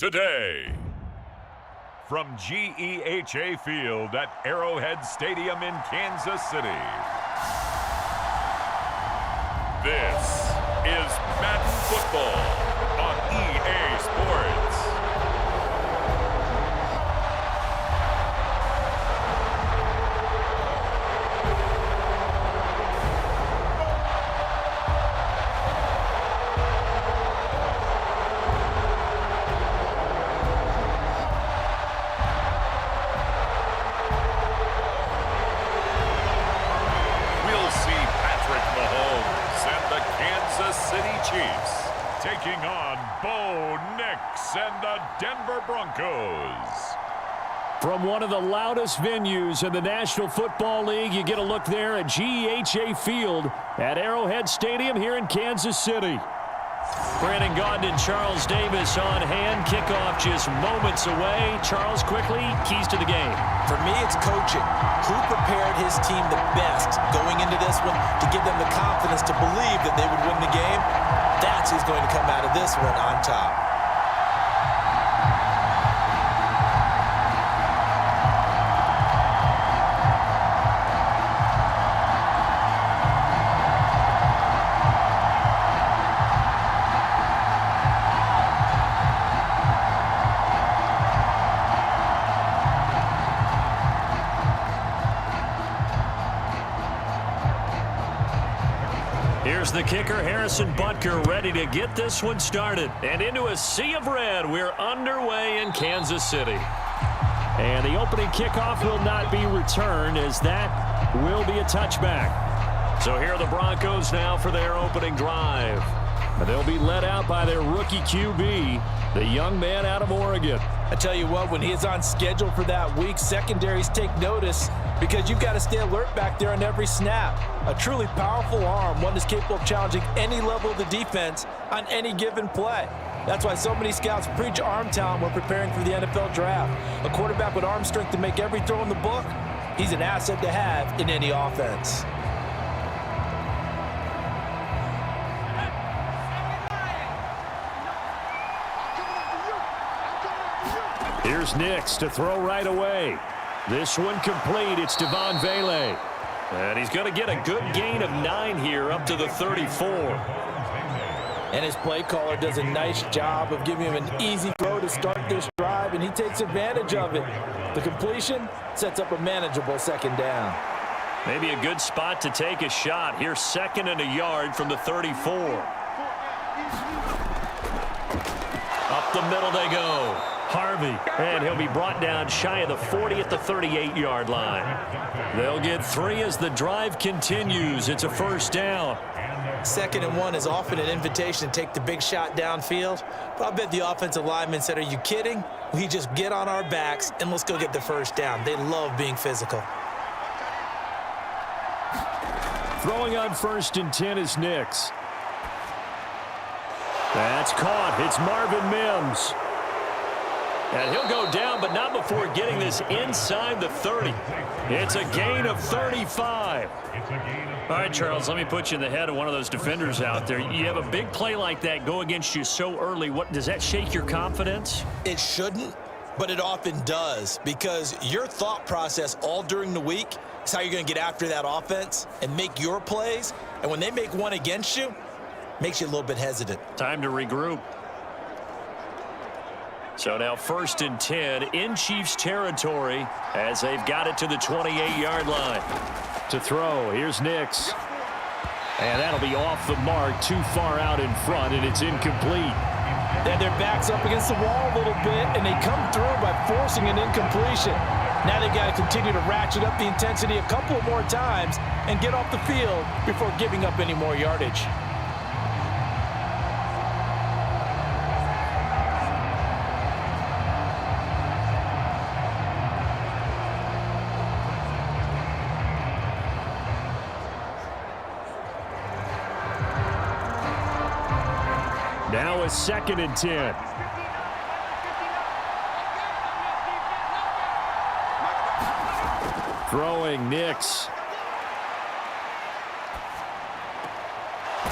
today. From GEHA Field at Arrowhead Stadium in Kansas City, this is Madden Football on EA Sports. Chiefs taking on Bo Nix and the Denver Broncos. From one of the loudest venues in the National Football League, you get a look there at GEHA Field at Arrowhead Stadium here in Kansas City. Brandon Gaudin and Charles Davis on hand. Kickoff just moments away. Charles, quickly, keys to the game. For me, it's coaching. Who prepared his team the best going into this one to give them the confidence to believe that they would win the game? That's who's going to come out of this one on top. Here's the kicker, Harrison Butker, ready to get this one started. And into a sea of red, we're underway in Kansas City. And the opening kickoff will not be returned, as that will be a touchback. So here are the Broncos now for their opening drive. And they'll be led out by their rookie QB, the young man out of Oregon. I tell you what, when he is on schedule for that week, secondaries take notice because you've got to stay alert back there on every snap. A truly powerful arm, one that's capable of challenging any level of the defense on any given play. That's why so many scouts preach arm talent when preparing for the NFL draft. A quarterback with arm strength to make every throw in the book, he's an asset to have in any offense. Here's Nix to throw right away. This one complete. It's Devon Vele. And he's going to get a good gain of 9 here up to the 34. And his play caller does a nice job of giving him an easy throw to start this drive, and he takes advantage of it. The completion sets up a manageable second down. Maybe a good spot to take a shot. Here's 2nd and a yard from the 34. Up the middle they go. Harvey, and he'll be brought down shy of the 40 at the 38-yard line. They'll get 3 as the drive continues. It's a first down. 2nd and 1 is often an invitation to take the big shot downfield. But I bet the offensive lineman said, are you kidding? We just get on our backs and let's go get the first down. They love being physical. Throwing on 1st and 10 is Nix. That's caught. It's Marvin Mims. And he'll go down, but not before getting this inside the 30. It's a gain of 35. All right, Charles, let me put you in the head of one of those defenders out there. You have a big play like that go against you so early. What does that shake your confidence? It shouldn't, but it often does, because your thought process all during the week is how you're going to get after that offense and make your plays. And when they make one against you, it makes you a little bit hesitant. Time to regroup. So now 1st and 10 in Chiefs territory as they've got it to the 28-yard line. To throw, here's Nix. And that'll be off the mark, too far out in front, and it's incomplete. Then their back's up against the wall a little bit, and they come through by forcing an incompletion. Now they've got to continue to ratchet up the intensity a couple more times and get off the field before giving up any more yardage. Now a 2nd and 10. Throwing Nix.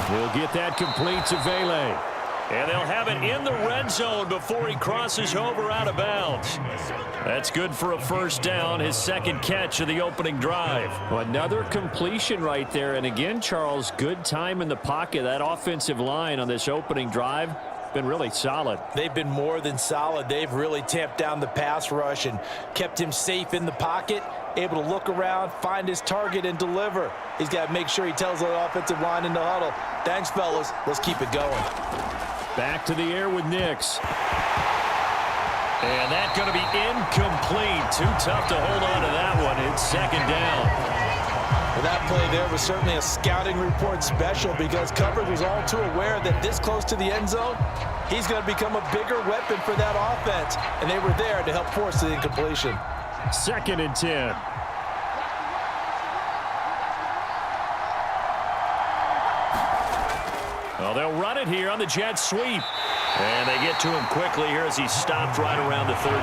He'll get that complete to Vele. And they'll have it in the red zone before he crosses over out of bounds. That's good for a first down, his second catch of the opening drive. Well, another completion right there. And again, Charles, good time in the pocket. That offensive line on this opening drive been really solid. They've been more than solid. They've really tamped down the pass rush and kept him safe in the pocket, able to look around, find his target, and deliver. He's got to make sure he tells the offensive line in the huddle, thanks, fellas. Let's keep it going. Back to the air with Nix. And that's going to be incomplete. Too tough to hold on to that one. It's second down. Well, that play there was certainly a scouting report special because coverage was all too aware that this close to the end zone, he's going to become a bigger weapon for that offense. And they were there to help force the incompletion. Second and 10. Well, they'll run it here on the jet sweep. And they get to him quickly here as he's stopped right around the 13.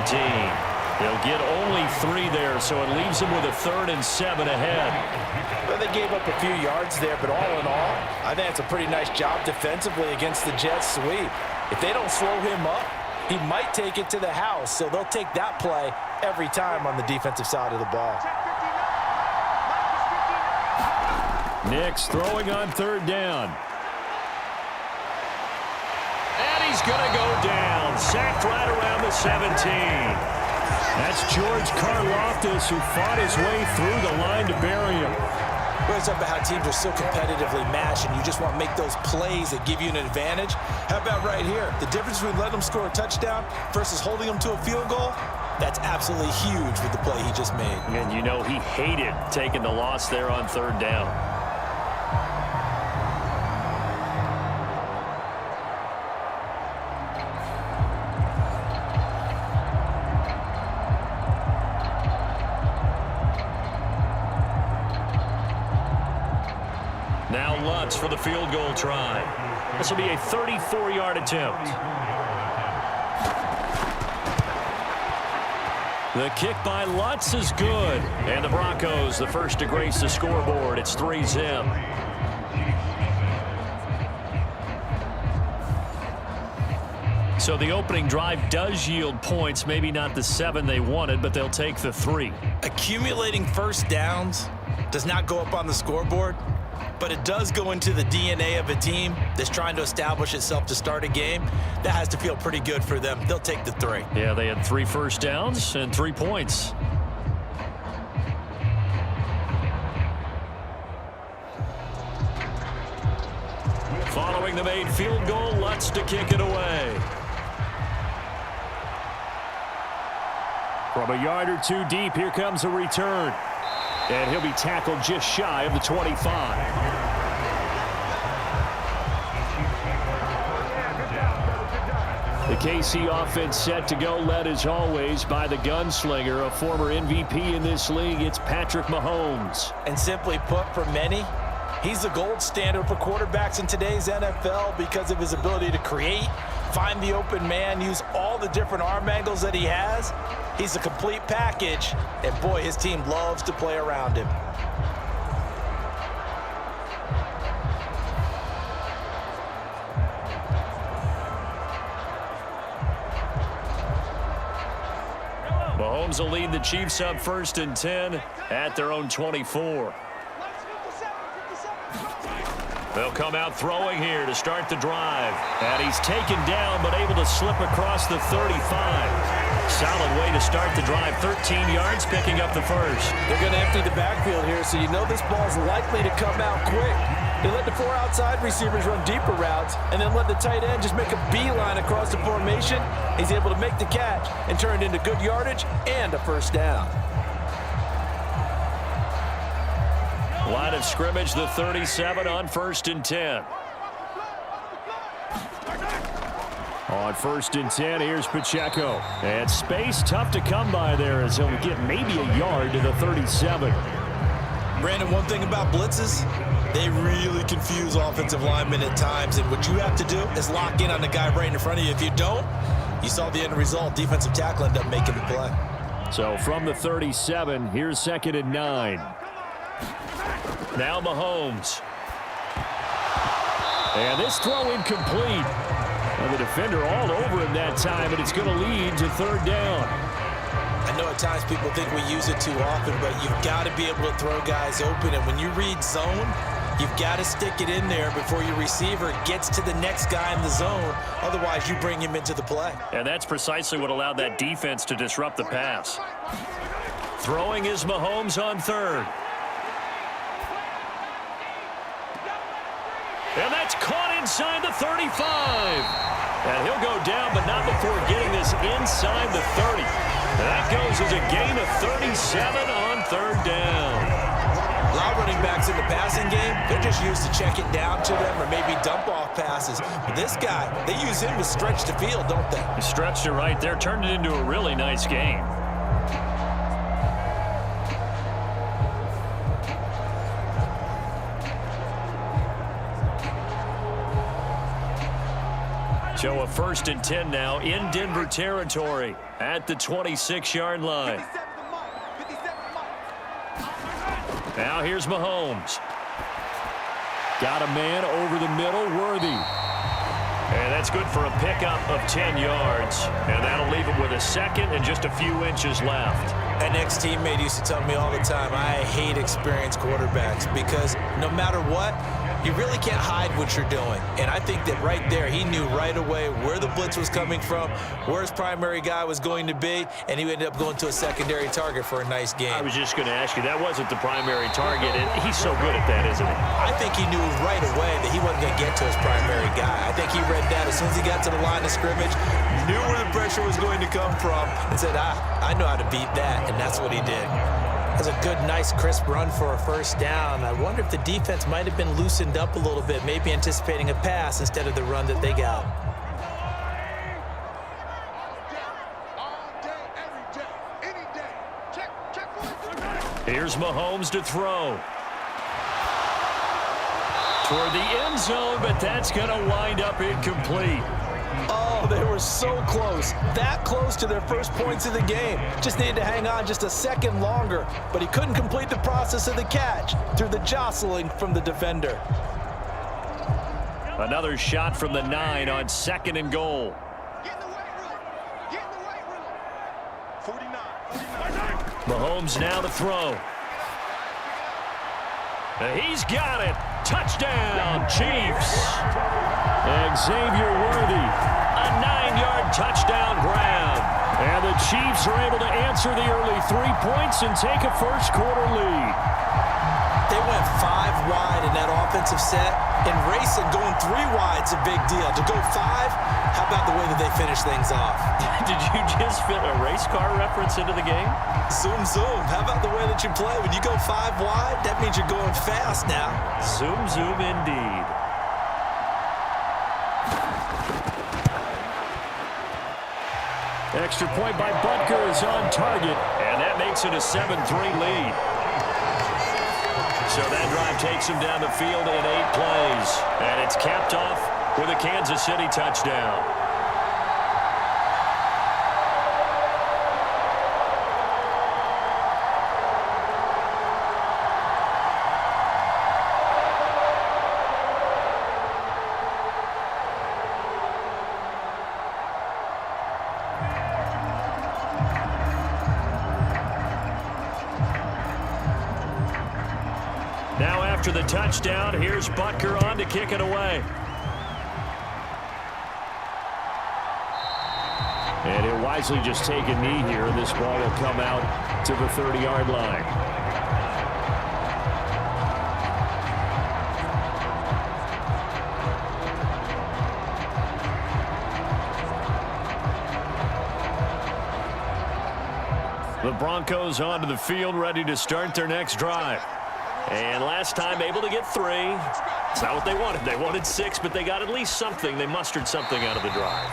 They'll get only 3 there, so it leaves them with a 3rd and 7 ahead. Well, they gave up a few yards there, but all in all, I think it's a pretty nice job defensively against the jet sweep. If they don't slow him up, he might take it to the house, so they'll take that play every time on the defensive side of the ball. Nix throwing on 3rd down. And he's going to go down. Sacked right around the 17. That's George Karlaftis, who fought his way through the line to bury him. Well, it's about how teams are so competitively matched, and you just want to make those plays that give you an advantage. How about right here? The difference between letting them score a touchdown versus holding them to a field goal, that's absolutely huge with the play he just made. And you know he hated taking the loss there on 3rd down. Now Lutz for the field goal try. This will be a 34-yard attempt. The kick by Lutz is good. And the Broncos, the first to grace the scoreboard. It's 3-zip. So the opening drive does yield points. Maybe not the 7 they wanted, but they'll take the 3. Accumulating first downs does not go up on the scoreboard, but it does go into the DNA of a team that's trying to establish itself to start a game. That has to feel pretty good for them. They'll take the 3. Yeah, they had 3 first downs and 3 points. Following the made field goal, Lutz to kick it away. From a yard or 2 deep, here comes a return. And he'll be tackled just shy of the 25. The KC offense set to go, led as always by the gunslinger, a former MVP in this league. It's Patrick Mahomes. And simply put, for many, he's the gold standard for quarterbacks in today's NFL because of his ability to create, find the open man, use all the different arm angles that he has. He's a complete package, and boy, his team loves to play around him. Mahomes will lead the Chiefs up 1st and 10 at their own 24. They'll come out throwing here to start the drive. And he's taken down, but able to slip across the 35. Solid way to start the drive. 13 yards, picking up the first. They're going to empty the backfield here, so you know this ball's likely to come out quick. They let the 4 outside receivers run deeper routes, and then let the tight end just make a beeline across the formation. He's able to make the catch and turn it into good yardage and a first down. Line of scrimmage, the 37 on 1st and 10. On 1st and 10, here's Pacheco. And space tough to come by there as he'll get maybe a yard to the 37. Brandon, one thing about blitzes, they really confuse offensive linemen at times. And what you have to do is lock in on the guy right in front of you. If you don't, you saw the end result. Defensive tackle ended up making the play. So from the 37, here's 2nd and 9. Now Mahomes. And this throw incomplete. Well, the defender all over him that time, and it's going to lead to third down. I know at times people think we use it too often, but you've got to be able to throw guys open. And when you read zone, you've got to stick it in there before your receiver gets to the next guy in the zone. Otherwise, you bring him into the play. And that's precisely what allowed that defense to disrupt the pass. Throwing is Mahomes on third. And that's caught inside the 35. And he'll go down, but not before getting this inside the 30. That goes as a gain of 37 on third down. A lot of running backs in the passing game, they're just used to check it down to them or maybe dump off passes. But this guy, they use him to stretch the field, don't they? He stretched it right there, turned it into a really nice game. So a 1st and 10 now in Denver territory at the 26-yard line. Now here's Mahomes. Got a man over the middle, Worthy. And that's good for a pickup of 10 yards. And that'll leave him with a second and just a few inches left. An ex-teammate used to tell me all the time, I hate experienced quarterbacks because no matter what, you really can't hide what you're doing. And I think that right there, he knew right away where the blitz was coming from, where his primary guy was going to be, and he ended up going to a secondary target for a nice game. I was just going to ask you, that wasn't the primary target, and he's so good at that, isn't he? I think he knew right away that he wasn't going to get to his primary guy. I think he read that as soon as he got to the line of scrimmage, knew where the pressure was going to come from, and said, I know how to beat that, and that's what he did. That's a good, nice, crisp run for a first down. I wonder if the defense might have been loosened up a little bit, maybe anticipating a pass instead of the run that they got. Here's Mahomes to throw. Toward the end zone, but that's going to wind up incomplete. Oh, they were so close. That close to their first points of the game. Just needed to hang on just a second longer, but he couldn't complete the process of the catch through the jostling from the defender. Another shot from the 9 on 2nd and goal. Mahomes now to throw. He's got it. Touchdown, Chiefs. Xavier Worthy, a 9-yard touchdown grab. And the Chiefs are able to answer the early 3 points and take a first-quarter lead. They went 5 wide in that offensive set. In racing, going 3 wide's a big deal. To go 5, how about the way that they finish things off? Did you just fit a race car reference into the game? Zoom, zoom. How about the way that you play? When you go 5 wide, that means you're going fast now. Zoom, zoom indeed. Extra point by Butker is on target, and that makes it a 7-3 lead. So that drive takes him down the field in 8 plays, and it's capped off with a Kansas City touchdown. Now after the touchdown, here's Butker on to kick it away. And he'll wisely just take a knee here, and this ball will come out to the 30-yard line. The Broncos onto the field, ready to start their next drive. And last time able to get 3. It's not what they wanted. They wanted 6, but they got at least something. They mustered something out of the drive.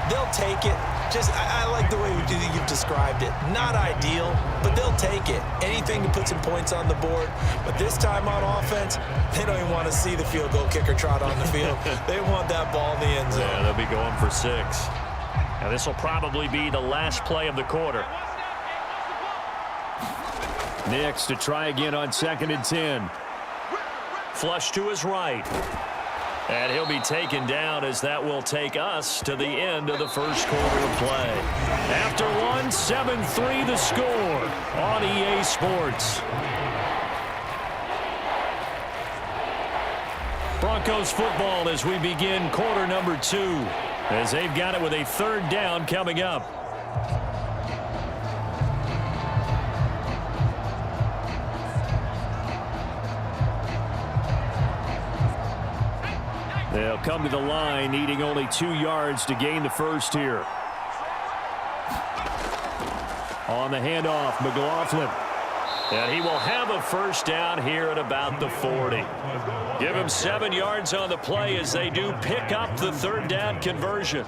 They'll take it. I like the way you've described it. Not ideal, but they'll take it. Anything to put some points on the board. But this time on offense, they don't even want to see the field goal kicker trot on the field. They want that ball in the end zone. Yeah, they'll be going for 6. Now this will probably be the last play of the quarter. Next to try again on 2nd and 10. Flush to his right. And he'll be taken down as that will take us to the end of the first quarter of play. After one, 7-3 the score on EA Sports. Broncos football as we begin quarter number 2, as they've got it with a third down coming up. They'll come to the line, needing only 2 yards to gain the first here. On the handoff, McLaughlin. And he will have a first down here at about the 40. Give him 7 yards on the play as they do pick up the third down conversion.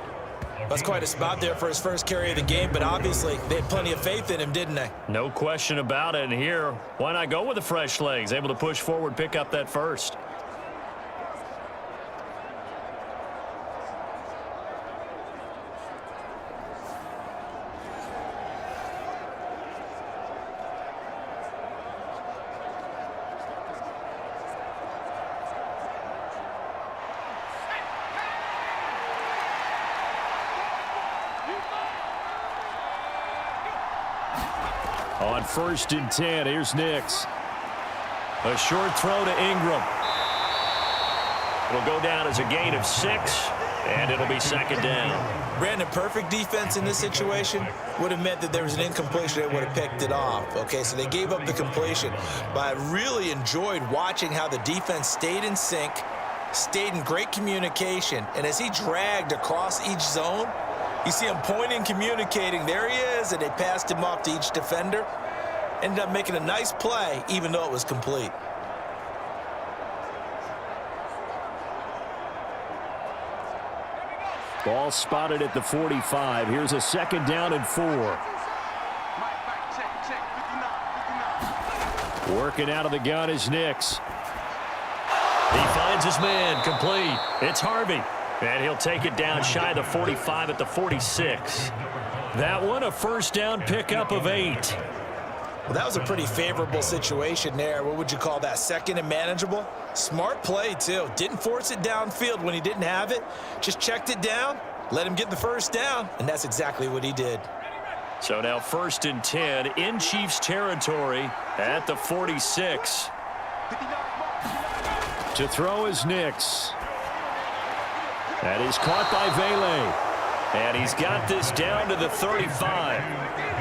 That's quite a spot there for his first carry of the game, but obviously they had plenty of faith in him, didn't they? No question about it. And here, why not go with the fresh legs? Able to push forward, pick up that first. On 1st and 10, here's Nix. A short throw to Ingram. It'll go down as a gain of 6, and it'll be second down. Brandon, perfect defense in this situation would have meant that there was an incompletion. They would have picked it off. Okay, so they gave up the completion. But I really enjoyed watching how the defense stayed in sync, stayed in great communication, and as he dragged across each zone, you see him pointing, communicating. There he is, and they passed him off to each defender. Ended up making a nice play, even though it was complete. Ball spotted at the 45. Here's a second down and 4. Working out of the gun is Nix. He finds his man, complete. It's Harvey. And he'll take it down shy of the 45 at the 46. That one, a first down pickup of 8. Well, that was a pretty favorable situation there. What would you call that? Second and manageable? Smart play, too. Didn't force it downfield when he didn't have it. Just checked it down, let him get the first down, and that's exactly what he did. So now 1st and 10 in Chiefs territory at the 46. To throw is Nix. That is caught by Vele. And he's got this down to the 35.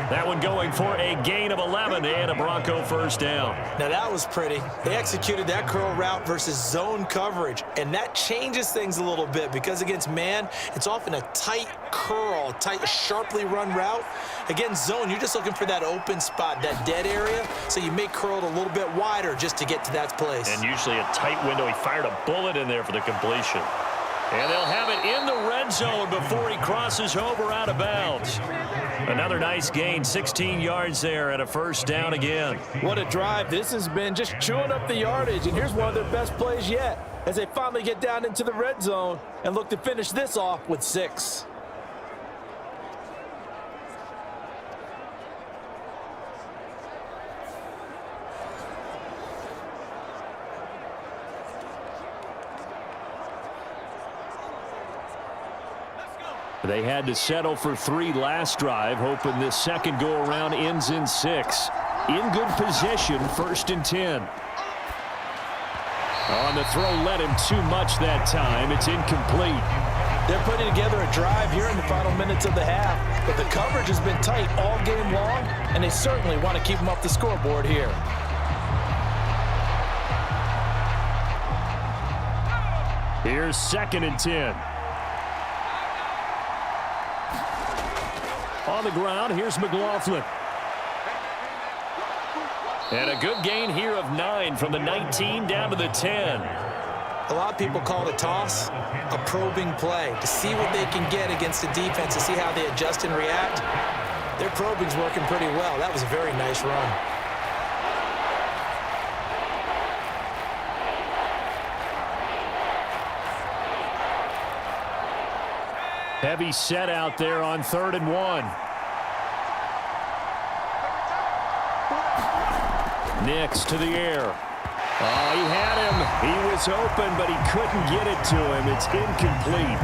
That one going for a gain of 11 and a Bronco first down. Now that was pretty. They executed that curl route versus zone coverage, and that changes things a little bit because against man, it's often a tight curl, tight, sharply run route. Against zone, you're just looking for that open spot, that dead area, so you may curl it a little bit wider just to get to that place. And usually a tight window. He fired a bullet in there for the completion. And they'll have it in the red zone before he crosses over out of bounds. Another nice gain, 16 yards there and a first down again. What a drive. This has been just chewing up the yardage, and here's one of their best plays yet as they finally get down into the red zone and look to finish this off with 6. They had to settle for 3 last drive, hoping this second go-around ends in 6. In good position, 1st and 10. On the throw, led him too much that time. It's incomplete. They're putting together a drive here in the final minutes of the half, but the coverage has been tight all game long, and they certainly want to keep them off the scoreboard here. Here's 2nd and 10. On the ground, here's McLaughlin. And a good gain here of 9 from the 19 down to the 10. A lot of people call it a toss, a probing play, to see what they can get against the defense, to see how they adjust and react. Their probing's working pretty well. That was a very nice run. Heavy set out there on 3rd and 1. Nix to the air. Oh, he had him. He was open, but he couldn't get it to him. It's incomplete.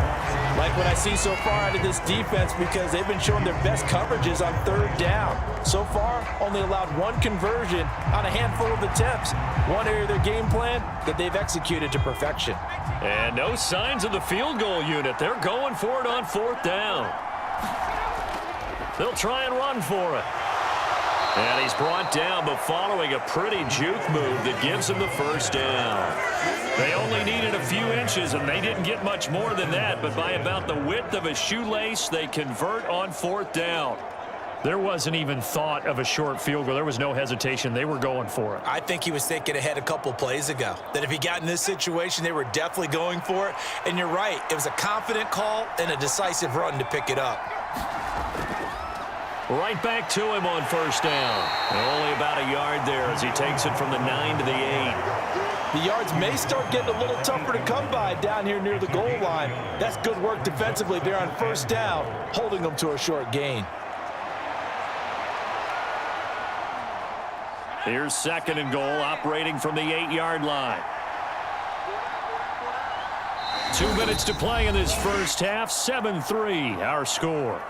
Like what I see so far out of this defense, because they've been showing their best coverages on third down. So far, only allowed one conversion on a handful of attempts. One area of their game plan that they've executed to perfection. And no signs of the field goal unit. They're going for it on fourth down. They'll try and run for it. And he's brought down, but following a pretty juke move that gives him the first down. They only needed a few inches, and they didn't get much more than that, but by about the width of a shoelace, they convert on fourth down. There wasn't even thought of a short field goal. There was no hesitation. They were going for it. I think he was thinking ahead a couple plays ago, that if he got in this situation, they were definitely going for it. And you're right, it was a confident call and a decisive run to pick it up. Right back to him on first down. Only about a yard there as he takes it from the 9 to the 8. The yards may start getting a little tougher to come by down here near the goal line. That's good work defensively there on first down, holding them to a short gain. Here's second and goal, operating from the 8-yard line. 2 minutes to play in this first half. 7-3, our score.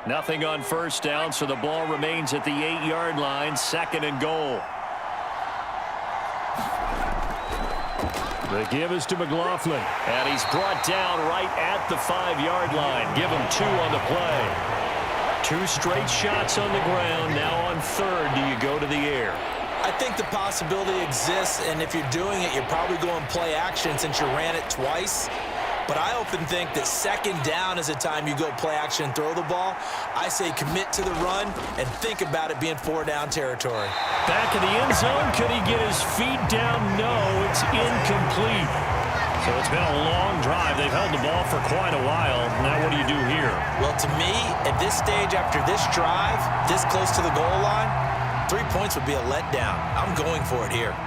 Nothing on first down, so the ball remains at the 8-yard line. Second and goal. The give is to McLaughlin, and he's brought down right at the 5-yard line. Give him 2 on the play. 2 straight shots on the ground. Now on third, do you go to the air? I think the possibility exists, and if you're doing it, you're probably going play action since you ran it twice. But I often think that second down is a time you go play action and throw the ball. I say commit to the run and think about it being 4-down territory. Back in the end zone, could he get his feet down? No, it's incomplete. So it's been a long drive. They've held the ball for quite a while. Now what do you do here? Well, to me, at this stage after this drive, this close to the goal line, 3 points would be a letdown. I'm going for it here.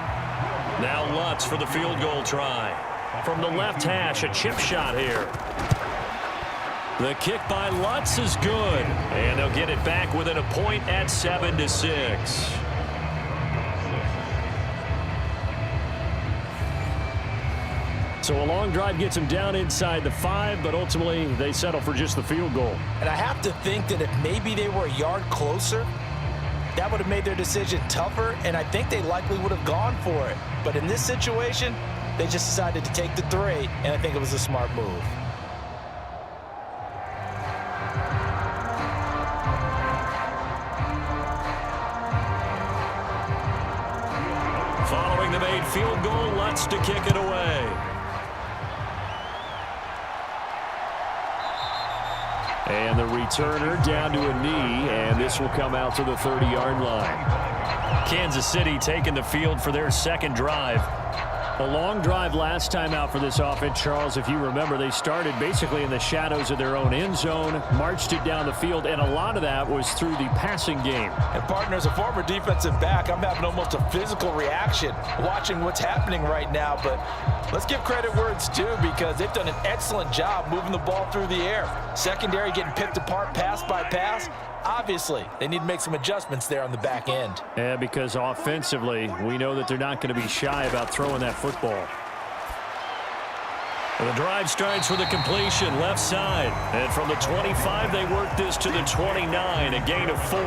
Now Lutz for the field goal try. From the left hash, a chip shot here. The kick by Lutz is good. And they'll get it back within a point at 7-6. So a long drive gets them down inside the 5, but ultimately they settle for just the field goal. And I have to think that if maybe they were a yard closer, that would have made their decision tougher, and I think they likely would have gone for it. But in this situation, they just decided to take the 3, and I think it was a smart move. Following the made field goal, Lutz to kick it away. And the returner down to a knee, and this will come out to the 30-yard line. Kansas City taking the field for their second drive. A long drive last time out for this offense, Charles. If you remember, they started basically in the shadows of their own end zone, marched it down the field, and a lot of that was through the passing game. And partner, as a former defensive back, I'm having almost a physical reaction watching what's happening right now. But let's give credit where it's due, because they've done an excellent job moving the ball through the air. Secondary getting picked apart pass by pass. Obviously, they need to make some adjustments there on the back end. Yeah, because offensively, we know that they're not going to be shy about throwing that football. The drive starts with a completion left side. And from the 25, they work this to the 29, a gain of 4.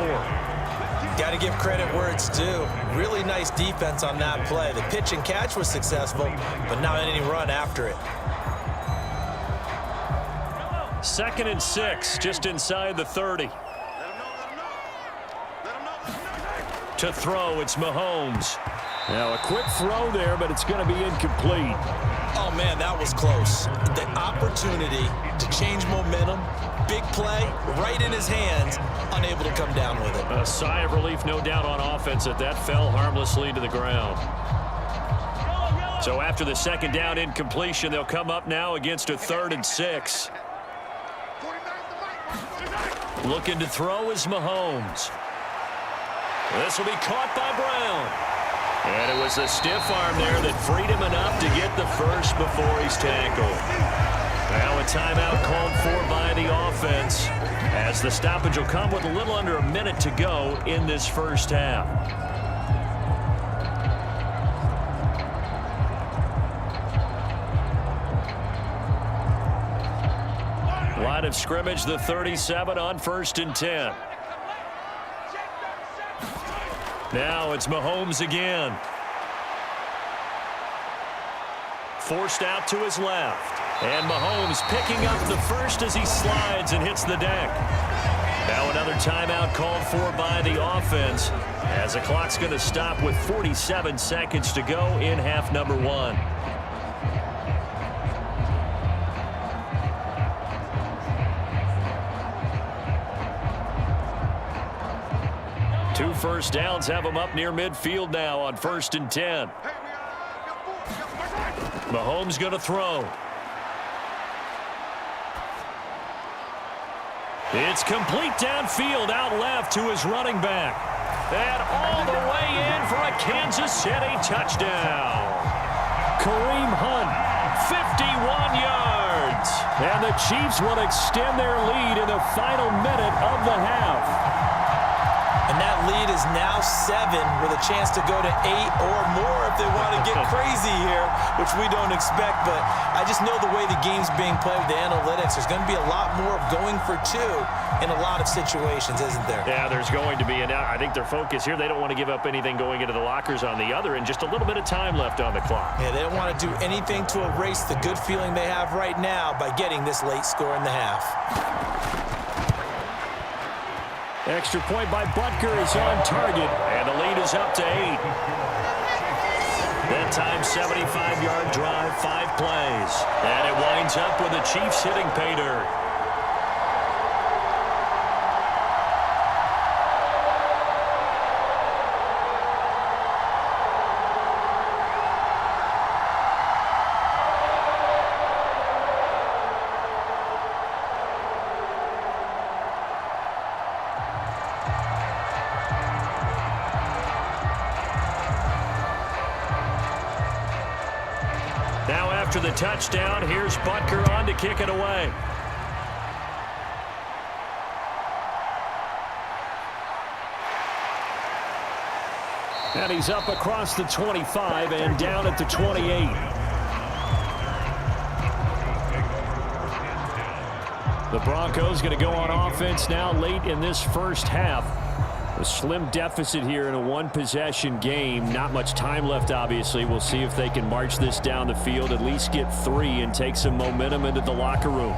Got to give credit where it's due. Really nice defense on that play. The pitch and catch was successful, but not any run after it. 2nd and 6, just inside the 30. To throw, it's Mahomes. Now a quick throw there, but it's going to be incomplete. Oh, man, that was close. The opportunity to change momentum, big play, right in his hands, unable to come down with it. A sigh of relief, no doubt, on offense that fell harmlessly to the ground. So after the second down incompletion, they'll come up now against a 3rd and 6. Looking to throw is Mahomes. This will be caught by Brown. And it was a stiff arm there that freed him enough to get the first before he's tackled. Now a timeout called for by the offense, as the stoppage will come with a little under a minute to go in this first half. Line of scrimmage, the 37 on 1st and 10. Now it's Mahomes again. Forced out to his left. And Mahomes picking up the first as he slides and hits the deck. Now another timeout called for by the offense, as the clock's going to stop with 47 seconds to go in half number 1. Two first downs have him up near midfield now on 1st and 10. Mahomes going to throw. It's complete downfield out left to his running back. And all the way in for a Kansas City touchdown. Kareem Hunt, 51 yards. And the Chiefs will extend their lead in the final minute of the half. And that lead is now 7 with a chance to go to 8 or more if they want to get crazy here, which we don't expect. But I just know the way the game's being played with the analytics, there's going to be a lot more of going for 2 in a lot of situations, isn't there? Yeah, there's going to be. And I think their focus here, they don't want to give up anything going into the lockers on the other, and just a little bit of time left on the clock. Yeah, they don't want to do anything to erase the good feeling they have right now by getting this late score in the half. Extra point by Butker is on target, and the lead is up to 8. That time, 75-yard drive, 5 plays. And it winds up with the Chiefs hitting pay dirt. Now after the touchdown, here's Butker on to kick it away. And he's up across the 25 and down at the 28. The Broncos going to go on offense now late in this first half. A slim deficit here in a one-possession game. Not much time left, obviously. We'll see if they can march this down the field, at least get 3 and take some momentum into the locker room.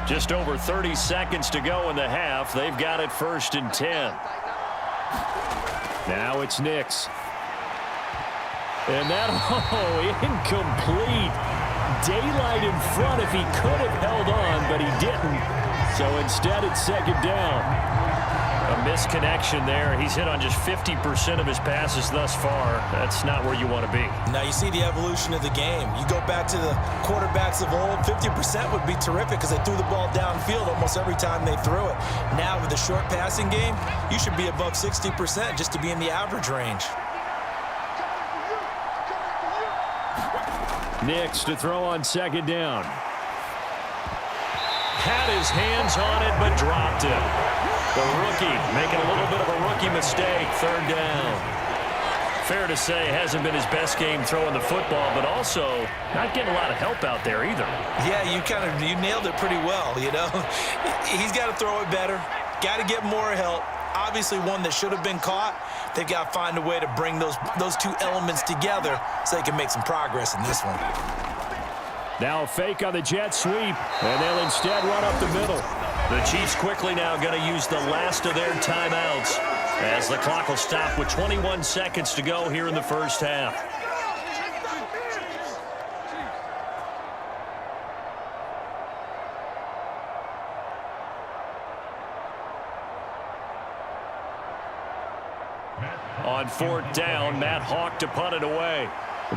Just over 30 seconds to go in the half. They've got it 1st and 10. Now it's Nix. And that, incomplete. Daylight in front if he could have held on, but he didn't. So instead, it's 2nd down. A misconnection there. He's hit on just 50% of his passes thus far. That's not where you want to be. Now you see the evolution of the game. You go back to the quarterbacks of old, 50% would be terrific because they threw the ball downfield almost every time they threw it. Now with the short passing game, you should be above 60% just to be in the average range. Nix to throw on 2nd down. Had his hands on it, but dropped it. The rookie making a little bit of a rookie mistake. 3rd down. Fair to say, hasn't been his best game throwing the football, but also not getting a lot of help out there either. Yeah, you nailed it pretty well, you know. He's got to throw it better. Got to get more help. Obviously one that should have been caught. They've got to find a way to bring those 2 elements together so they can make some progress in this one. Now a fake on the jet sweep, and they'll instead run up the middle. The Chiefs quickly now going to use the last of their timeouts as the clock will stop with 21 seconds to go here in the first half. On 4th down, Matt Hawk to punt it away.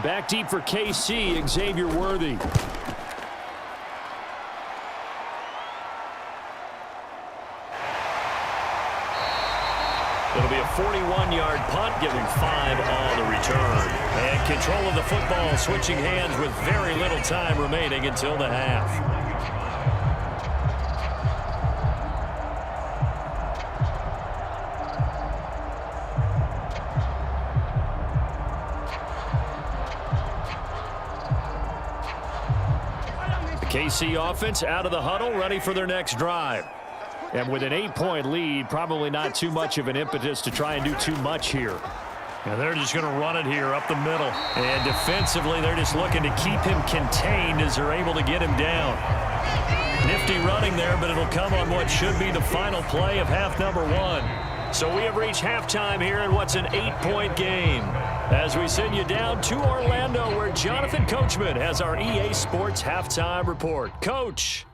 Back deep for KC, Xavier Worthy. It'll be a 41-yard punt, giving 5 on the return. And control of the football switching hands with very little time remaining until the half. KC offense out of the huddle, ready for their next drive. And with an 8-point lead, probably not too much of an impetus to try and do too much here. And they're just going to run it here up the middle. And defensively, they're just looking to keep him contained as they're able to get him down. Nifty running there, but it'll come on what should be the final play of half number 1. So we have reached halftime here in what's an 8-point game. As we send you down to Orlando, where Jonathan Coachman has our EA Sports Halftime Report. Coach.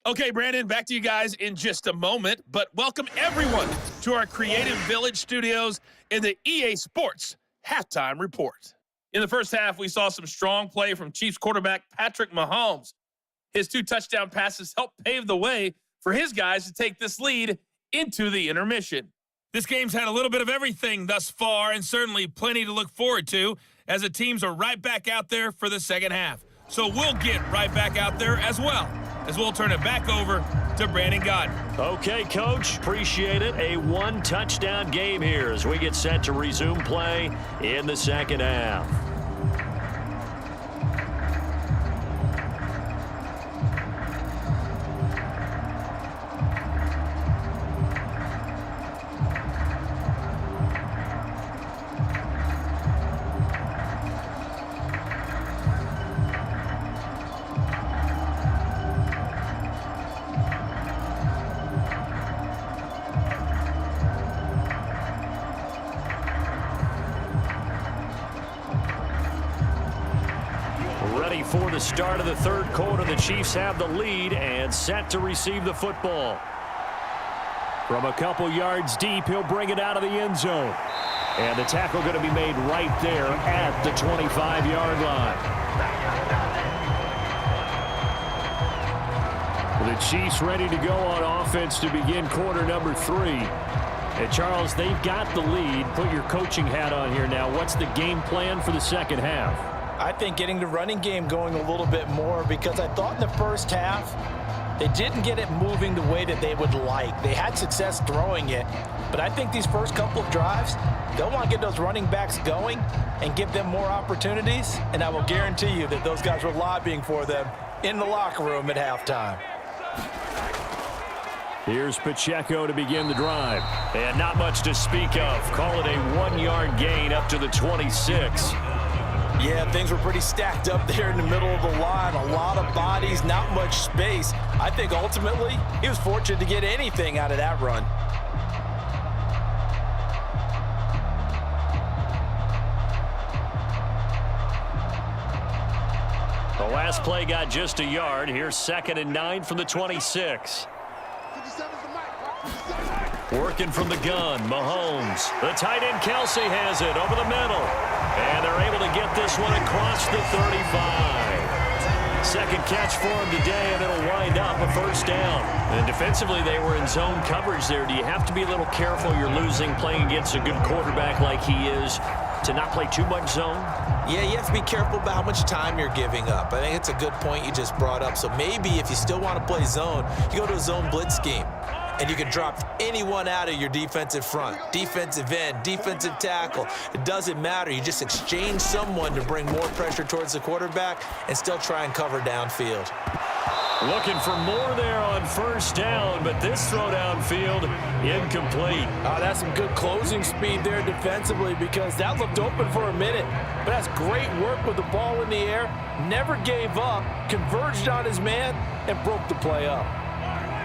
Okay, Brandon, back to you guys in just a moment, but welcome everyone to our Creative Village studios in the EA Sports Halftime Report. In the first half, we saw some strong play from Chiefs quarterback Patrick Mahomes. His 2 touchdown passes helped pave the way for his guys to take this lead into the intermission. This game's had a little bit of everything thus far, and certainly plenty to look forward to, as the teams are right back out there for the second half. So we'll get right back out there as well, as we'll turn it back over to Brandon Godden. Okay, Coach, appreciate it. A 1-touchdown game here as we get set to resume play in the second half. For the start of the third quarter, the Chiefs have the lead and set to receive the football. From a couple yards deep, he'll bring it out of the end zone. And the tackle going to be made right there at the 25-yard line. The Chiefs ready to go on offense to begin quarter number 3. And Charles, they've got the lead. Put your coaching hat on here now. What's the game plan for the second half? I think getting the running game going a little bit more, because I thought in the first half they didn't get it moving the way that they would like. They had success throwing it, but I think these first couple of drives, they'll want to get those running backs going and give them more opportunities, and I will guarantee you that those guys were lobbying for them in the locker room at halftime. Here's Pacheco to begin the drive. And not much to speak of. Call it a 1-yard gain up to the 26. Yeah, things were pretty stacked up there in the middle of the line. A lot of bodies, not much space. I think ultimately he was fortunate to get anything out of that run. The last play got just a yard. Here's 2nd and 9 from the 26. Working from the gun, Mahomes. The tight end Kelsey has it over the middle. And they're able to get this one across the 35. Second catch for him today, and it'll wind up a first down. And defensively, they were in zone coverage there. Do you have to be a little careful? You're losing, playing against a good quarterback like he is, to not play too much zone? Yeah, you have to be careful about how much time you're giving up. I think it's a good point you just brought up. So maybe if you still want to play zone, you go to a zone blitz scheme. And you can drop anyone out of your defensive front, defensive end, defensive tackle. It doesn't matter. You just exchange someone to bring more pressure towards the quarterback and still try and cover downfield. Looking for more there on first down, but this throw downfield incomplete. That's some good closing speed there defensively, because that looked open for a minute. But that's great work with the ball in the air. Never gave up, converged on his man, and broke the play up.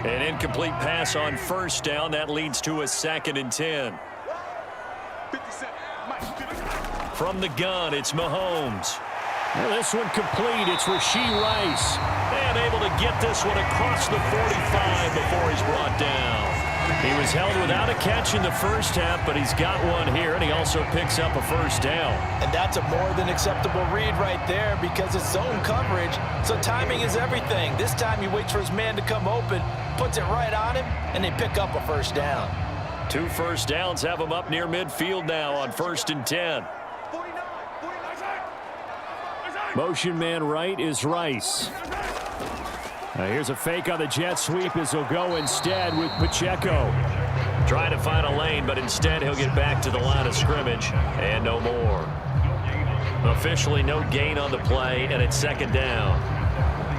An incomplete pass on first down. That leads to a 2nd and 10. From the gun, it's Mahomes. Well, this one complete. It's Rashee Rice. And able to get this one across the 45 before he's brought down. He was held without a catch in the first half, but he's got one here, and he also picks up a first down. And that's a more than acceptable read right there, because it's zone coverage, so timing is everything. This time he waits for his man to come open, puts it right on him, and they pick up a first down. 2 first downs have them up near midfield now on 1st and 10. Motion man right is Rice. Here's a fake on the jet sweep as he'll go instead with Pacheco. Trying to find a lane, but instead he'll get back to the line of scrimmage and no more. Officially no gain on the play, and it's 2nd down.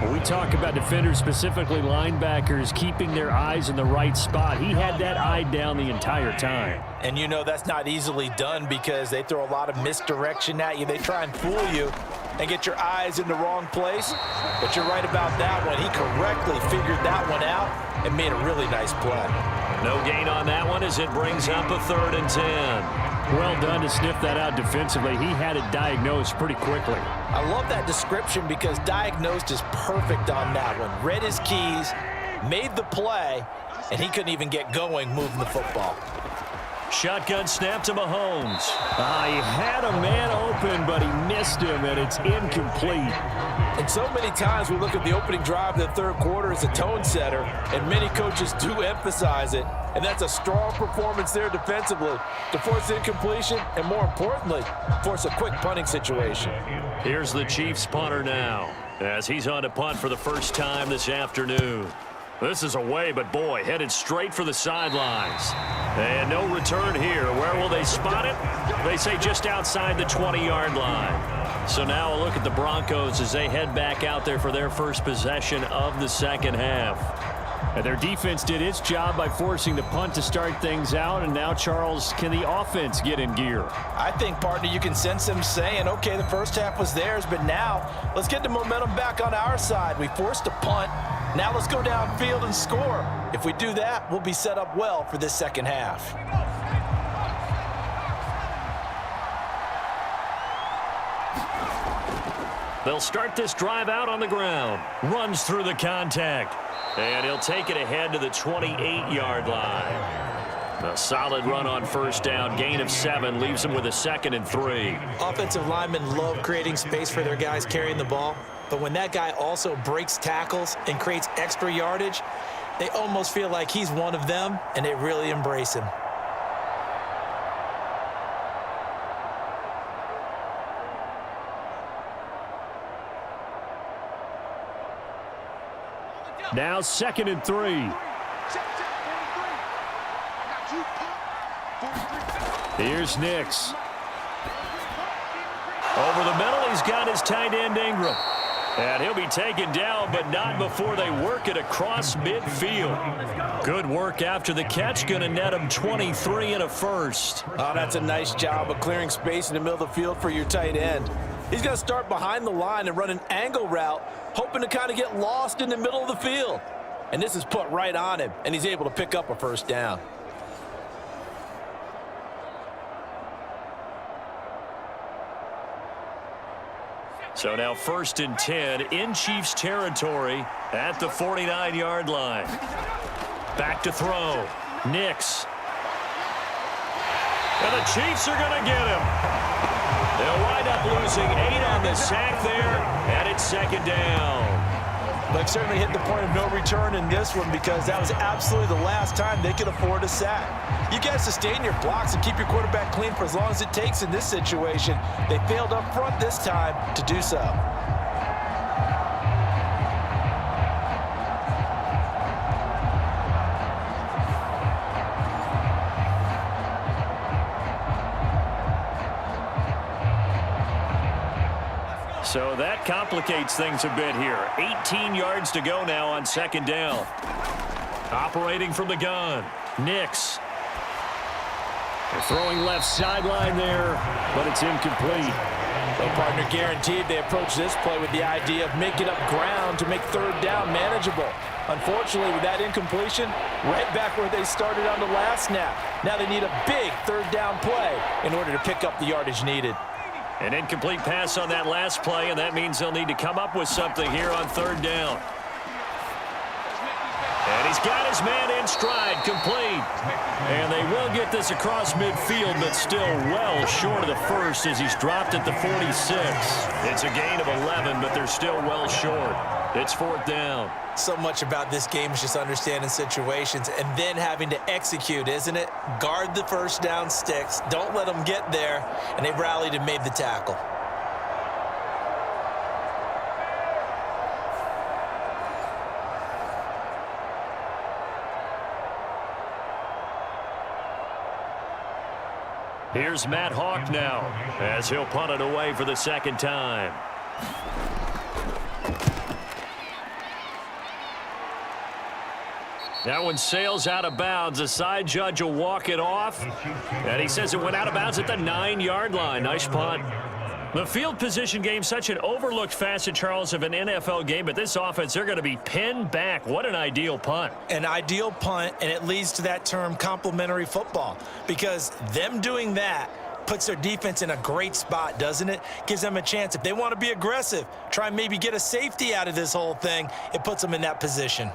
When we talk about defenders, specifically linebackers, keeping their eyes in the right spot. He had that eye down the entire time. And you know that's not easily done because they throw a lot of misdirection at you. They try and fool you and get your eyes in the wrong place. But you're right about that one. He correctly figured that one out and made a really nice play. No gain on that one as it brings up a 3rd and 10. Well done to sniff that out defensively. He had it diagnosed pretty quickly. I love that description because diagnosed is perfect on that one. Read his keys, made the play, and he couldn't even get going moving the football. Shotgun snap to Mahomes. He had a man open, but he missed him, and it's incomplete. And so many times we look at the opening drive of the 3rd quarter as a tone setter, and many coaches do emphasize it. And that's a strong performance there defensively to force incompletion and, more importantly, force a quick punting situation. Here's the Chiefs punter now as he's on to punt for the first time this afternoon. This is away, but boy, headed straight for the sidelines. And no return here. Where will they spot it? They say just outside the 20-yard line. So now a look at the Broncos as they head back out there for their first possession of the 2nd half. And their defense did its job by forcing the punt to start things out. And now, Charles, can the offense get in gear? I think, partner, you can sense them saying, okay, the first half was theirs, but now let's get the momentum back on our side. We forced a punt. Now let's go downfield and score. If we do that, we'll be set up well for this 2nd half. They'll start this drive out on the ground. Runs through the contact. And he'll take it ahead to the 28-yard line. A solid run on 1st down. Gain of 7 leaves him with a 2nd and 3. Offensive linemen love creating space for their guys carrying the ball. But when that guy also breaks tackles and creates extra yardage, they almost feel like he's one of them, and they really embrace him. Now 2nd and 3. Here's Nix. Over the middle, he's got his tight end Ingram. And he'll be taken down, but not before they work it across midfield. Good work after the catch. Going to net him 23 and a first. Oh, that's a nice job of clearing space in the middle of the field for your tight end. He's going to start behind the line and run an angle route, hoping to kind of get lost in the middle of the field. And this is put right on him, and he's able to pick up a first down. So now 1st and 10 in Chiefs territory at the 49-yard line. Back to throw. Nix. And the Chiefs are going to get him. They'll wind up losing 8 on the sack there, and it's 2nd down. But certainly hit the point of no return in this one because that was absolutely the last time they could afford a sack. You guys sustain your blocks and keep your quarterback clean for as long as it takes in this situation. They failed up front this time to do so. So that complicates things a bit here. 18 yards to go now on 2nd down. Operating from the gun. Nix. They're throwing left sideline there, but it's incomplete. Well, partner, guaranteed they approach this play with the idea of making up ground to make 3rd down manageable. Unfortunately, with that incompletion, right back where they started on the last snap. Now they need a big 3rd down play in order to pick up the yardage needed. An incomplete pass on that last play, and that means they'll need to come up with something here on 3rd down. And he's got his man in stride, complete. And they will get this across midfield, but still well short of the first as he's dropped at the 46. It's a gain of 11, but they're still well short. It's 4th down. So much about this game is just understanding situations and then having to execute, isn't it? Guard the first down sticks. Don't let them get there. And they rallied and made the tackle. Here's Matt Hawk now as he'll punt it away for the 2nd time. That one sails out of bounds. The side judge will walk it off. And he says it went out of bounds at the 9-yard line. Nice punt. The field position game, such an overlooked facet, Charles, of an NFL game. But this offense, they're going to be pinned back. What an ideal punt. An ideal punt, and it leads to that term complementary football. Because them doing that puts their defense in a great spot, doesn't it? Gives them a chance. If they want to be aggressive, try and maybe get a safety out of this whole thing, it puts them in that position.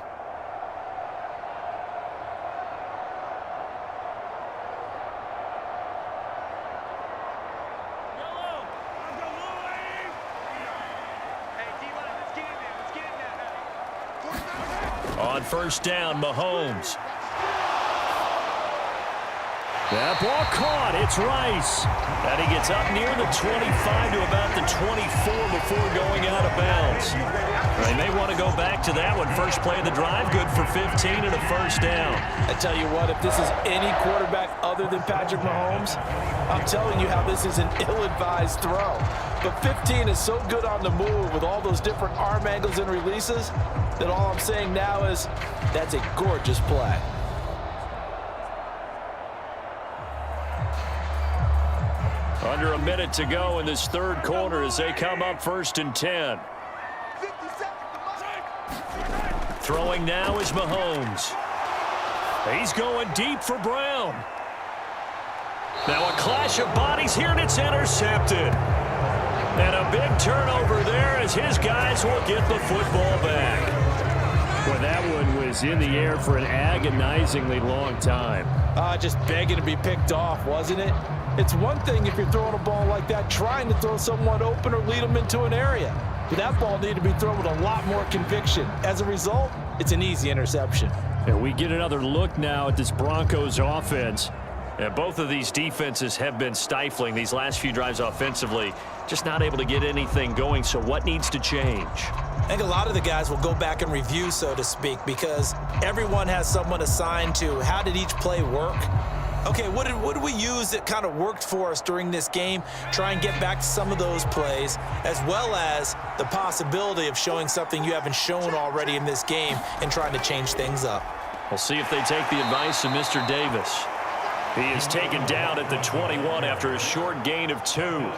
On 1st down, Mahomes. That ball caught. It's Rice. And he gets up near the 25 to about the 24 before going out of bounds. They may want to go back to that one. First play of the drive, good for 15 and a 1st down. I tell you what, if this is any quarterback other than Patrick Mahomes, I'm telling you how this is an ill-advised throw. But 15 is so good on the move with all those different arm angles and releases that all I'm saying now is that's a gorgeous play. Under a minute to go in this 3rd quarter as they come up 1st and 10. Throwing now is Mahomes. He's going deep for Brown. Now a clash of bodies here, and it's intercepted. And a big turnover there as his guys will get the football back. Well, that one was in the air for an agonizingly long time. Just begging to be picked off, wasn't it? It's one thing if you're throwing a ball like that, trying to throw someone open or lead them into an area. But that ball needed to be thrown with a lot more conviction. As a result, it's an easy interception. And we get another look now at this Broncos offense. And both of these defenses have been stifling these last few drives offensively. Just not able to get anything going. So what needs to change? I think a lot of the guys will go back and review, so to speak, because everyone has someone assigned to how did each play work. Okay, what did we use that kind of worked for us during this game? Try and get back to some of those plays, as well as the possibility of showing something you haven't shown already in this game and trying to change things up. We'll see if they take the advice of Mr. Davis. He is taken down at the 21 after a short gain of 2.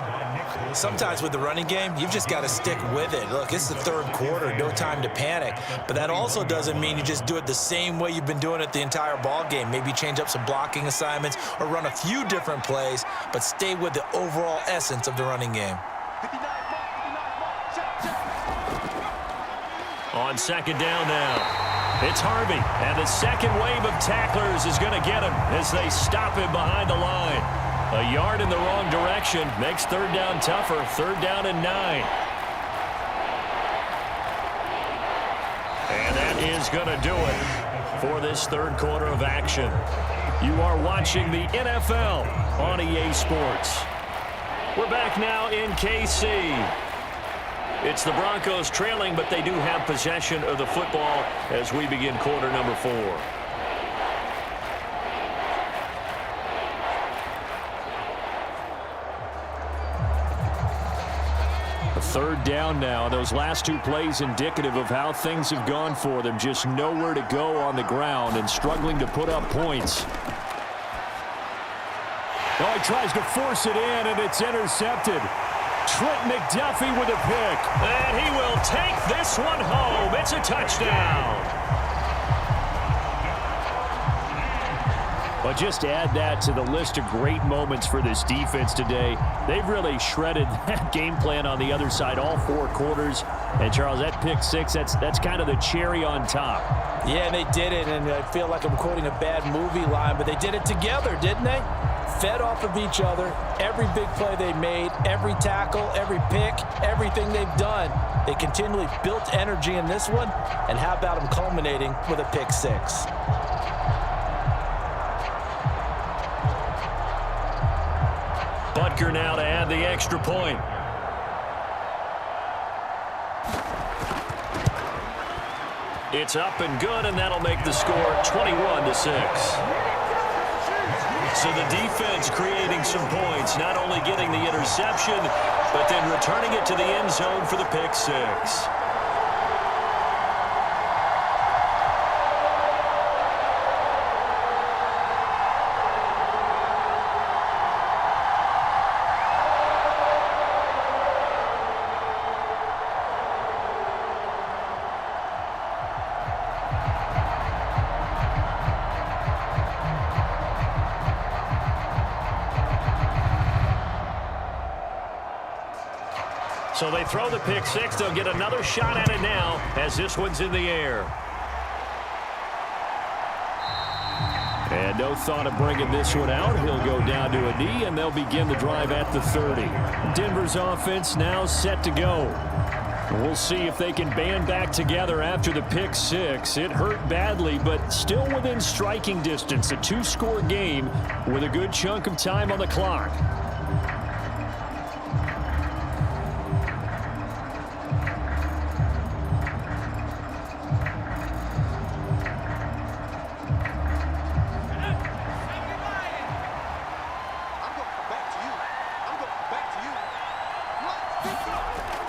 Sometimes with the running game, you've just got to stick with it. Look, it's the 3rd quarter, no time to panic. But that also doesn't mean you just do it the same way you've been doing it the entire ball game. Maybe change up some blocking assignments or run a few different plays, but stay with the overall essence of the running game. On 2nd down now. It's Harvey, and the second wave of tacklers is going to get him as they stop him behind the line. A yard in the wrong direction makes 3rd down tougher. 3rd down and 9. And that is going to do it for this 3rd quarter of action. You are watching the NFL on EA Sports. We're back now in KC. It's the Broncos trailing, but they do have possession of the football as we begin quarter number 4. A 3rd down now. Those last 2 plays indicative of how things have gone for them. Just nowhere to go on the ground and struggling to put up points. Oh, he tries to force it in, and it's intercepted. Trent McDuffie with a pick. And he will take this one home. It's a touchdown. But just add that to the list of great moments for this defense today. They've really shredded that game plan on the other side all 4 quarters. And, Charles, that pick six, that's kind of the cherry on top. Yeah, and they did it, and I feel like I'm quoting a bad movie line, but they did it together, didn't they? Fed off of each other, every big play they made, every tackle, every pick, everything they've done. They continually built energy in this one, and how about them culminating with a pick six? Butker now to add the extra point. It's up and good, and that'll make the score 21-6. So the defense creating some points, not only getting the interception, but then returning it to the end zone for the pick six. So they throw the pick six. They'll get another shot at it now as this one's in the air. And no thought of bringing this one out. He'll go down to a knee, and they'll begin the drive at the 30. Denver's offense now set to go. We'll see if they can band back together after the pick six. It hurt badly, but still within striking distance. A two-score game with a good chunk of time on the clock.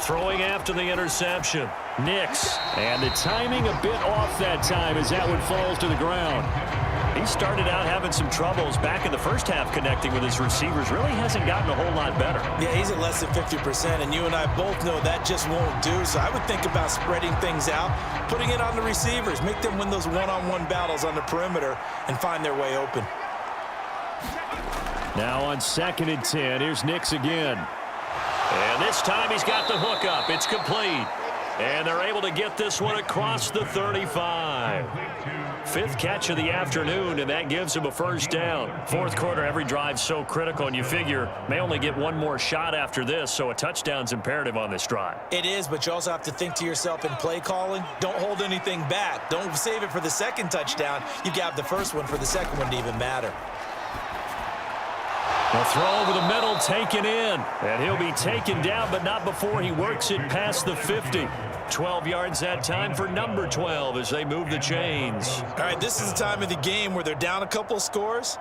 Throwing after the interception. Nix. And the timing a bit off that time as that one falls to the ground. He started out having some troubles back in the first half connecting with his receivers. Really hasn't gotten a whole lot better. Yeah, he's at less than 50%, and you and I both know that just won't do. So I would think about spreading things out, putting it on the receivers, make them win those one-on-one battles on the perimeter and find their way open. Now on 2nd and 10, here's Nix again. And this time he's got the hook up. It's complete. And they're able to get this one across the 35. Fifth catch of the afternoon, and that gives him a first down. Fourth quarter, every drive's so critical, and you figure may only get one more shot after this, so a touchdown's imperative on this drive. It is, but you also have to think to yourself in play calling, don't hold anything back. Don't save it for the second touchdown. You got the first one for the second one to even matter. A throw over the middle, taken in. And he'll be taken down, but not before he works it past the 50. 12 yards that time for number 12 as they move the chains. All right, this is the time of the game where they're down a couple of scores,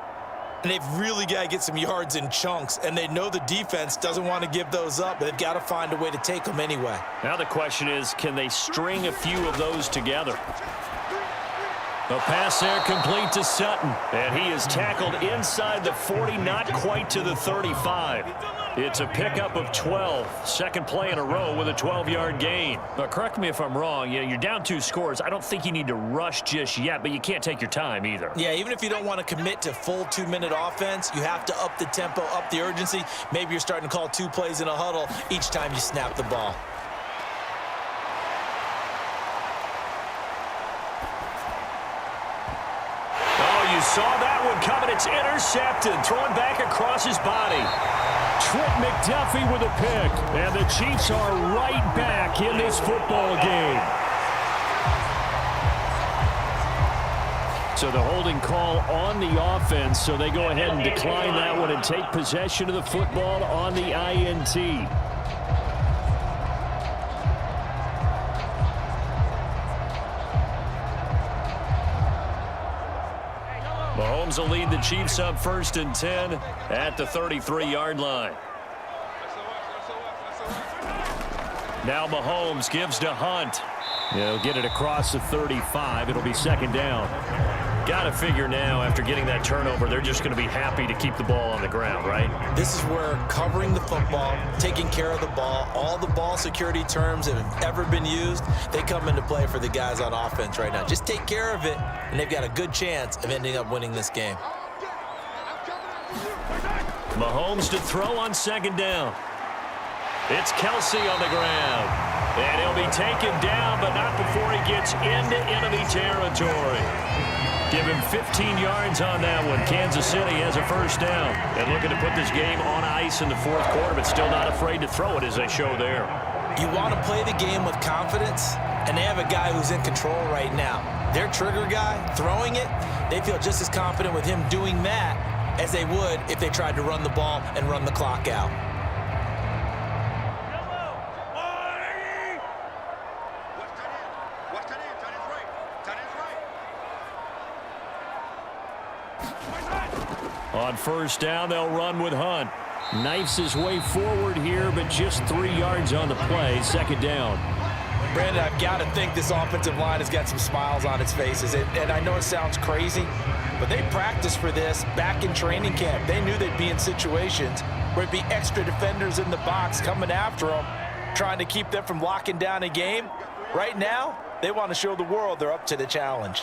and they've really got to get some yards in chunks, and they know the defense doesn't want to give those up, but they've got to find a way to take them anyway. Now the question is, can they string a few of those together? A pass there complete to Sutton, and he is tackled inside the 40, not quite to the 35. It's a pickup of 12, second play in a row with a 12-yard gain. Now, correct me if I'm wrong, you're down 2 scores. I don't think you need to rush just yet, but you can't take your time either. Yeah, even if you don't want to commit to full 2-minute offense, you have to up the tempo, up the urgency. Maybe you're starting to call 2 plays in a huddle each time you snap the ball. Saw that one coming. It's intercepted. Throwing back across his body. Trent McDuffie with a pick. And the Chiefs are right back in this football game. So the holding call on the offense. So they go ahead and decline that one and take possession of the football on the INT. Mahomes will lead the Chiefs up 1st and 10 at the 33-yard line. Now Mahomes gives to Hunt. He'll get it across the 35. It'll be 2nd down. Got to figure now, after getting that turnover, they're just going to be happy to keep the ball on the ground, right? This is where covering the football, taking care of the ball, all the ball security terms that have ever been used, they come into play for the guys on offense right now. Just take care of it, and they've got a good chance of ending up winning this game. Mahomes to throw on 2nd down. It's Kelsey on the ground. And he'll be taken down, but not before he gets into enemy territory. Give him 15 yards on that one. Kansas City has a first down. And looking to put this game on ice in the fourth quarter, but still not afraid to throw it as they show there. You want to play the game with confidence, and they have a guy who's in control right now. Their trigger guy, throwing it, they feel just as confident with him doing that as they would if they tried to run the ball and run the clock out. On first down, they'll run with Hunt. Knifes his way forward here, but just 3 yards on the play. Second down. Brandon, I've got to think this offensive line has got some smiles on its faces. And I know it sounds crazy, but they practiced for this back in training camp. They knew they'd be in situations where it'd be extra defenders in the box coming after them, trying to keep them from locking down a game. Right now, they want to show the world they're up to the challenge.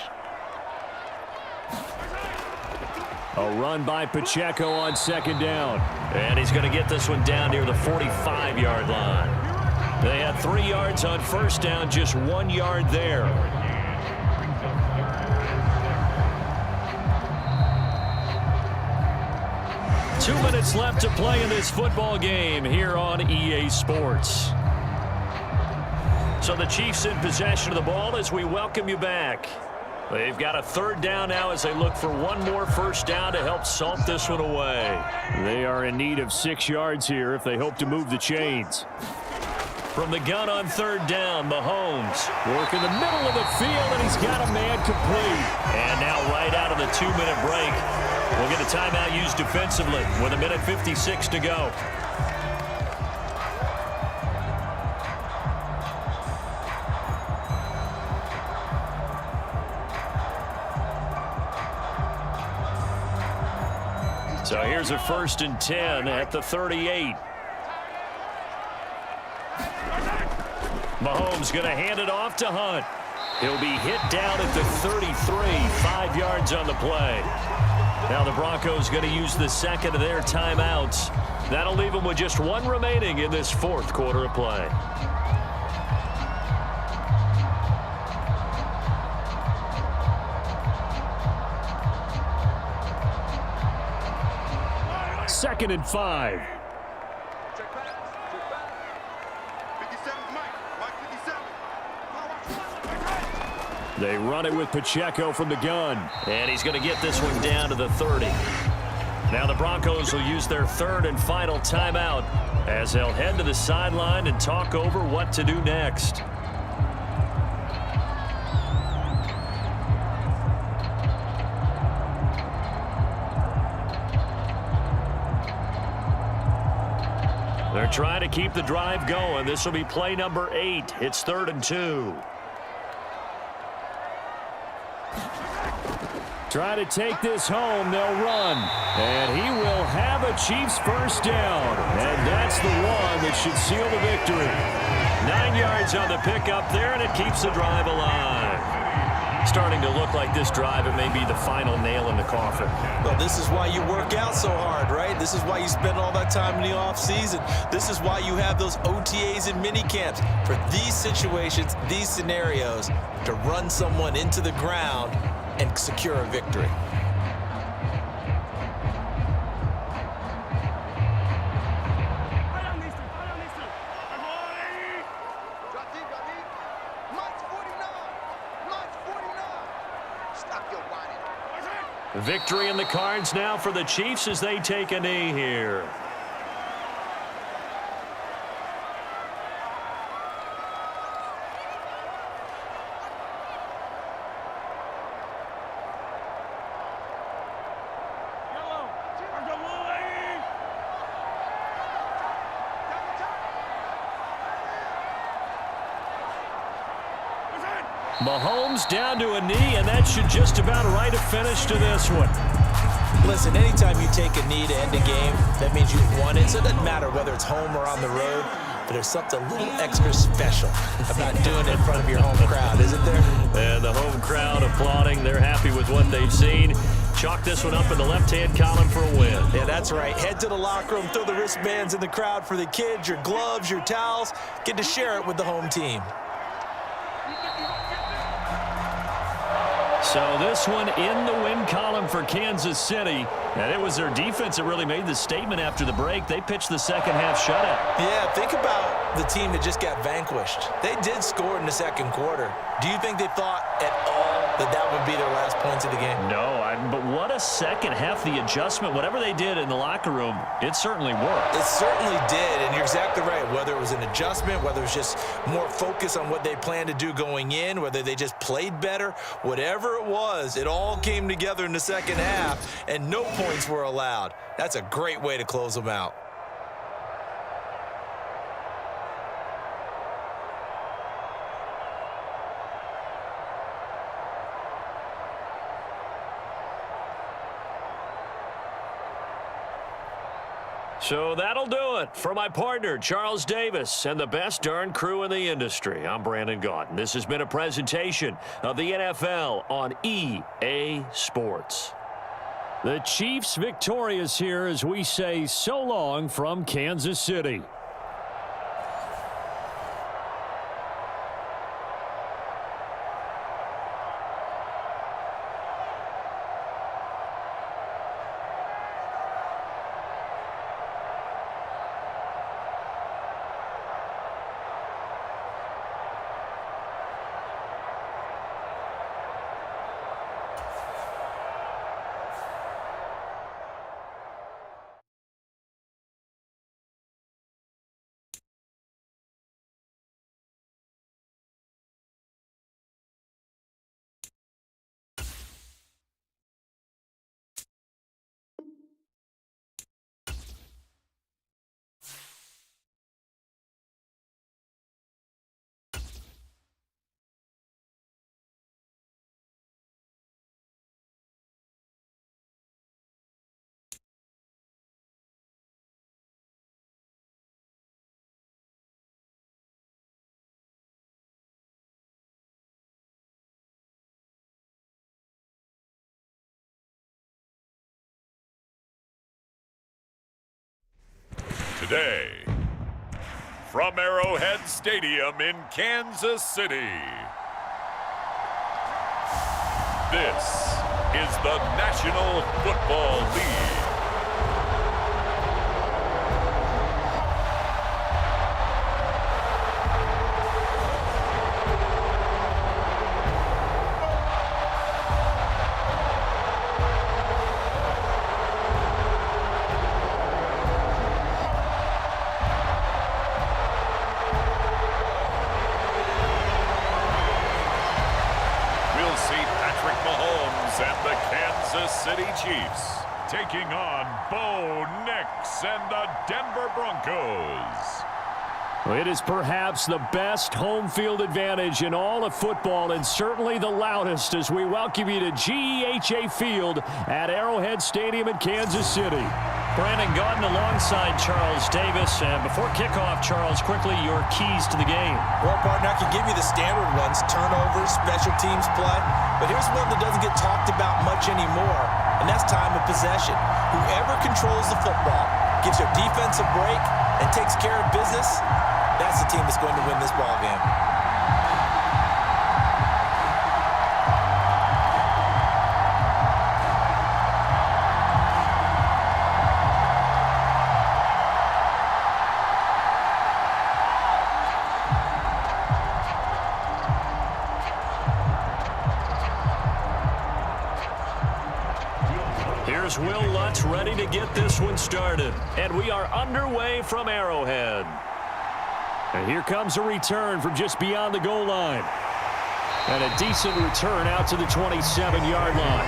A run by Pacheco on second down. And he's going to get this one down near the 45-yard line. They had 3 yards on first down, just 1 yard there. Two minutes left to play in this football game here on EA Sports. So the Chiefs in possession of the ball as we welcome you back. They've got a third down now as they look for one more first down to help salt this one away. They are in need of 6 yards here if they hope to move the chains. From the gun on third down, Mahomes working the middle of the field, and he's got a man complete. And now right out of the 2-minute break, we'll get a timeout used defensively with 1:56 to go. So here's a 1st and 10 at the 38. Mahomes going to hand it off to Hunt. He'll be hit down at the 33, 5 yards on the play. Now the Broncos going to use the second of their timeouts. That'll leave them with just one remaining in this fourth quarter of play. Second and 5. They run it with Pacheco from the gun. And he's going to get this one down to the 30. Now the Broncos will use their third and final timeout as they'll head to the sideline and talk over what to do next. They're trying to keep the drive going. This will be play number 8. It's 3rd and 2. Try to take this home. They'll run. And he will have a Chiefs first down. And that's the one that should seal the victory. 9 yards on the pickup there, and it keeps the drive alive. Starting to look like this drive, it may be the final nail in the coffin. Well, this is why you work out so hard, right? This is why you spend all that time in the offseason. This is why you have those OTAs and mini camps. For these situations, these scenarios, to run someone into the ground and secure a victory. Victory in the cards now for the Chiefs as they take a knee here. Mahomes down to a knee, and that should just about write a finish to this one. Listen, anytime you take a knee to end a game, that means you've won it. So it doesn't matter whether it's home or on the road, but there's something a little extra special about doing it in front of your home crowd, isn't there? And the home crowd applauding. They're happy with what they've seen. chalk this one up in the left-hand column for a win. Yeah, that's right. Head to the locker room, throw the wristbands in the crowd for the kids, your gloves, your towels. Get to share it with the home team. So this one in the win column for Kansas City. And it was their defense that really made the statement after the break. They pitched the second half shutout. Yeah, think about the team that just got vanquished. They did score in the second quarter. Do you think they thought at all that that would be their last points of the game? No, but what a second half. The adjustment, whatever they did in the locker room, it certainly worked. It certainly did, and you're exactly right. Whether it was an adjustment, whether it was just more focus on what they planned to do going in, whether they just played better, whatever it was, it all came together in the second half, and no points were allowed. That's a great way to close them out. So that'll do it for my partner, Charles Davis, and the best darn crew in the industry. I'm Brandon Gaunt, and this has been a presentation of the NFL on EA Sports. The Chiefs victorious here as we say so long from Kansas City. Today, from Arrowhead Stadium in Kansas City, this is the National Football League. Chiefs taking on Bo Nix and the Denver Broncos. It is perhaps the best home field advantage in all of football and certainly the loudest as we welcome you to GEHA Field at Arrowhead Stadium in Kansas City. Brandon Gaunt alongside Charles Davis. And before kickoff, Charles, quickly your keys to the game. Well, partner, I can give you the standard ones, turnovers, special teams play. But here's one that doesn't get talked about much anymore, and that's time of possession. Whoever controls the football, gives your defense a break, and takes care of business, that's the team that's going to win this ball game. Here's Will Lutz ready to get this one started. And we are underway from Arrowhead. And here comes a return from just beyond the goal line. And a decent return out to the 27-yard line.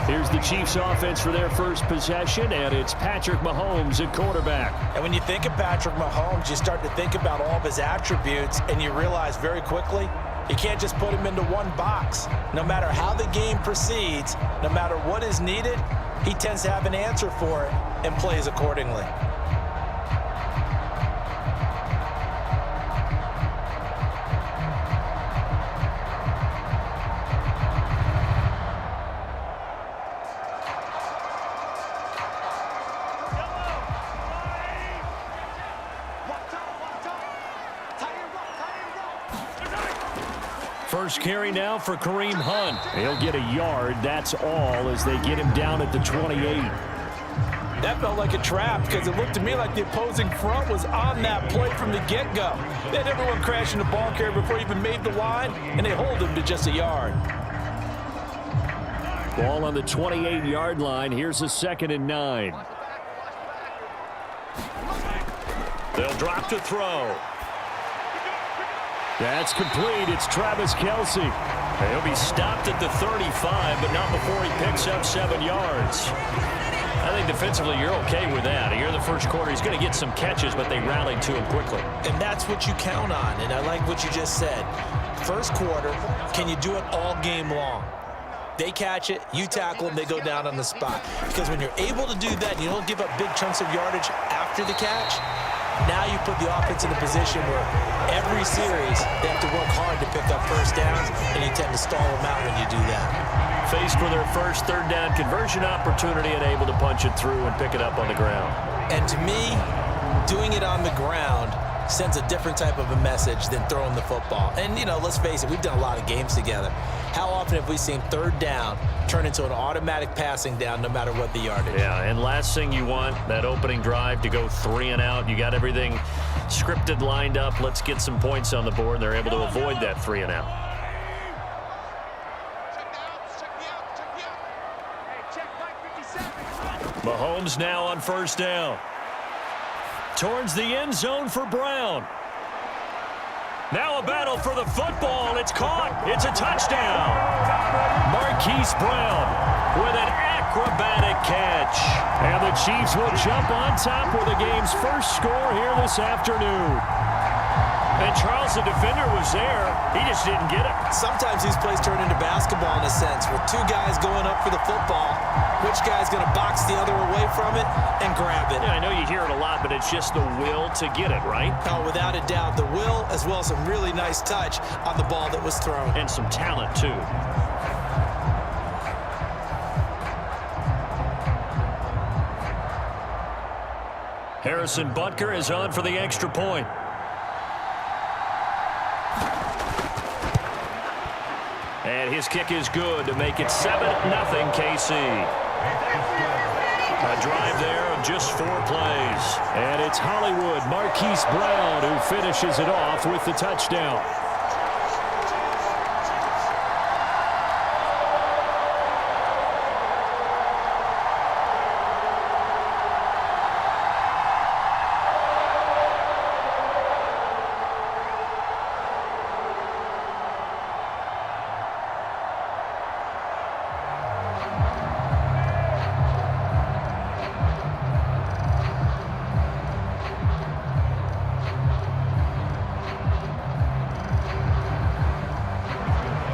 Here's the Chiefs offense for their first possession, and it's Patrick Mahomes at quarterback. And when you think of Patrick Mahomes, you start to think about all of his attributes, and you realize very quickly, you can't just put him into one box. No matter how the game proceeds, no matter what is needed, he tends to have an answer for it and plays accordingly. First carry now for Kareem Hunt. He'll get a yard, that's all, as they get him down at the 28. That felt like a trap because it looked to me like the opposing front was on that play from the get-go. They had everyone crashing the ball carrier before he even made the line, and they hold him to just a yard. Ball on the 28-yard line. Here's a 2nd and 9. They'll drop to throw. That's complete. It's Travis Kelce. He'll be stopped at the 35, but not before he picks up 7 yards. I think defensively you're okay with that. Here in the first quarter, he's going to get some catches, but they rallied to him quickly. And that's what you count on, and I like what you just said. First quarter, can you do it all game long? They catch it, you tackle them, they go down on the spot. Because when you're able to do that, and you don't give up big chunks of yardage after the catch, now you put the offense in a position where every series they have to work hard to pick up first downs, and you tend to stall them out when you do that. Faced with their first 3rd down conversion opportunity and able to punch it through and pick it up on the ground. And to me, doing it on the ground sends a different type of a message than throwing the football. And, you know, let's face it, we've done a lot of games together. How often have we seen 3rd down turn into an automatic passing down no matter what the yardage? Yeah, and last thing you want, that opening drive to go 3 and out. You got everything scripted, lined up. Let's get some points on the board, and they're able to avoid that 3 and out. Mahomes now on 1st down. Towards the end zone for Brown. Now a battle for the football. It's caught. It's a touchdown. Marquise Brown with an acrobatic catch. And the Chiefs will jump on top with the game's first score here this afternoon. And Charles, the defender, was there. He just didn't get it. Sometimes these plays turn into basketball in a sense, with 2 guys going up for the football. Which guy's going to box the other away from it and grab it? Yeah, I know you hear it a lot, but it's just the will to get it, right? Oh, without a doubt, the will as well as some really nice touch on the ball that was thrown. And some talent, too. Harrison Butker is on for the extra point. And his kick is good to make it 7-0 KC. A drive there of just 4 plays. And it's Hollywood Marquise Brown who finishes it off with the touchdown.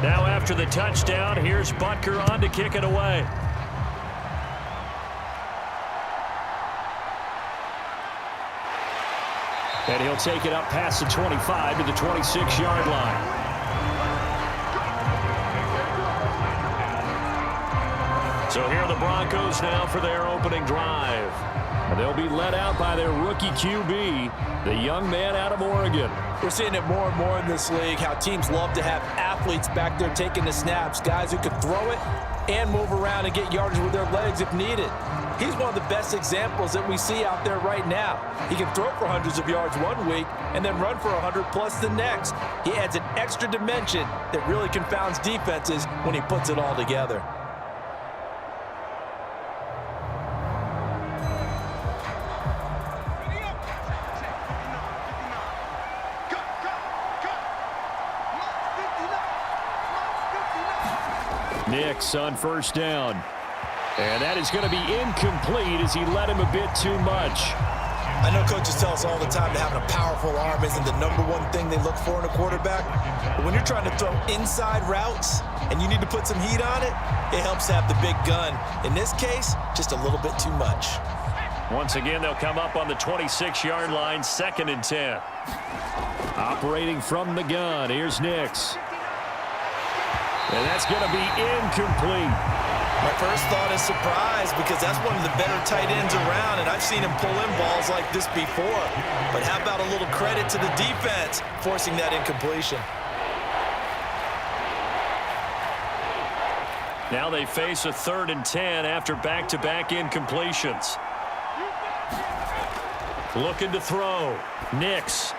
Now after the touchdown, here's Butker on to kick it away. And he'll take it up past the 25 to the 26-yard line. So here are the Broncos now for their opening drive. They'll be led out by their rookie QB, the young man out of Oregon. We're seeing it more and more in this league, how teams love to have athletes back there taking the snaps, guys who can throw it and move around and get yardage with their legs if needed. He's one of the best examples that we see out there right now. He can throw for hundreds of yards one week and then run for 100+ the next. He adds an extra dimension that really confounds defenses when he puts it all together. Nix on 1st down. And that is going to be incomplete as he led him a bit too much. I know coaches tell us all the time that having a powerful arm isn't the #1 thing they look for in a quarterback. But when you're trying to throw inside routes and you need to put some heat on it, it helps to have the big gun. In this case, just a little bit too much. Once again, they'll come up on the 26-yard line, 2nd and 10. Operating from the gun, here's Nix. And that's going to be incomplete. My first thought is surprise because that's one of the better tight ends around, and I've seen him pull in balls like this before. But how about a little credit to the defense forcing that incompletion? Now they face a 3rd and 10 after back-to-back incompletions. Looking to throw. Nix.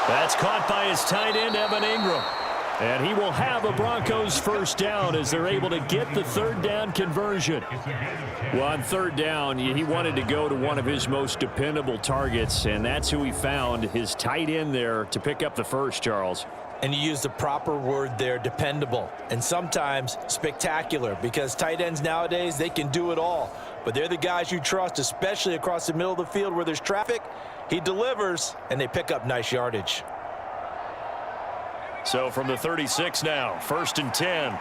That's caught by his tight end, Evan Ingram. And he will have a Broncos first down as they're able to get the 3rd down conversion. Well, on 3rd down, he wanted to go to one of his most dependable targets, and that's who he found, his tight end there, to pick up the first, Charles. And you used the proper word there, dependable, and sometimes spectacular, because tight ends nowadays, they can do it all. But they're the guys you trust, especially across the middle of the field where there's traffic. He delivers, and they pick up nice yardage. So from the 36 now, 1st and 10.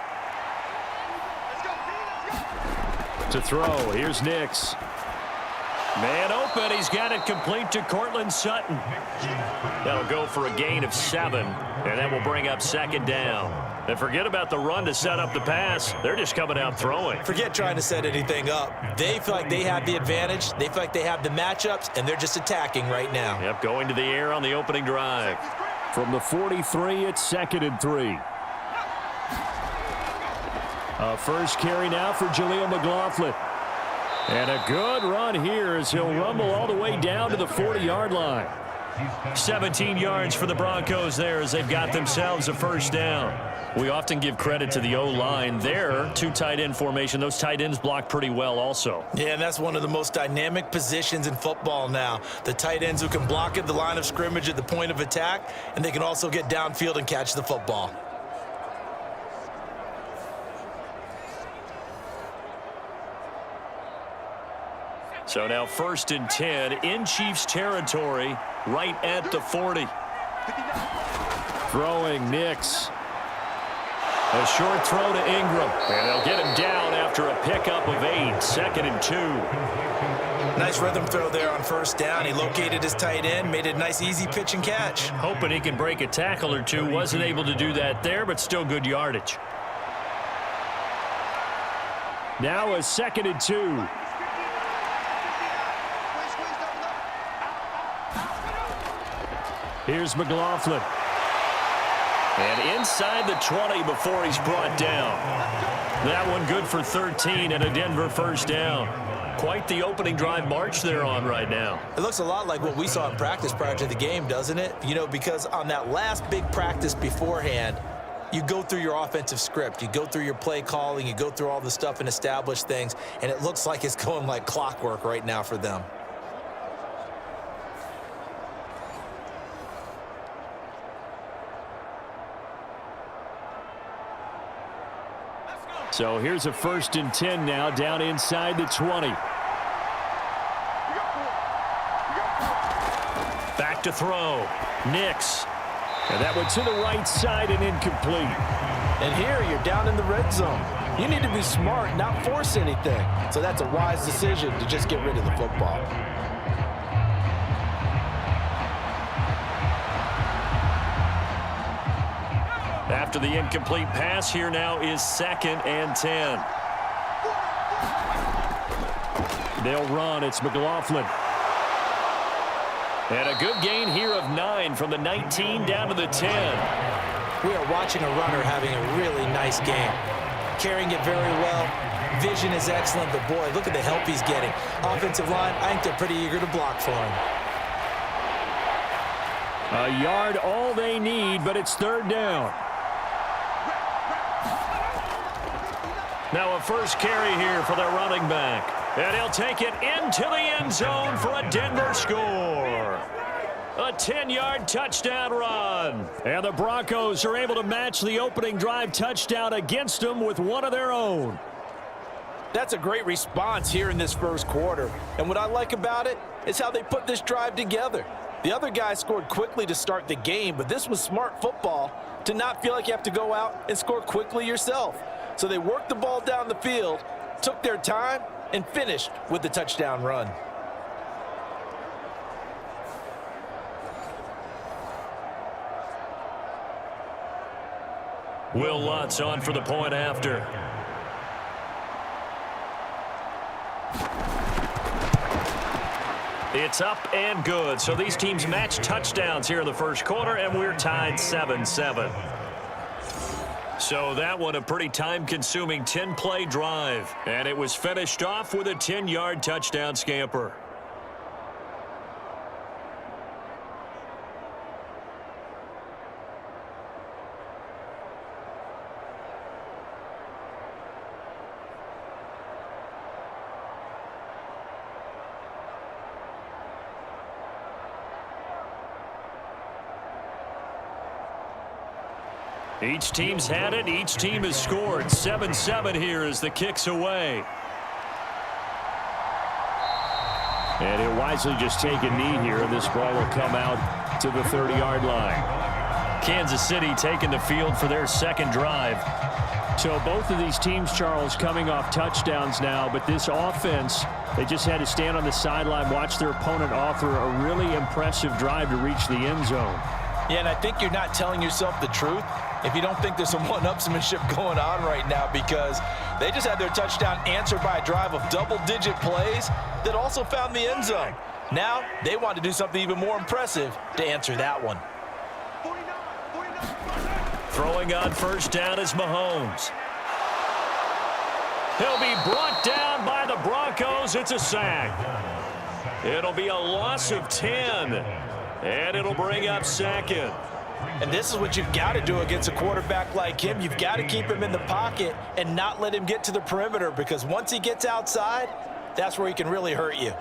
To throw, here's Nix. Man open, he's got it complete to Cortland Sutton. That'll go for a gain of 7, and that will bring up 2nd down. And forget about the run to set up the pass. They're just coming out throwing. Forget trying to set anything up. They feel like they have the advantage. They feel like they have the matchups, and they're just attacking right now. Yep, going to the air on the opening drive. From the 43, it's 2nd and 3. A first carry now for Jaleel McLaughlin. And a good run here as he'll rumble all the way down to the 40-yard line. 17 yards for the Broncos there as they've got themselves a first down. We often give credit to the O-line there. 2 tight end formation. Those tight ends block pretty well also. Yeah, and that's one of the most dynamic positions in football now. The tight ends who can block at the line of scrimmage at the point of attack, and they can also get downfield and catch the football. So now 1st and 10 in Chiefs territory, right at the 40. Throwing Nix. A short throw to Ingram, and they'll get him down after a pickup of 8, 2nd and 2. Nice rhythm throw there on 1st down. He located his tight end, made a nice easy pitch and catch. Hoping he can break a tackle or two. Wasn't able to do that there, but still good yardage. Now a 2nd and 2. Here's McLaughlin. And inside the 20 before he's brought down. That one good for 13 and a Denver first down. Quite the opening drive march they're on right now. It looks a lot like what we saw in practice prior to the game, doesn't it? You know, because on that last big practice beforehand, you go through your offensive script. You go through your play calling. You go through all the stuff and establish things. And it looks like it's going like clockwork right now for them. So here's a 1st and 10 now down inside the 20. Back to throw. Nix. And that went to the right side and incomplete. And here you're down in the red zone. You need to be smart, not force anything. So that's a wise decision to just get rid of the football. After the incomplete pass, here now is 2nd and 10. They'll run. It's McLaughlin. And a good gain here of 9 from the 19 down to the 10. We are watching a runner having a really nice game. Carrying it very well. Vision is excellent, but boy, look at the help he's getting. Offensive line, I think they're pretty eager to block for him. A yard all they need, but it's 3rd down. Now a first carry here for their running back. And he'll take it into the end zone for a Denver score. A 10-yard touchdown run. And the Broncos are able to match the opening drive touchdown against them with one of their own. That's a great response here in this first quarter. And what I like about it is how they put this drive together. The other guy scored quickly to start the game, but this was smart football to not feel like you have to go out and score quickly yourself. So they worked the ball down the field, took their time, and finished with the touchdown run. Will Lutz on for the point after. It's up and good. So these teams match touchdowns here in the first quarter, and we're tied 7-7. So that one a pretty time-consuming 10-play drive. And it was finished off with a 10-yard touchdown scamper. Each team's had it. Each team has scored. 7-7 here as the kick's away. And he'll wisely just take a knee here, and this ball will come out to the 30-yard line. Kansas City taking the field for their second drive. So both of these teams, Charles, coming off touchdowns now, but this offense, they just had to stand on the sideline, watch their opponent offer a really impressive drive to reach the end zone. Yeah, and I think you're not telling yourself the truth if you don't think there's some one-upsmanship going on right now, because they just had their touchdown answered by a drive of double-digit plays that also found the end zone. Now they want to do something even more impressive to answer that one. Throwing on first down is Mahomes. He'll be brought down by the Broncos. It's a sack. It'll be a loss of 10, and it'll bring up second. And this is what you've got to do against a quarterback like him. You've got to keep him in the pocket and not let him get to the perimeter, because once he gets outside, that's where he can really hurt you.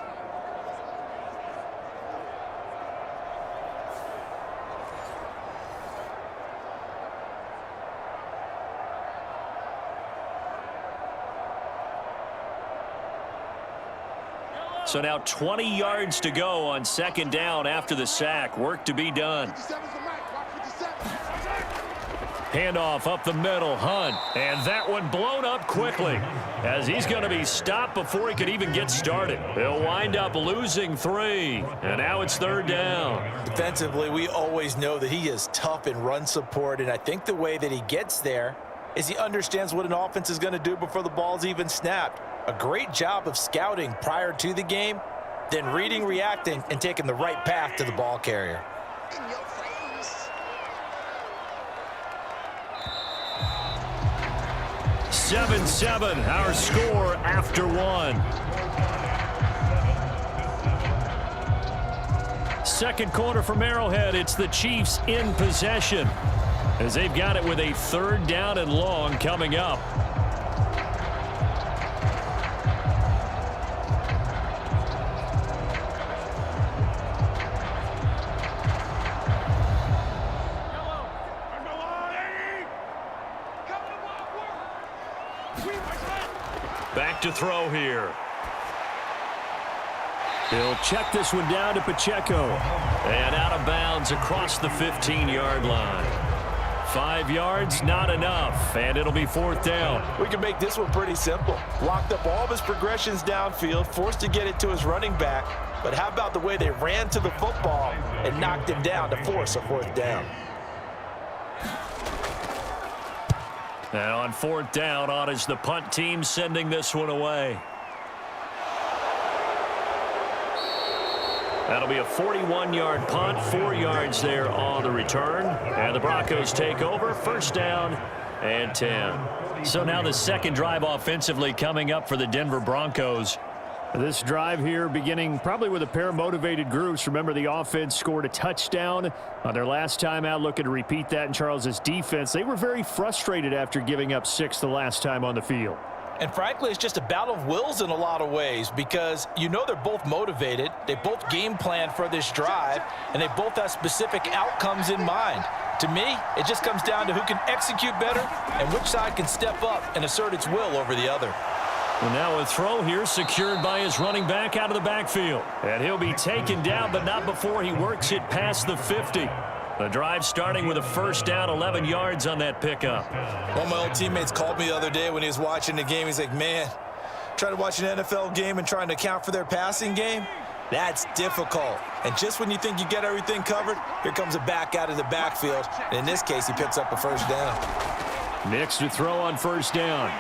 So now 20 yards to go on second down after the sack. Work to be done. Handoff up the middle, Hunt. And that one blown up quickly as he's going to be stopped before he could even get started. They'll wind up losing 3. And now it's third down. Defensively, we always know that he is tough in run support, and I think the way that he gets there is he understands what an offense is going to do before the ball's even snapped. A great job of scouting prior to the game, then reading, reacting, and taking the right path to the ball carrier. 7-7, our score after 1. Second quarter from Arrowhead, it's the Chiefs in possession as they've got it with a third down and long coming up. Back to throw here. He'll check this one down to Pacheco. And out of bounds across the 15-yard line. 5 yards, not enough, and it'll be fourth down. We can make this one pretty simple. Locked up all of his progressions downfield, forced to get it to his running back. But how about the way they ran to the football and knocked him down to force a fourth down? And on fourth down, on is the punt team sending this one away. That'll be a 41-yard punt, 4 yards there on the return. And the Broncos take over, first down and 10. So now the second drive offensively coming up for the Denver Broncos. This drive here beginning probably with a pair of motivated groups. Remember, the offense scored a touchdown on their last time out, looking to repeat that in Charles's defense. They were very frustrated after giving up 6 the last time on the field. And frankly, it's just a battle of wills in a lot of ways, because you know they're both motivated. They both game planned for this drive, and they both have specific outcomes in mind. To me, it just comes down to who can execute better and which side can step up and assert its will over the other. And now a throw here secured by his running back out of the backfield. And he'll be taken down, but not before he works it past the 50. The drive starting with a first down, 11 yards on that pickup. One of my old teammates called me the other day when he was watching the game. He's like, man, trying to watch an NFL game and trying to account for their passing game, that's difficult. And just when you think you get everything covered, here comes a back out of the backfield. And in this case, he picks up a first down. Next to throw on first down.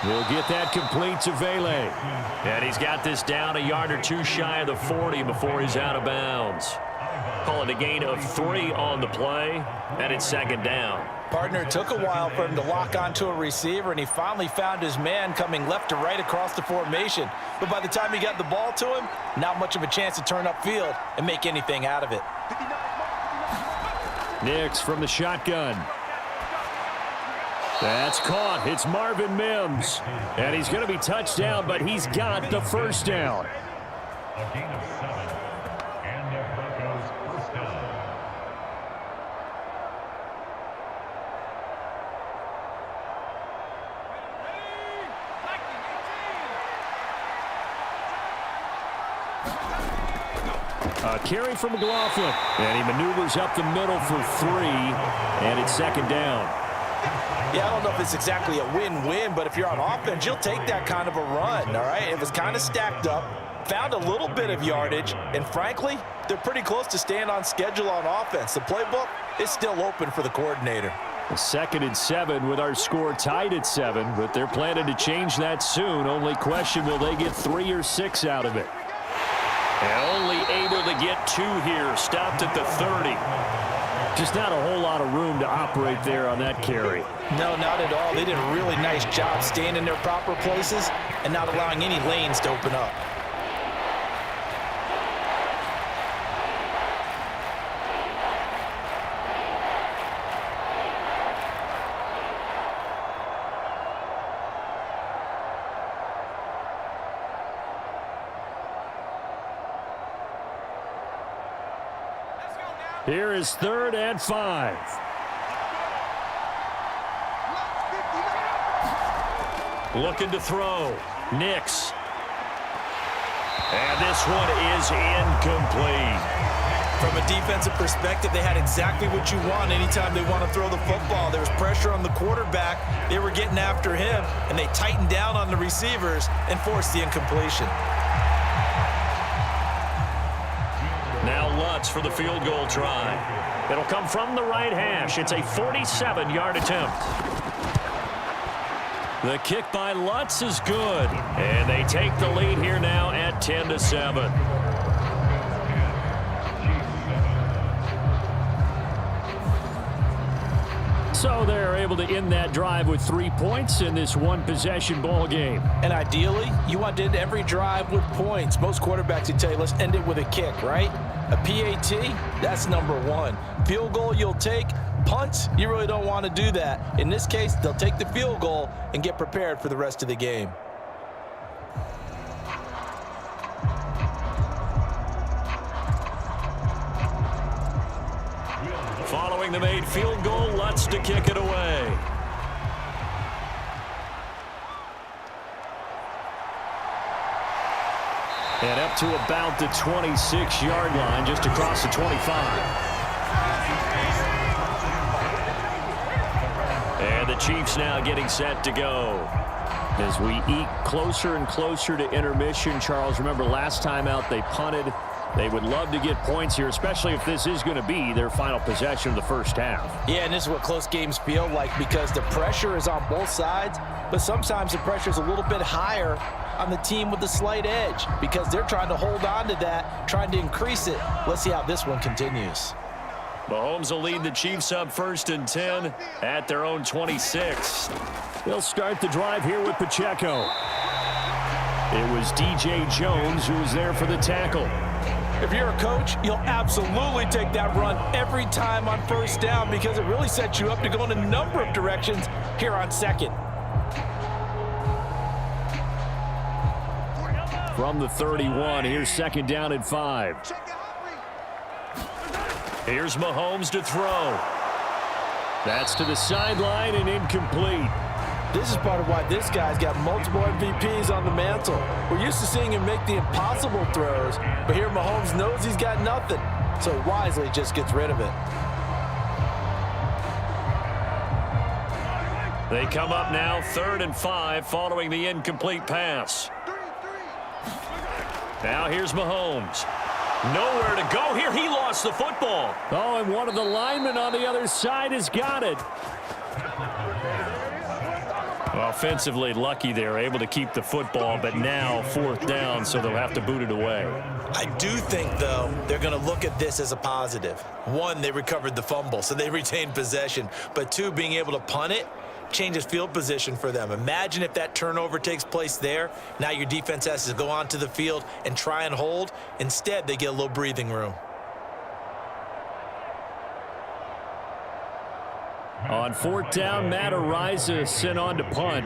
We'll get that complete to Vele. And he's got this down a yard or two shy of the 40 before he's out of bounds. Call it a gain of 3 on the play, and it's second down. Partner, it took a while for him to lock onto a receiver, and he finally found his man coming left to right across the formation. But by the time he got the ball to him, not much of a chance to turn upfield and make anything out of it. Nix from the shotgun. That's caught. It's Marvin Mims. And he's going to be touched down, but he's got the first down. A gain of 7, and the Broncos first down. A carry from McLaughlin. And he maneuvers up the middle for 3, and it's second down. Yeah, I don't know if it's exactly a win-win, but if you're on offense, you'll take that kind of a run, all right? It was kind of stacked up, found a little bit of yardage, and frankly, they're pretty close to staying on schedule on offense. The playbook is still open for the coordinator. Second and 7 with our score tied at 7, but they're planning to change that soon. Only question, will they get 3 or 6 out of it? And only able to get 2 here. Stopped at the 30. Just not a whole lot of room to operate there on that carry. No, not at all. They did a really nice job staying in their proper places and not allowing any lanes to open up. Here is 3rd and 5. Looking to throw. Nix. And this one is incomplete. From a defensive perspective, they had exactly what you want anytime they want to throw the football. There was pressure on the quarterback. They were getting after him, and they tightened down on the receivers and forced the incompletion. Now Lutz for the field goal try. It'll come from the right hash. It's a 47-yard attempt. The kick by Lutz is good. And they take the lead here now at 10-7. So they're able to end that drive with 3 points in this one-possession ball game. And ideally, you want to end every drive with points. Most quarterbacks would tell you, let's end it with a kick, right? A PAT, that's number 1. Field goal you'll take. Punts, you really don't want to do that. In this case, they'll take the field goal and get prepared for the rest of the game. Following the made field goal, Lutz to kick it away. And up to about the 26-yard line, just across the 25. And the Chiefs now getting set to go. As we eat closer and closer to intermission, Charles, remember last time out they punted. They would love to get points here, especially if this is going to be their final possession of the first half. Yeah, and this is what close games feel like because the pressure is on both sides, but sometimes the pressure is a little bit higher on the team with the slight edge because they're trying to hold on to that, trying to increase it. Let's see how this one continues. Mahomes will lead the Chiefs up 1st and 10 at their own 26. They'll start the drive here with Pacheco. It was DJ Jones who was there for the tackle. If you're a coach, you'll absolutely take that run every time on 1st down because it really sets you up to go in a number of directions here on 2nd. From the 31, here's 2nd down and 5. Here's Mahomes to throw. That's to the sideline and incomplete. This is part of why this guy's got multiple MVPs on the mantle. We're used to seeing him make the impossible throws, but here Mahomes knows he's got nothing, so wisely just gets rid of it. They come up now 3rd and 5 following the incomplete pass. Now here's Mahomes. Nowhere to go here. He lost the football. Oh, and one of the linemen on the other side has got it. Offensively lucky they're able to keep the football, but now 4th down, so they'll have to boot it away. I do think, though, they're going to look at this as a positive. 1, they recovered the fumble, so they retained possession. But 2, being able to punt it changes field position for them. Imagine if that turnover takes place there. Now your defense has to go onto the field and try and hold. Instead, they get a little breathing room. On 4th down, Matt Ariza sent on to punt.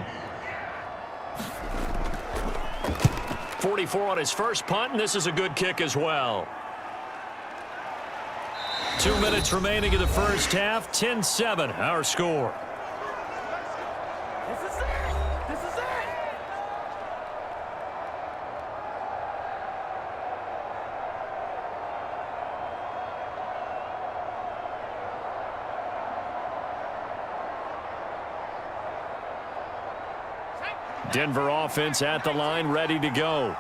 44 on his first punt, and this is a good kick as well. 2 minutes remaining in the first half, 10-7, our score. Denver offense at the line, ready to go.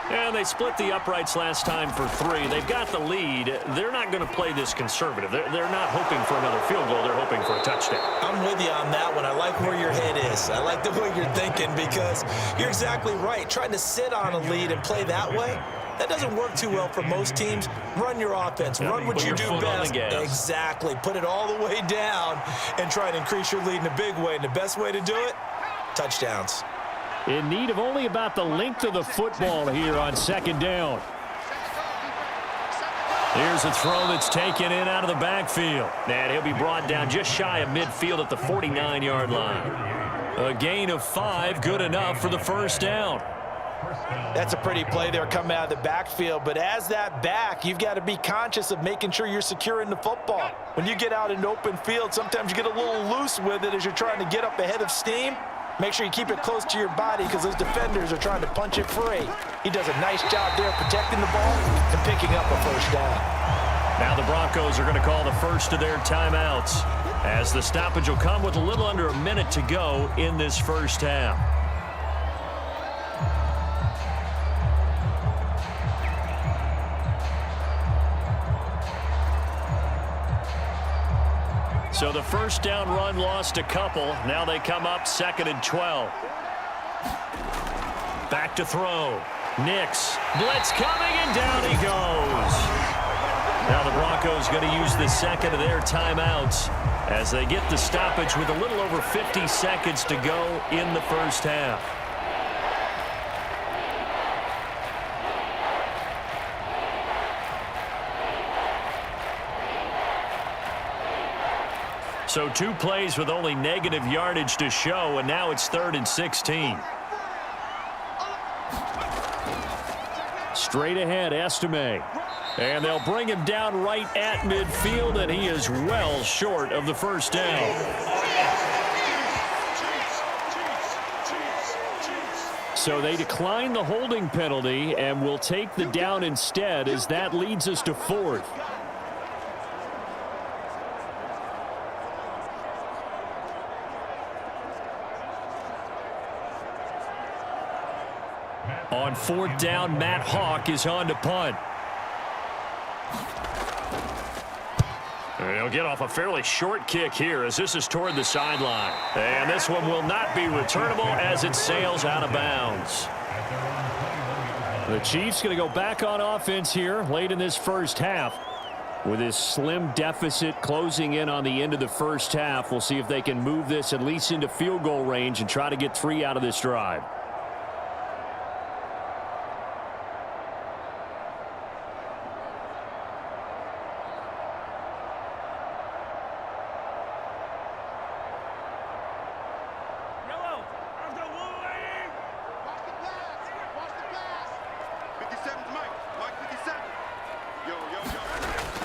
And they split the uprights last time for 3. They've got the lead. They're not going to play this conservative. They're not hoping for another field goal. They're hoping for a touchdown. I'm with you on that one. I like where your head is. I like the way you're thinking because you're exactly right. Trying to sit on a lead and play that way, that doesn't work too well for most teams. Run your offense. Run what you do best. Exactly. Put it all the way down and try to increase your lead in a big way. And the best way to do it, touchdowns. In need of only about the length of the football here on 2nd down. Here's a throw that's taken in out of the backfield. And he'll be brought down just shy of midfield at the 49-yard line. A gain of 5, good enough for the first down. That's a pretty play there coming out of the backfield. But as that back, you've got to be conscious of making sure you're securing the football. When you get out in open field, sometimes you get a little loose with it as you're trying to get up ahead of steam. Make sure you keep it close to your body because those defenders are trying to punch it free. He does a nice job there protecting the ball and picking up a first down. Now the Broncos are going to call the first of their timeouts as the stoppage will come with a little under a minute to go in this first half. So the first down run lost a couple. Now they come up 2nd and 12. Back to throw. Nix. Blitz coming, and down he goes. Now the Broncos going to use the second of their timeouts as they get the stoppage with a little over 50 seconds to go in the first half. So 2 plays with only negative yardage to show, and now it's 3rd and 16. Straight ahead, Estime. And they'll bring him down right at midfield, and he is well short of the first down. So they decline the holding penalty and will take the down instead, as that leads us to 4th. On 4th down, Matt Hawk is on to punt. He'll get off a fairly short kick here as this is toward the sideline. And this one will not be returnable as it sails out of bounds. The Chiefs going to go back on offense here late in this first half. With this slim deficit closing in on the end of the first half, we'll see if they can move this at least into field goal range and try to get 3 out of this drive.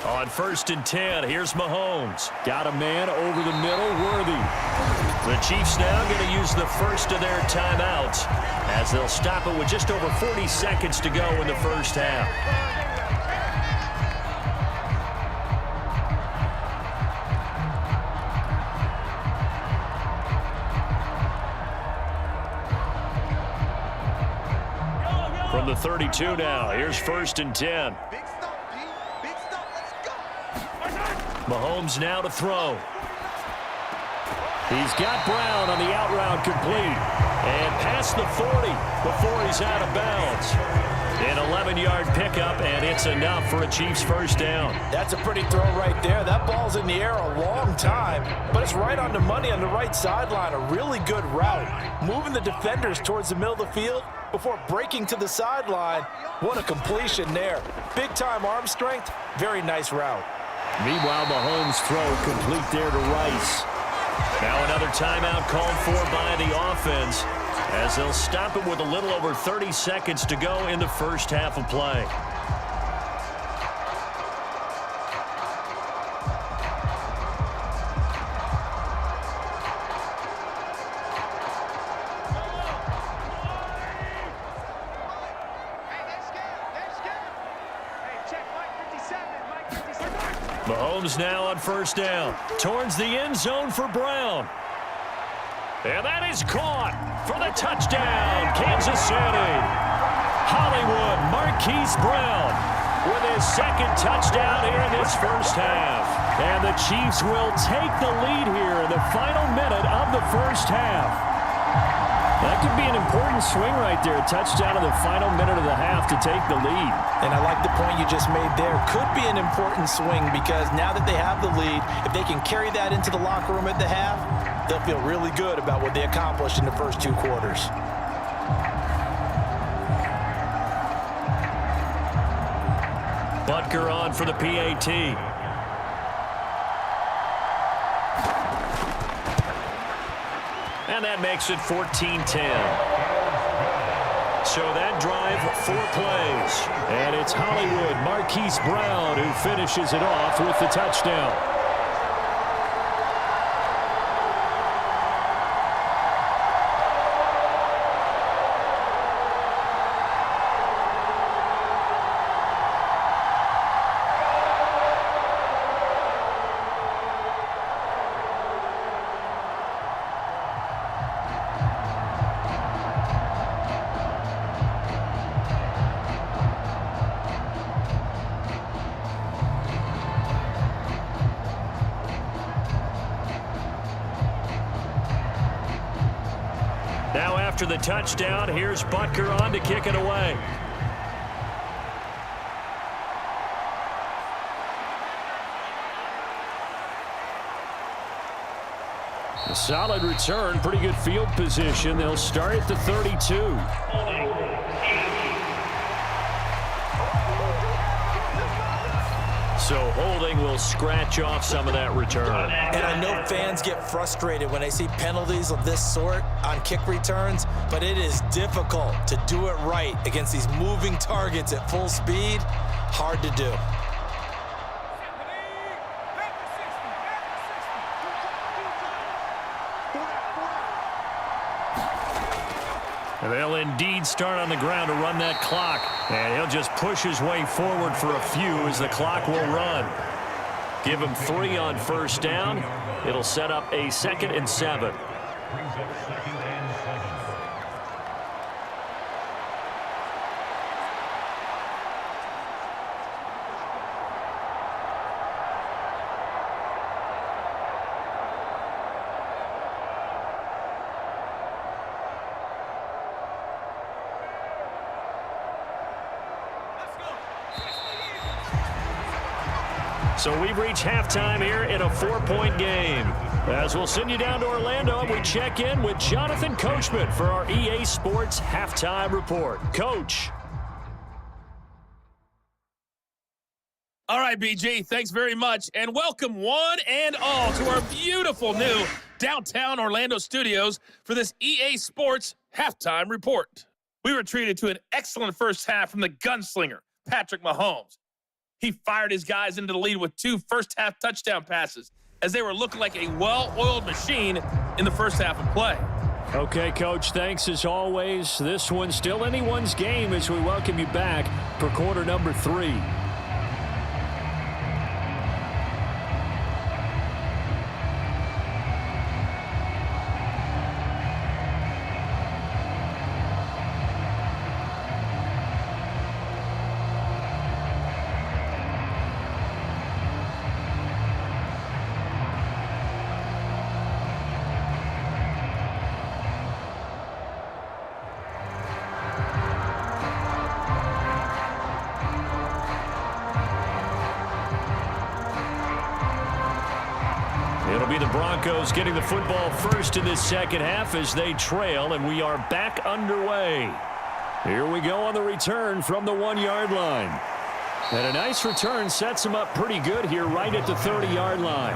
On 1st and 10, here's Mahomes. Got a man over the middle, Worthy. The Chiefs now going to use the first of their timeouts as they'll stop it with just over 40 seconds to go in the first half. From the 32 now, here's 1st and 10. Mahomes now to throw. He's got Brown on the out route complete. And past the 40 before he's out of bounds. An 11-yard pickup, and it's enough for a Chiefs first down. That's a pretty throw right there. That ball's in the air a long time, but it's right on the money on the right sideline. A really good route. Moving the defenders towards the middle of the field before breaking to the sideline. What a completion there. Big-time arm strength. Very nice route. Meanwhile, Mahomes' throw complete there to Rice. Now another timeout called for by the offense as they'll stop it with a little over 30 seconds to go in the first half of play. Mahomes now on first down. Towards the end zone for Brown. And that is caught for the touchdown, Kansas City. Hollywood Marquise Brown with his second touchdown here in this first half. And the Chiefs will take the lead here in the final minute of the first half. That could be an important swing right there. A touchdown in the final minute of the half to take the lead. And I like the point you just made there. Could be an important swing because now that they have the lead, if they can carry that into the locker room at the half, they'll feel really good about what they accomplished in the first two quarters. Butker on for the PAT. And that makes it 14-10. So that drive, 4 plays. And it's Hollywood Marquise Brown who finishes it off with the touchdown. Now after the touchdown, here's Butker on to kick it away. A solid return, pretty good field position. They'll start at the 32. So holding will scratch off some of that return. And I know fans get frustrated when they see penalties of this sort on kick returns, but it is difficult to do it right against these moving targets at full speed. Hard to do. And they'll indeed start on the ground to run that clock. And he'll just push his way forward for a few as the clock will run. Give him 3 on first down. It'll set up a 2nd and 7. So we've reached halftime here in a 4-point game. As we'll send you down to Orlando, and we check in with Jonathan Coachman for our EA Sports Halftime Report. Coach. All right, BG, thanks very much. And welcome one and all to our beautiful new downtown Orlando studios for this EA Sports Halftime Report. We were treated to an excellent first half from the gunslinger, Patrick Mahomes. He fired his guys into the lead with 2 first-half touchdown passes as they were looking like a well-oiled machine in the first half of play. Okay, Coach, thanks as always. This one's still anyone's game as we welcome you back for quarter number 3. Broncos getting the football first in this second half as they trail, and we are back underway. Here we go on the return from the 1-yard line. And a nice return sets them up pretty good here right at the 30-yard line.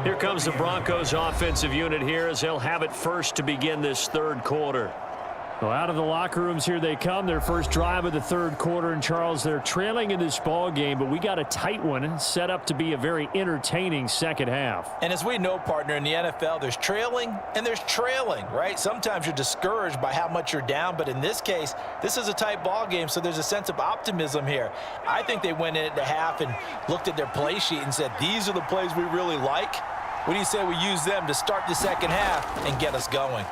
Here comes the Broncos offensive unit here as they'll have it first to begin this third quarter. Well, out of the locker rooms here they come. Their first drive of the third quarter. And, Charles, they're trailing in this ball game, but we got a tight one set up to be a very entertaining second half. And as we know, partner, in the NFL, there's trailing and there's trailing, right? Sometimes you're discouraged by how much you're down, but in this case, this is a tight ball game, so there's a sense of optimism here. I think they went into half and looked at their play sheet and said, these are the plays we really like. What do you say we use them to start the second half and get us going?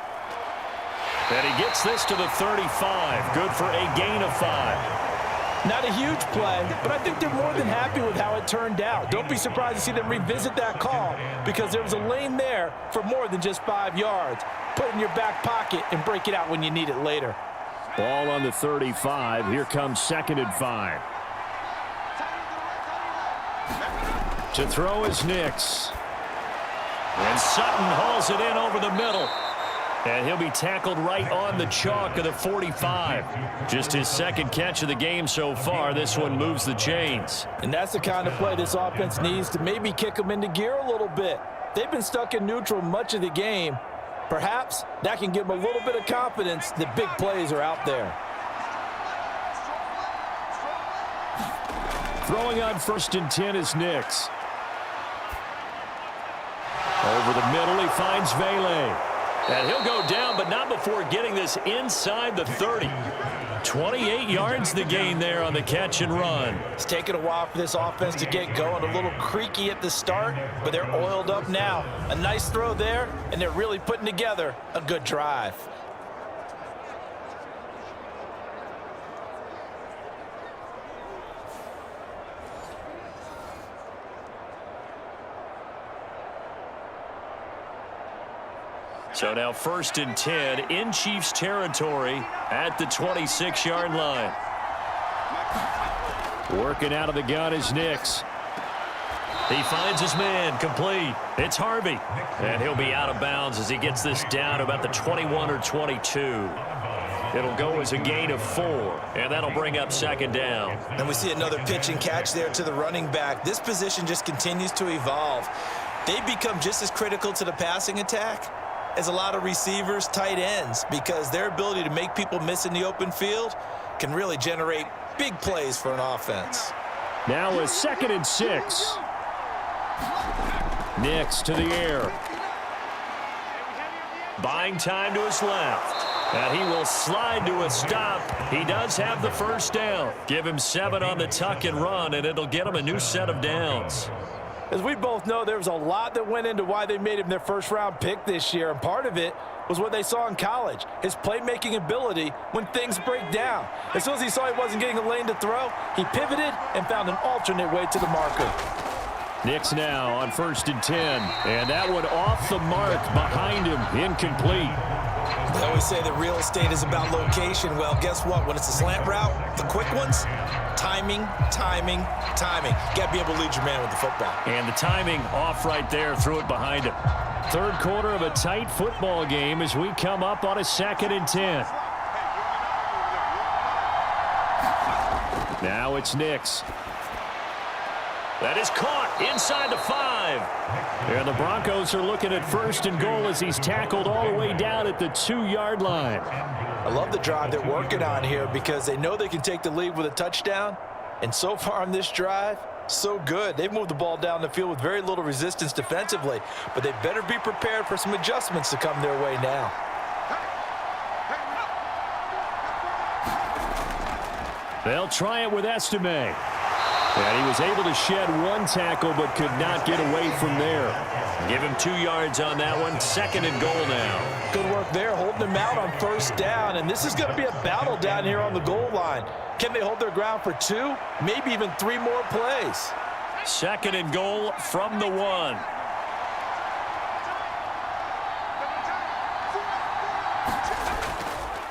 And he gets this to the 35. Good for a gain of 5. Not a huge play, but I think they're more than happy with how it turned out. Don't be surprised to see them revisit that call because there was a lane there for more than just 5 yards. Put it in your back pocket and break it out when you need it later. Ball on the 35. Here comes 2nd and 5. To throw is Nix. And Sutton hauls it in over the middle. And he'll be tackled right on the chalk of the 45. Just his second catch of the game so far. This one moves the chains. And that's the kind of play this offense needs to maybe kick them into gear a little bit. They've been stuck in neutral much of the game. Perhaps that can give them a little bit of confidence that big plays are out there. Throwing on 1st and 10 is Nix. Over the middle, he finds Vele. And he'll go down, but not before getting this inside the 30. 28 yards the gain there on the catch and run. It's taken a while for this offense to get going. A little creaky at the start, but they're oiled up now. A nice throw there, and they're really putting together a good drive. So now 1st and 10 in Chiefs territory at the 26-yard line. Working out of the gun is Nix. He finds his man, complete. It's Harvey. And he'll be out of bounds as he gets this down about the 21 or 22. It'll go as a gain of 4, and that'll bring up 2nd down. And we see another pitch and catch there to the running back. This position just continues to evolve. They become just as critical to the passing attack as a lot of receivers, tight ends, because their ability to make people miss in the open field can really generate big plays for an offense. Now a 2nd and 6. Nix to the air. Buying time to his left. And he will slide to a stop. He does have the first down. Give him 7 on the tuck and run, and it'll get him a new set of downs. As we both know, there was a lot that went into why they made him their first-round pick this year, and part of it was what they saw in college, his playmaking ability when things break down. As soon as he saw he wasn't getting a lane to throw, he pivoted and found an alternate way to the marker. Nix now on 1st and 10, and that one off the mark behind him, incomplete. They always say that real estate is about location. Well, guess what? When it's a slant route, the quick ones, timing, timing, timing. You got to be able to lead your man with the football. And the timing off right there, threw it behind him. Third quarter of a tight football game as we come up on a 2nd and 10. Now it's Nix. That is caught inside the 5. And the Broncos are looking at 1st and goal as he's tackled all the way down at the 2-yard line. I love the drive they're working on here because they know they can take the lead with a touchdown. And so far on this drive, so good. They've moved the ball down the field with very little resistance defensively, but they better be prepared for some adjustments to come their way now. They'll try it with Estime. And he was able to shed 1 tackle but could not get away from there. Give him 2 yards on that one. 2nd and goal now. Good work there, holding him out on 1st down. And this is going to be a battle down here on the goal line. Can they hold their ground for 2, maybe even 3 more plays? 2nd and goal from the 1.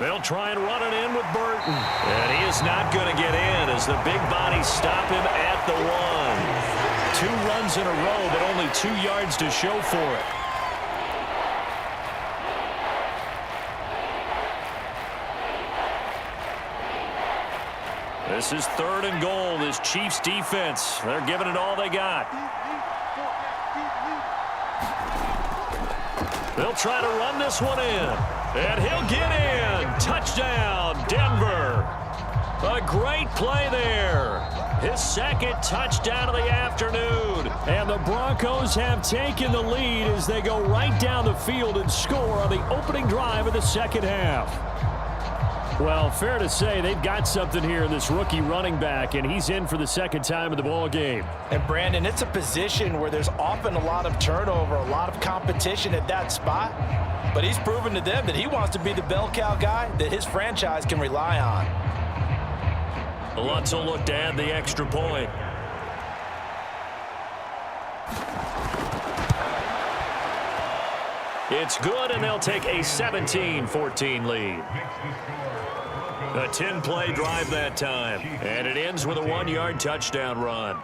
They'll try and run it in with Burton. And he is not going to get in as the big bodies stop him at the 1. 2 runs in a row, but only 2 yards to show for it. This is 3rd and goal. This Chiefs defense, they're giving it all they got. They'll try to run this one in. And he'll get in. Touchdown, Denver. A great play there. His 2nd touchdown of the afternoon. And the Broncos have taken the lead as they go right down the field and score on the opening drive of the second half. Well, fair to say they've got something here in this rookie running back, and he's in for the 2nd time of the ball game. And, Brandon, it's a position where there's often a lot of turnover, a lot of competition at that spot. But he's proven to them that he wants to be the bell cow guy that his franchise can rely on. Lutz will look to add the extra point. It's good, and they'll take a 17-14 lead. A 10-play drive that time, and it ends with a 1-yard touchdown run.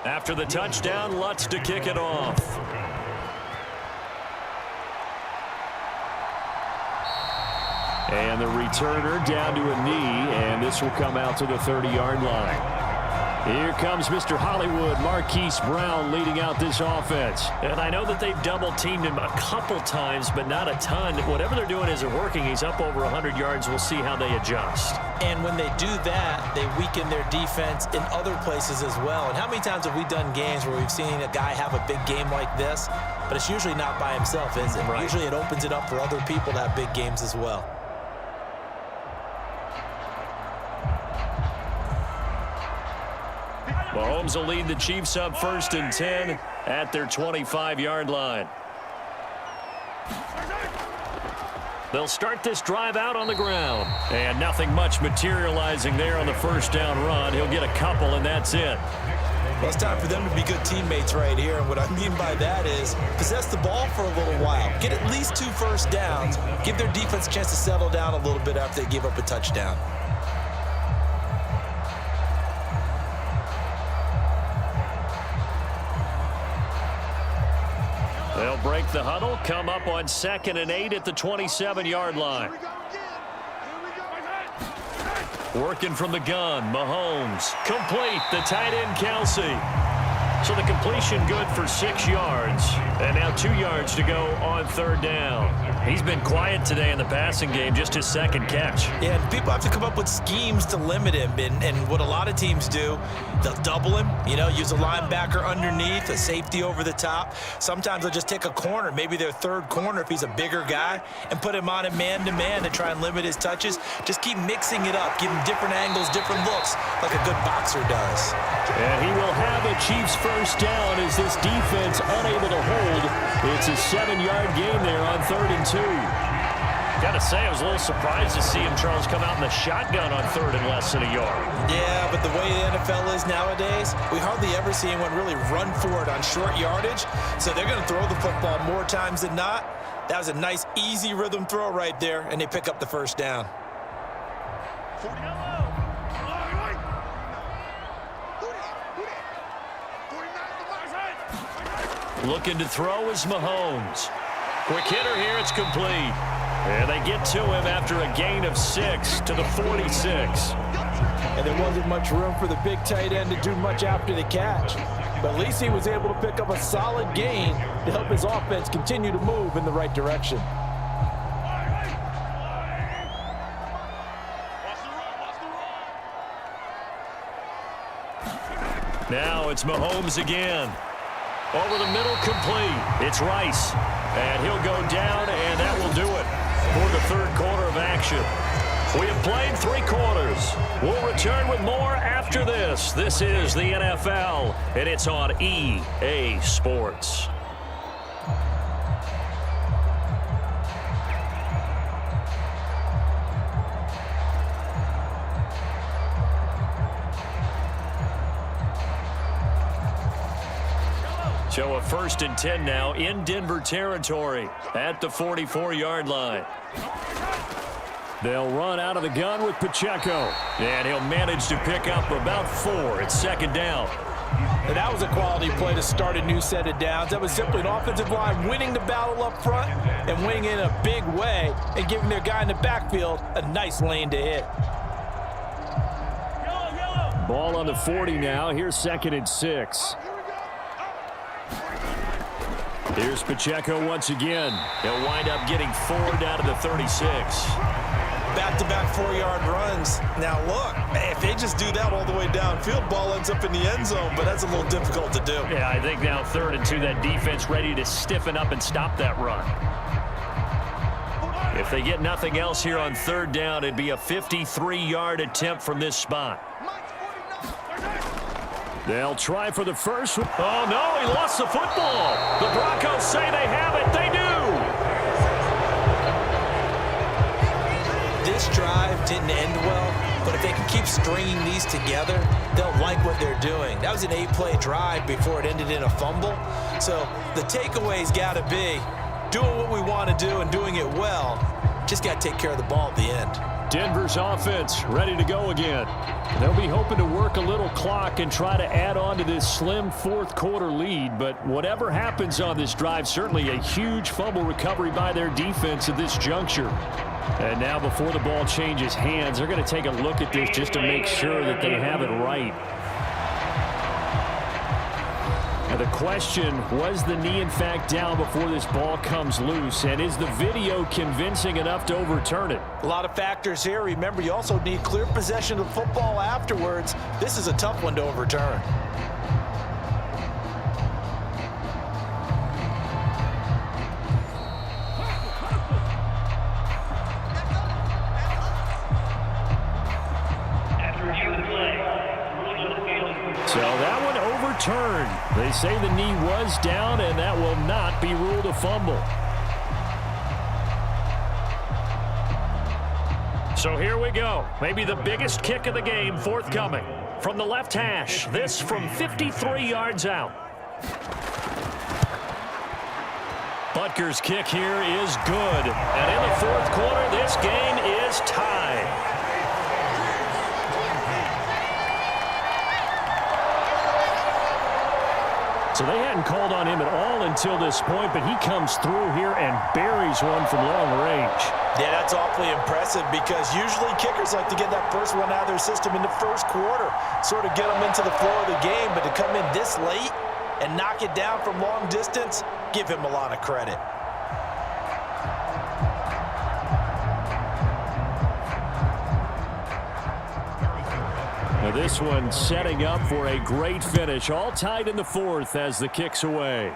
After the touchdown, Lutz to kick it off. And the returner down to a knee, and this will come out to the 30-yard line. Here comes Mr. Hollywood, Marquise Brown, leading out this offense. And I know that they've double-teamed him a couple times, but not a ton. Whatever they're doing isn't working. He's up over 100 yards. We'll see how they adjust. And when they do that, they weaken their defense in other places as well. And how many times have we done games where we've seen a guy have a big game like this, but it's usually not by himself, is it? Right. Usually it opens it up for other people to have big games as well. Mahomes will lead the Chiefs up 1st and 10 at their 25-yard line. They'll start this drive out on the ground. And nothing much materializing there on the 1st down run. He'll get a couple, and that's it. Well, it's time for them to be good teammates right here. And what I mean by that is possess the ball for a little while. Get at least 2 first downs. Give their defense a chance to settle down a little bit after they give up a touchdown. They'll break the huddle, come up on 2nd and 8 at the 27-yard line. Working from the gun, Mahomes. Complete, the tight end, Kelsey. So the completion good for 6 yards. And now 2 yards to go on 3rd down. He's been quiet today in the passing game, just his 2nd catch. Yeah, and people have to come up with schemes to limit him. And what a lot of teams do, they'll double him, use a linebacker underneath, a safety over the top. Sometimes they'll just take a corner, maybe their 3rd corner if he's a bigger guy, and put him on a man-to-man to try and limit his touches. Just keep mixing it up, give him different angles, different looks, like a good boxer does. And he will have a Chiefs 1st down as this defense unable to hold. It's a 7-yard gain there on 3rd and 2. Gotta say, I was a little surprised to see him, Charles, come out in the shotgun on 3rd and less than a yard. Yeah, but the way the NFL is nowadays, we hardly ever see anyone really run for it on short yardage. So they're going to throw the football more times than not. That was a nice, easy rhythm throw right there, and they pick up the 1st down. Looking to throw is Mahomes. Quick hitter here, it's complete. And they get to him after a gain of 6 to the 46. And there wasn't much room for the big tight end to do much after the catch. But at least he was able to pick up a solid gain to help his offense continue to move in the right direction. Now it's Mahomes again. Over the middle, complete. It's Rice. And he'll go down, and that will do it for the 3rd quarter of action. We have played 3 quarters. We'll return with more after this. This is the NFL, and it's on EA Sports. So a 1st and 10 now in Denver territory at the 44-yard line. They'll run out of the gun with Pacheco, and he'll manage to pick up about 4 at 2nd down. And that was a quality play to start a new set of downs. That was simply an offensive line winning the battle up front and winning in a big way and giving their guy in the backfield a nice lane to hit. Ball on the 40 now. Here's 2nd and 6. Here's Pacheco once again. He'll wind up getting 4 down to the 36. Back-to-back 4-yard runs. Now look, if they just do that all the way downfield, ball ends up in the end zone, but that's a little difficult to do. Yeah, I think now 3rd and 2, that defense ready to stiffen up and stop that run. If they get nothing else here on 3rd down, it'd be a 53-yard attempt from this spot. They'll try for the first. Oh, no, he lost the football. The Broncos say they have it. They do. This drive didn't end well, but if they can keep stringing these together, they'll like what they're doing. That was an 8-play drive before it ended in a fumble. So the takeaway's got to be doing what we want to do and doing it well. Just got to take care of the ball at the end. Denver's offense ready to go again. They'll be hoping to work a little clock and try to add on to this slim 4th quarter lead, but whatever happens on this drive, certainly a huge fumble recovery by their defense at this juncture. And now before the ball changes hands, they're going to take a look at this just to make sure that they have it right. Now the question, was the knee in fact down before this ball comes loose, and is the video convincing enough to overturn it? A lot of factors here. Remember, you also need clear possession of the football afterwards. This is a tough one to overturn. So that one overturned. They say the knee was down, and that will not be ruled a fumble. So here we go. Maybe the biggest kick of the game forthcoming. From the left hash, this from 53 yards out. Butker's kick here is good. And in the 4th quarter, this game is tied. So they hadn't called on him at all until this point, but he comes through here and buries one from long range. Yeah, that's awfully impressive because usually kickers like to get that first one out of their system in the 1st quarter, sort of get them into the flow of the game, but to come in this late and knock it down from long distance, give him a lot of credit. Now this one setting up for a great finish. All tied in the 4th as the kick's away.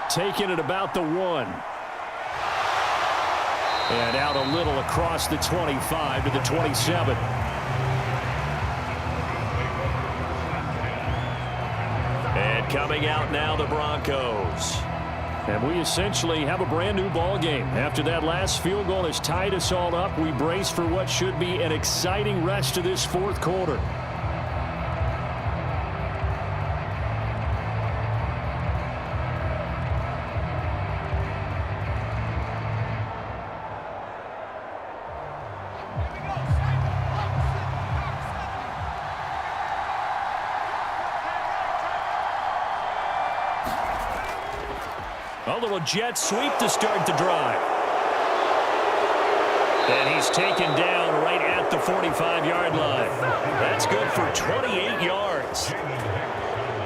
Taking it about the 1. And out a little across the 25 to the 27. And coming out now, the Broncos. And we essentially have a brand new ball game. After that last field goal has tied us all up, we brace for what should be an exciting rest of this 4th quarter. A little jet sweep to start the drive. And he's taken down right at the 45-yard line. That's good for 28 yards.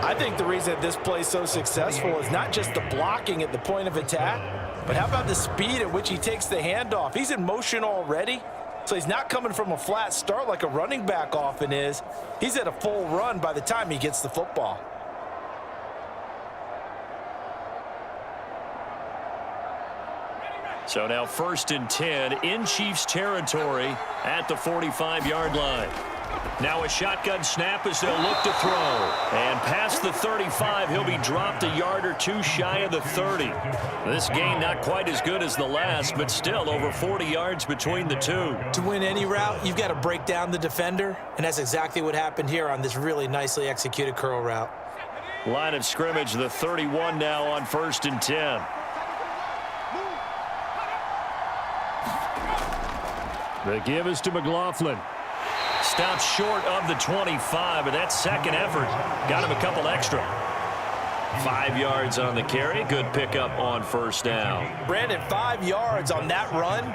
I think the reason this play is so successful is not just the blocking at the point of attack, but how about the speed at which he takes the handoff? He's in motion already, so he's not coming from a flat start like a running back often is. He's at a full run by the time he gets the football. So now 1st and 10 in Chiefs territory at the 45-yard line. Now a shotgun snap as they'll look to throw. And past the 35, he'll be dropped a yard or two shy of the 30. This gain not quite as good as the last, but still over 40 yards between the two. To win any route, you've got to break down the defender, and that's exactly what happened here on this really nicely executed curl route. Line of scrimmage, the 31 now on 1st and 10. The give is to McLaughlin. Stops short of the 25, but that second effort got him a couple extra. 5 yards on the carry. Good pickup on 1st down. Brandon, 5 yards on that run.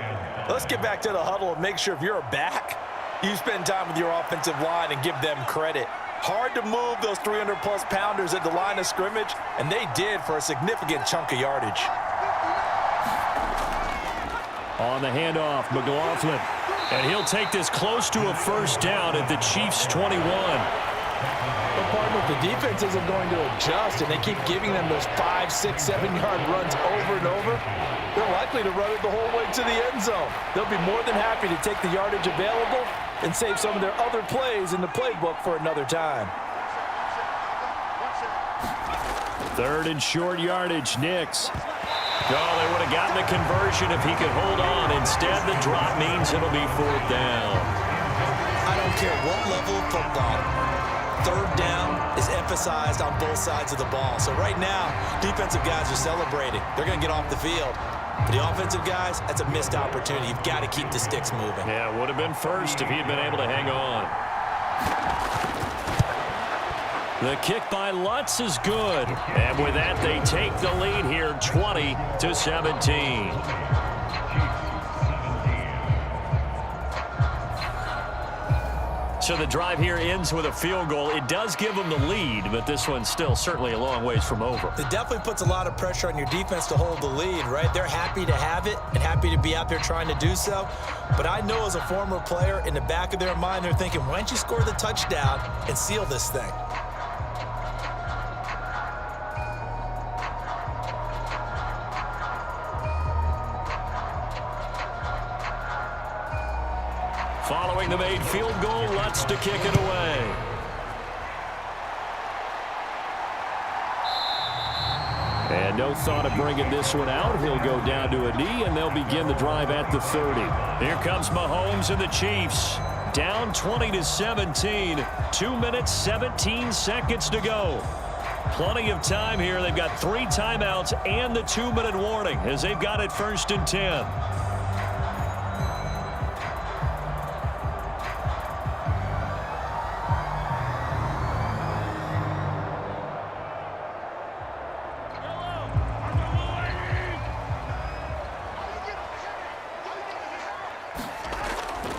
Let's get back to the huddle and make sure if you're a back, you spend time with your offensive line and give them credit. Hard to move those 300-plus pounders at the line of scrimmage, and they did for a significant chunk of yardage. On the handoff, McLaughlin. And he'll take this close to a 1st down at the Chiefs' 21. But partner, if the defense isn't going to adjust and they keep giving them those 5, 6, 7-yard runs over and over, they're likely to run it the whole way to the end zone. They'll be more than happy to take the yardage available and save some of their other plays in the playbook for another time. 3rd and short yardage, Nix. Oh, they would have gotten the conversion if he could hold on. Instead, the drop means it'll be 4th down. I don't care what level of football, 3rd down is emphasized on both sides of the ball. So right now, defensive guys are celebrating. They're going to get off the field. For the offensive guys, that's a missed opportunity. You've got to keep the sticks moving. Yeah, would have been 1st if he had been able to hang on. The kick by Lutz is good. And with that, they take the lead here 20-17. So the drive here ends with a field goal. It does give them the lead, but this one's still certainly a long ways from over. It definitely puts a lot of pressure on your defense to hold the lead, right? They're happy to have it and happy to be out there trying to do so. But I know as a former player, in the back of their mind, they're thinking, why don't you score the touchdown and seal this thing? Following the made field goal, Lutz to kick it away. And no thought of bringing this one out. He'll go down to a knee, and they'll begin the drive at the 30. Here comes Mahomes and the Chiefs. Down 20-17. 2 minutes, 17 seconds to go. Plenty of time here. They've got 3 timeouts and the 2-minute warning as they've got it 1st and 10.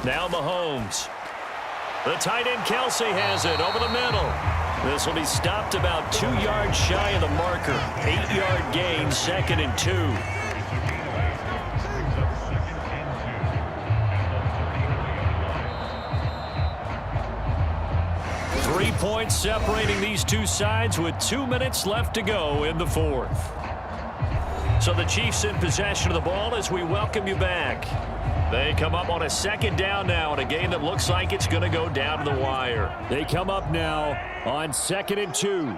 Now Mahomes. The tight end Kelsey has it over the middle. This will be stopped about 2 yards shy of the marker. 8-yard gain, 2nd and 2. Three points separating these two sides with 2 minutes left to go in the 4th. So the Chiefs in possession of the ball as we welcome you back. They come up on a 2nd down now in a game that looks like it's going to go down to the wire. They come up now on 2nd and 2.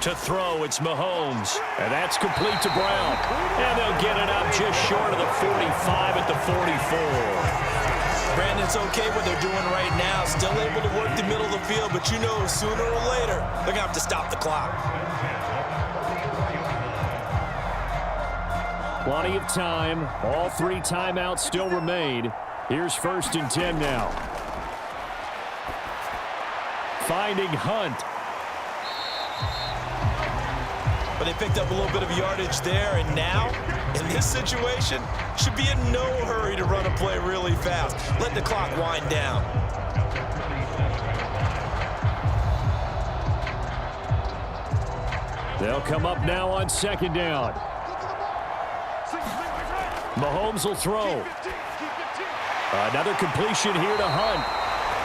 To throw, it's Mahomes. And that's complete to Brown. And they'll get it up just short of the 45 at the 44. Brandon, it's okay what they're doing right now. Still able to work the middle of the field, but you know sooner or later they're going to have to stop the clock. Plenty of time. All 3 timeouts still remain. Here's 1st and 10 now. Finding Hunt. But they picked up a little bit of yardage there, and now, in this situation, should be in no hurry to run a play really fast. Let the clock wind down. They'll come up now on 2nd down. Mahomes will throw. Another completion here to Hunt.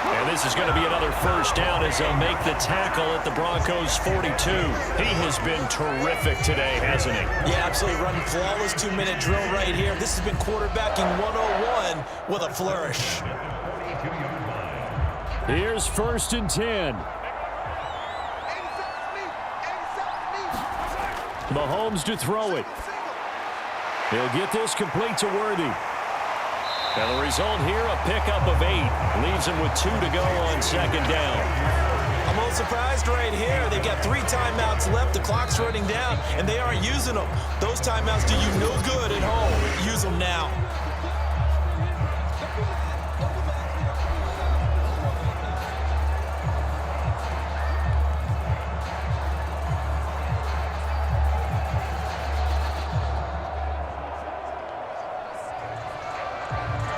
And this is going to be another first down as they'll make the tackle at the Broncos' 42. He has been terrific today, hasn't he? Yeah, absolutely. Running flawless 2-minute drill right here. This has been quarterbacking 101 with a flourish. Here's 1st and 10. Mahomes to throw it. He'll get this complete to Worthy. And the result here, a pickup of 8. Leaves him with 2 to go on 2nd down. I'm a little surprised right here. They've got 3 timeouts left. The clock's running down, and they aren't using them. Those timeouts do you no good at home. Use them now.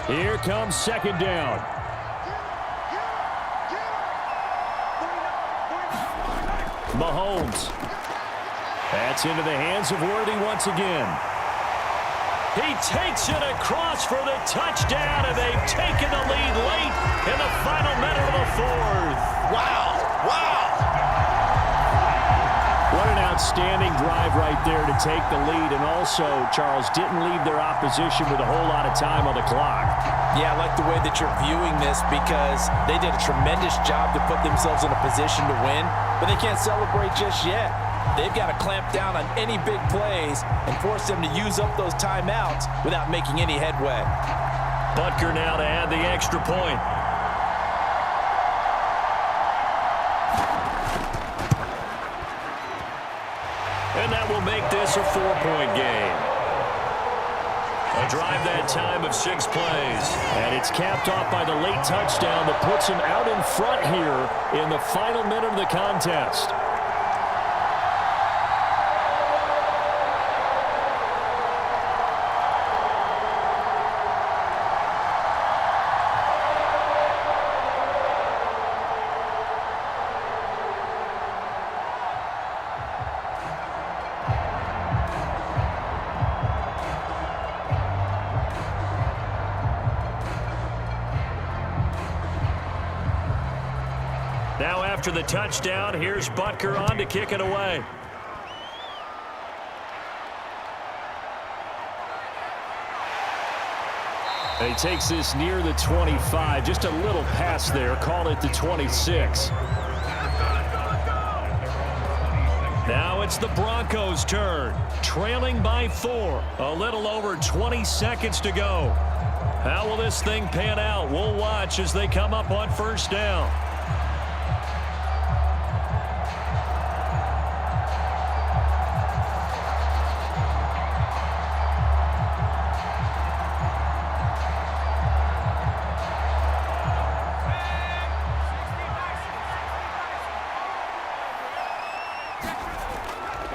Here comes 2nd down. Mahomes. That's into the hands of Worthy once again. He takes it across for the touchdown, and they've taken the lead late in the final minute of the 4th. Wow. Wow. What an outstanding drive right there to take the lead, and also, Charles, didn't leave their opposition with a whole lot of time on the clock. Yeah, I like the way that you're viewing this because they did a tremendous job to put themselves in a position to win, but they can't celebrate just yet. They've got to clamp down on any big plays and force them to use up those timeouts without making any headway. Butker now to add the extra point. And that will make this a 4-point game. A drive that time of 6 plays. And it's capped off by the late touchdown that puts him out in front here in the final minute of the contest. Now after the touchdown, here's Butker on to kick it away. And he takes this near the 25. Just a little pass there. Call it the 26. Now it's the Broncos' turn. Trailing by 4. A little over 20 seconds to go. How will this thing pan out? We'll watch as they come up on 1st down.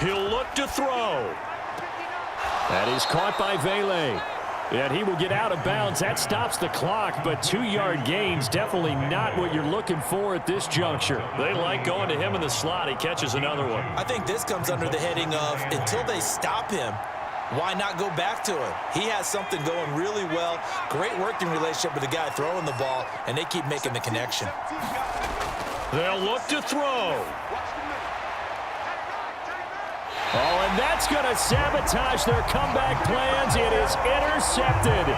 He'll look to throw. That is caught by Vele. And he will get out of bounds. That stops the clock, but 2-yard gains, definitely not what you're looking for at this juncture. They like going to him in the slot. He catches another one. I think this comes under the heading of until they stop him, why not go back to him? He has something going really well. Great working relationship with the guy throwing the ball, and they keep making the connection. They'll look to throw. Oh, and that's going to sabotage their comeback plans. It is intercepted.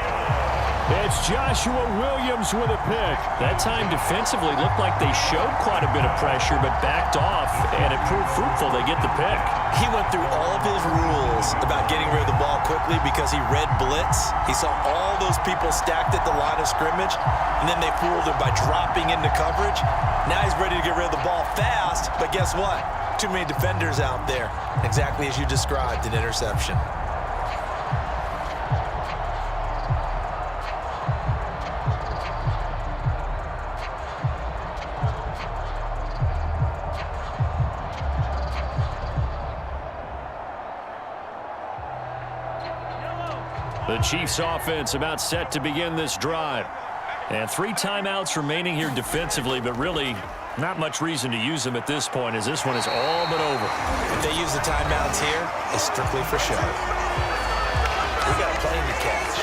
It's Joshua Williams with a pick. That time defensively looked like they showed quite a bit of pressure, but backed off, and it proved fruitful. They get the pick. He went through all of his rules about getting rid of the ball quickly because he read blitz. He saw all those people stacked at the line of scrimmage, and then they fooled him by dropping into coverage. Now he's ready to get rid of the ball fast, but guess what? Too many defenders out there. Exactly as you described, an interception. The Chiefs offense about set to begin this drive. And 3 timeouts remaining here defensively, but really not much reason to use them at this point as this one is all but over. If they use the timeouts here, it's strictly for show. We got a plane to catch.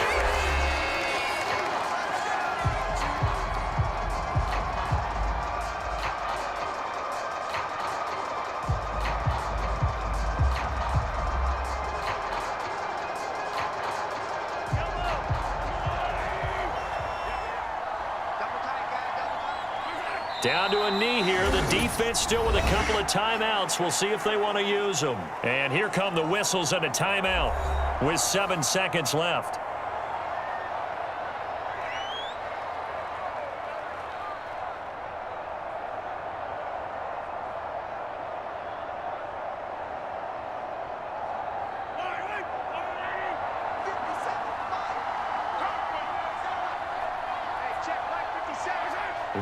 Down to a knee here. The defense still with a couple of timeouts. We'll see if they want to use them. And here come the whistles and a timeout with 7 seconds left.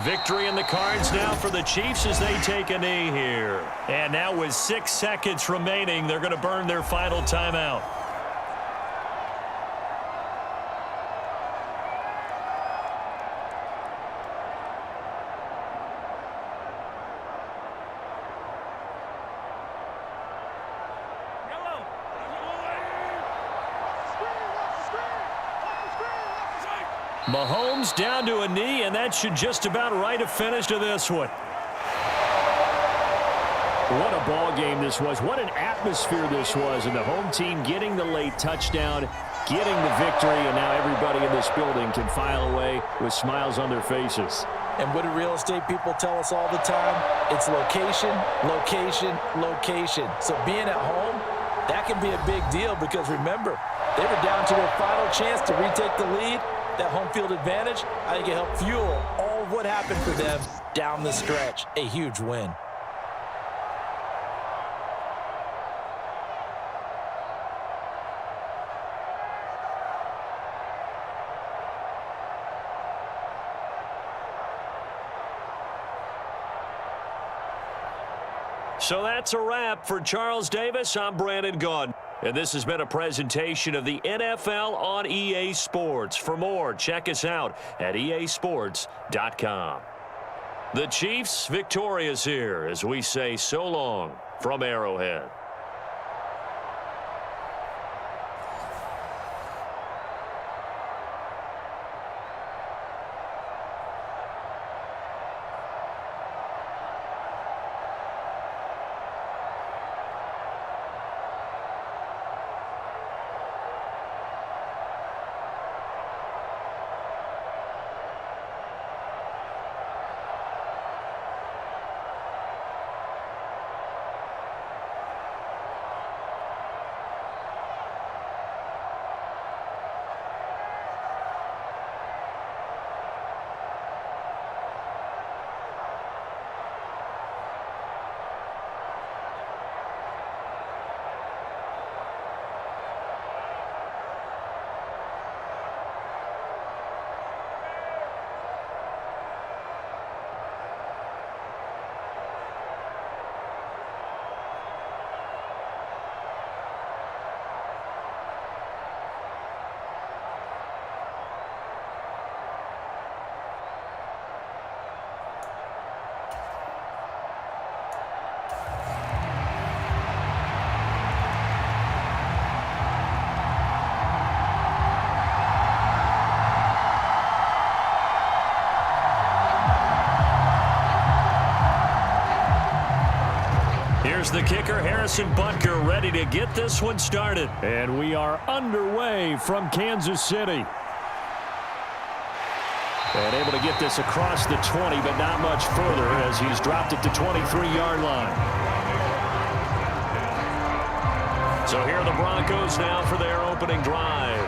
Victory in the cards now for the Chiefs as they take a knee here. And now with 6 seconds remaining, they're going to burn their final timeout. Mahomes down to a knee, and that should just about write a finish to this one. What a ball game this was. What an atmosphere this was. And the home team getting the late touchdown, getting the victory, and now everybody in this building can file away with smiles on their faces. And what do real estate people tell us all the time? It's location, location, location. So being at home, that can be a big deal because remember, they were down to their final chance to retake the lead. That home field advantage, I think it helped fuel all of what happened for them down the stretch. A huge win. So that's a wrap for Charles Davis. I'm Brandon Gaudin. And this has been a presentation of the NFL on EA Sports. For more, check us out at easports.com. The Chiefs victorious here as we say so long from Arrowhead. Here's the kicker, Harrison Butker, ready to get this one started. And we are underway from Kansas City. And able to get this across the 20, but not much further as he's dropped it to 23-yard line. So here are the Broncos now for their opening drive.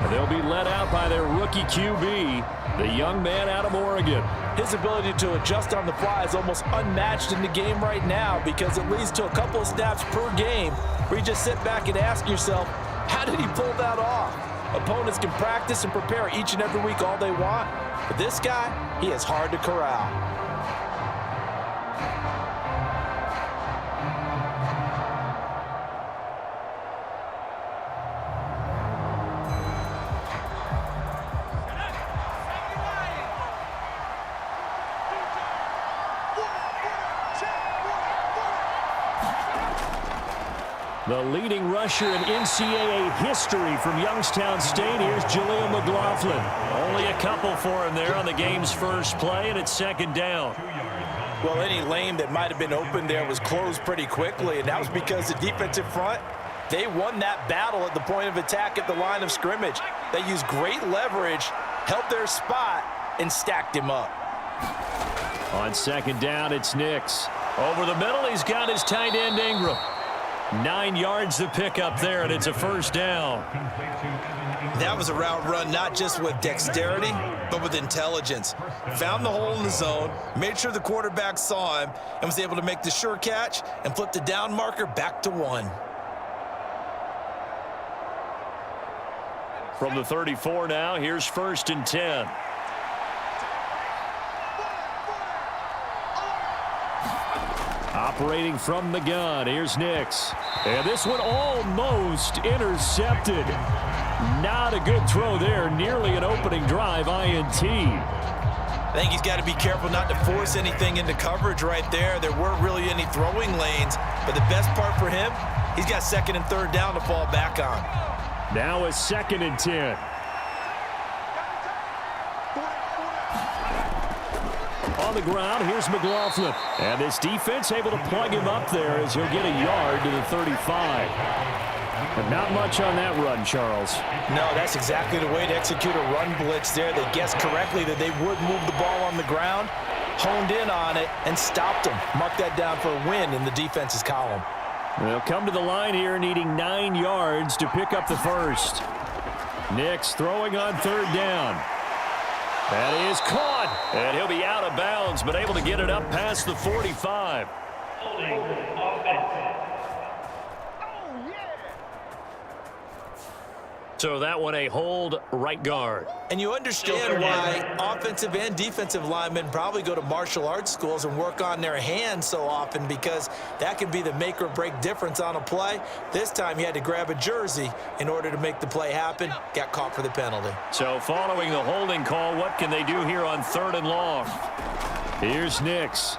And they'll be led out by their rookie QB, the young man out of Oregon. His ability to adjust on the fly is almost unmatched in the game right now because it leads to a couple of snaps per game where you just sit back and ask yourself, how did he pull that off? Opponents can practice and prepare each and every week all they want, but this guy, he is hard to corral. The leading rusher in NCAA history from Youngstown State. Here's Jaleel McLaughlin. Only a couple for him there on the game's first play, and it's second down. Well, any lane that might have been open there was closed pretty quickly, and that was because the defensive front, they won that battle at the point of attack at the line of scrimmage. They used great leverage, held their spot, and stacked him up. On second down, it's Nix. Over the middle, he's got his tight end, Ingram. 9 yards to pick up there, and it's a first down. That was a route run not just with dexterity, but with intelligence. Found the hole in the zone, made sure the quarterback saw him, and was able to make the sure catch and flip the down marker back to 1. From the 34 now, here's 1st and 10. Operating from the gun, here's Nix. And this one almost intercepted. Not a good throw there, nearly an opening drive, INT. I think he's got to be careful not to force anything into coverage right there. There weren't really any throwing lanes, but the best part for him, he's got 2nd and 3rd down to fall back on. Now a 2nd and 10. On the ground, here's McLaughlin. And this defense able to plug him up there as he'll get a yard to the 35. But not much on that run, Charles. No, that's exactly the way to execute a run blitz there. They guessed correctly that they would move the ball on the ground, honed in on it, and stopped them. Mark that down for a win in the defense's column. They'll come to the line here needing 9 yards to pick up the first. Nix throwing on 3rd down. That is caught, and he'll be out of bounds, but able to get it up past the 45. So that one a hold right guard. And you understand why offensive and defensive linemen probably go to martial arts schools and work on their hands so often, because that can be the make or break difference on a play. This time he had to grab a jersey in order to make the play happen. Got caught for the penalty. So following the holding call, what can they do here on 3rd and long? Here's Nix.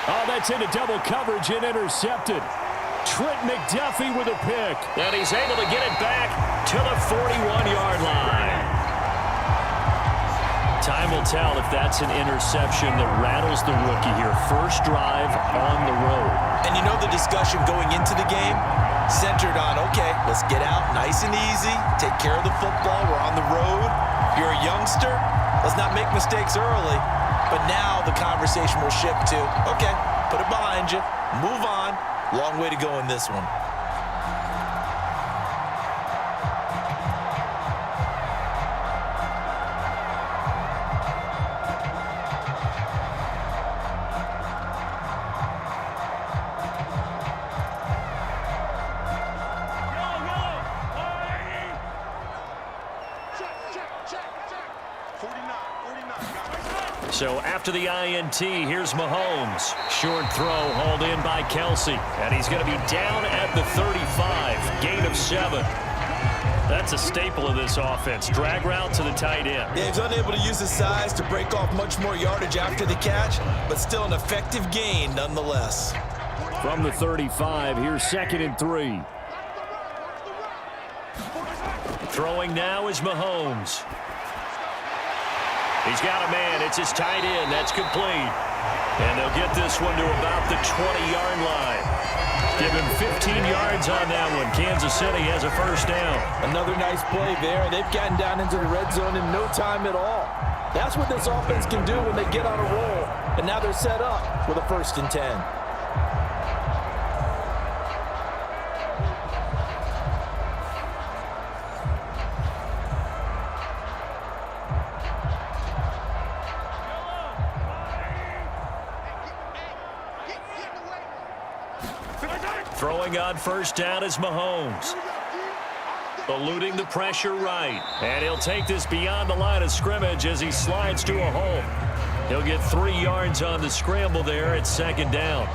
Oh, that's into double coverage and intercepted. Trent McDuffie with a pick. And he's able to get it back to the 41-yard line. Time will tell if that's an interception that rattles the rookie here. First drive on the road. And you know the discussion going into the game centered on, okay, let's get out nice and easy, take care of the football, we're on the road. You're a youngster, let's not make mistakes early. But now the conversation will shift to, okay, put it behind you, move on. Long way to go in this one. So after the INT, here's Mahomes. Short throw hauled in by Kelsey. And he's going to be down at the 35. Gain of 7. That's a staple of this offense. Drag route to the tight end. Yeah, he's unable to use his size to break off much more yardage after the catch, but still an effective gain nonetheless. From the 35, here's 2nd and 3. Throwing now is Mahomes. He's got a man. It's his tight end. That's complete. And they'll get this one to about the 20-yard line. Give him 15 yards on that one. Kansas City has a first down. Another nice play there. They've gotten down into the red zone in no time at all. That's what this offense can do when they get on a roll. And now they're set up with a 1st and 10. Throwing on first down is Mahomes. Eluding the pressure right. And he'll take this beyond the line of scrimmage as he slides to a hole. He'll get 3 yards on the scramble there at 2nd down.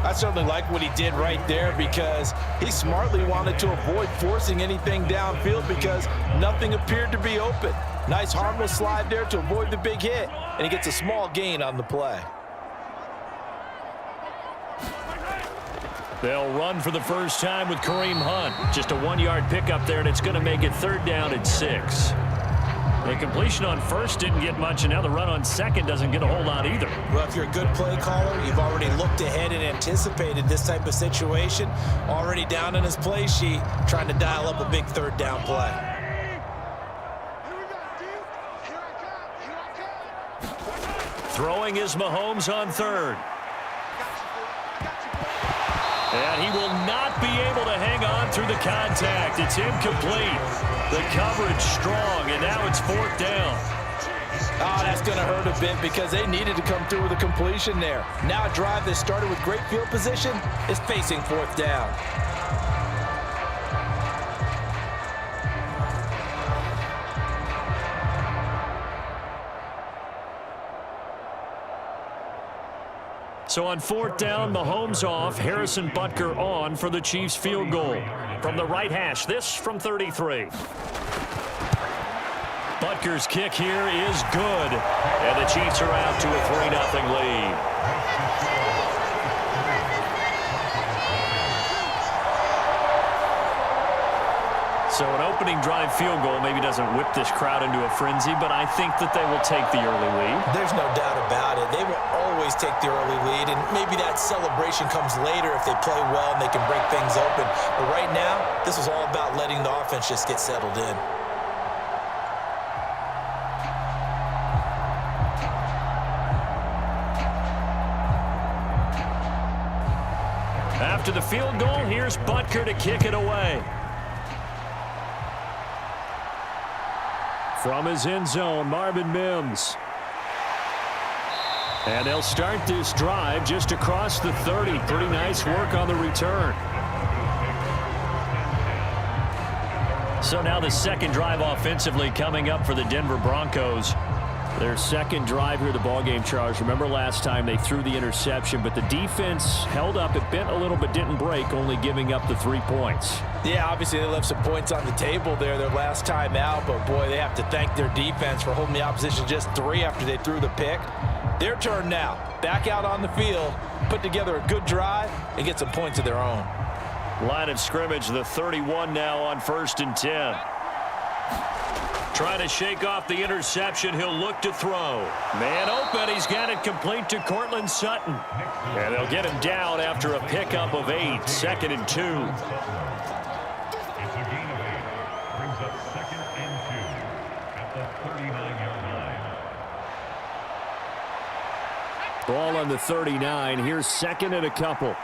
I certainly like what he did right there, because he smartly wanted to avoid forcing anything downfield because nothing appeared to be open. Nice harmless slide there to avoid the big hit, and he gets a small gain on the play. They'll run for the first time with Kareem Hunt. Just a 1-yard pickup there, and it's going to make it 3rd down at 6. The completion on first didn't get much, and now the run on second doesn't get a whole lot either. Well, if you're a good play caller, you've already looked ahead and anticipated this type of situation. Already down in his play sheet, trying to dial up a big 3rd down play. Throwing is Mahomes on third. And he will not be able to hang on through the contact. It's incomplete. The coverage strong, and now it's fourth down. Oh, that's going to hurt a bit because they needed to come through with a completion there. Now a drive that started with great field position is facing fourth down. So on fourth down, Mahomes off, Harrison Butker on for the Chiefs field goal. From the right hash, this from 33. Butker's kick here is good. And the Chiefs are out to a 3-0 lead. So an opening drive field goal maybe doesn't whip this crowd into a frenzy, but I think that they will take the early lead. There's no doubt about it. They will always take the early lead, and maybe that celebration comes later if they play well and they can break things open. But right now, this is all about letting the offense just get settled in. After the field goal, here's Butker to kick it away. From his end zone, Marvin Mims. And they'll start this drive just across the 30. Pretty nice work on the return. So now the second drive offensively coming up for the Denver Broncos. Their second drive here, the ballgame, Charles. Remember last time they threw the interception, but the defense held up. It bent a little but didn't break, only giving up the 3 points. Yeah, obviously they left some points on the table there their last time out, but boy, they have to thank their defense for holding the opposition just 3 after they threw the pick. Their turn now. Back out on the field, put together a good drive, and get some points of their own. Line of scrimmage, the 31 now on 1st and 10. Trying to shake off the interception. He'll look to throw. Man open. He's got it complete to Cortland Sutton. And they'll get him down after a pickup of 8. 2nd and 2. It's a gain of 8. Brings up 2nd and 2 at the 39-yard line. Ball on the 39. Here's 2nd and a couple.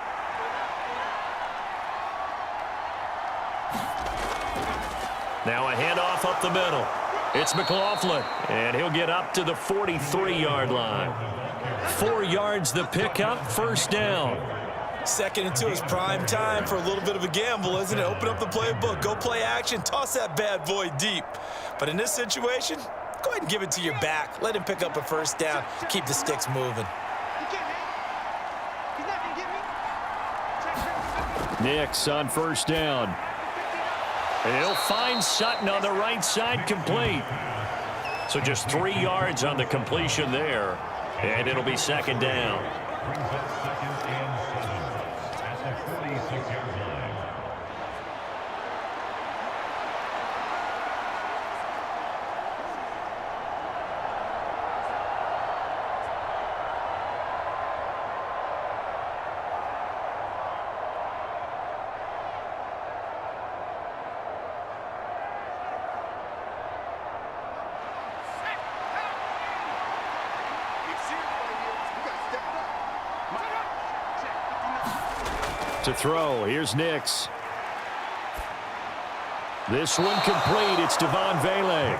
Now a handoff up the middle. It's McLaughlin, and he'll get up to the 43-yard line. 4 yards the pickup, 1st down. 2nd and 2 is prime time for a little bit of a gamble, isn't it? Open up the playbook, go play action, toss that bad boy deep. But in this situation, go ahead and give it to your back. Let him pick up a 1st down, keep the sticks moving. Nix on 1st down. And he'll find Sutton on the right side, complete. So just 3 yards on the completion there. And it'll be 2nd down. Brings up 2nd and 7 at the 46-yard line. To throw, here's Nix. This one complete, it's Devon Vele.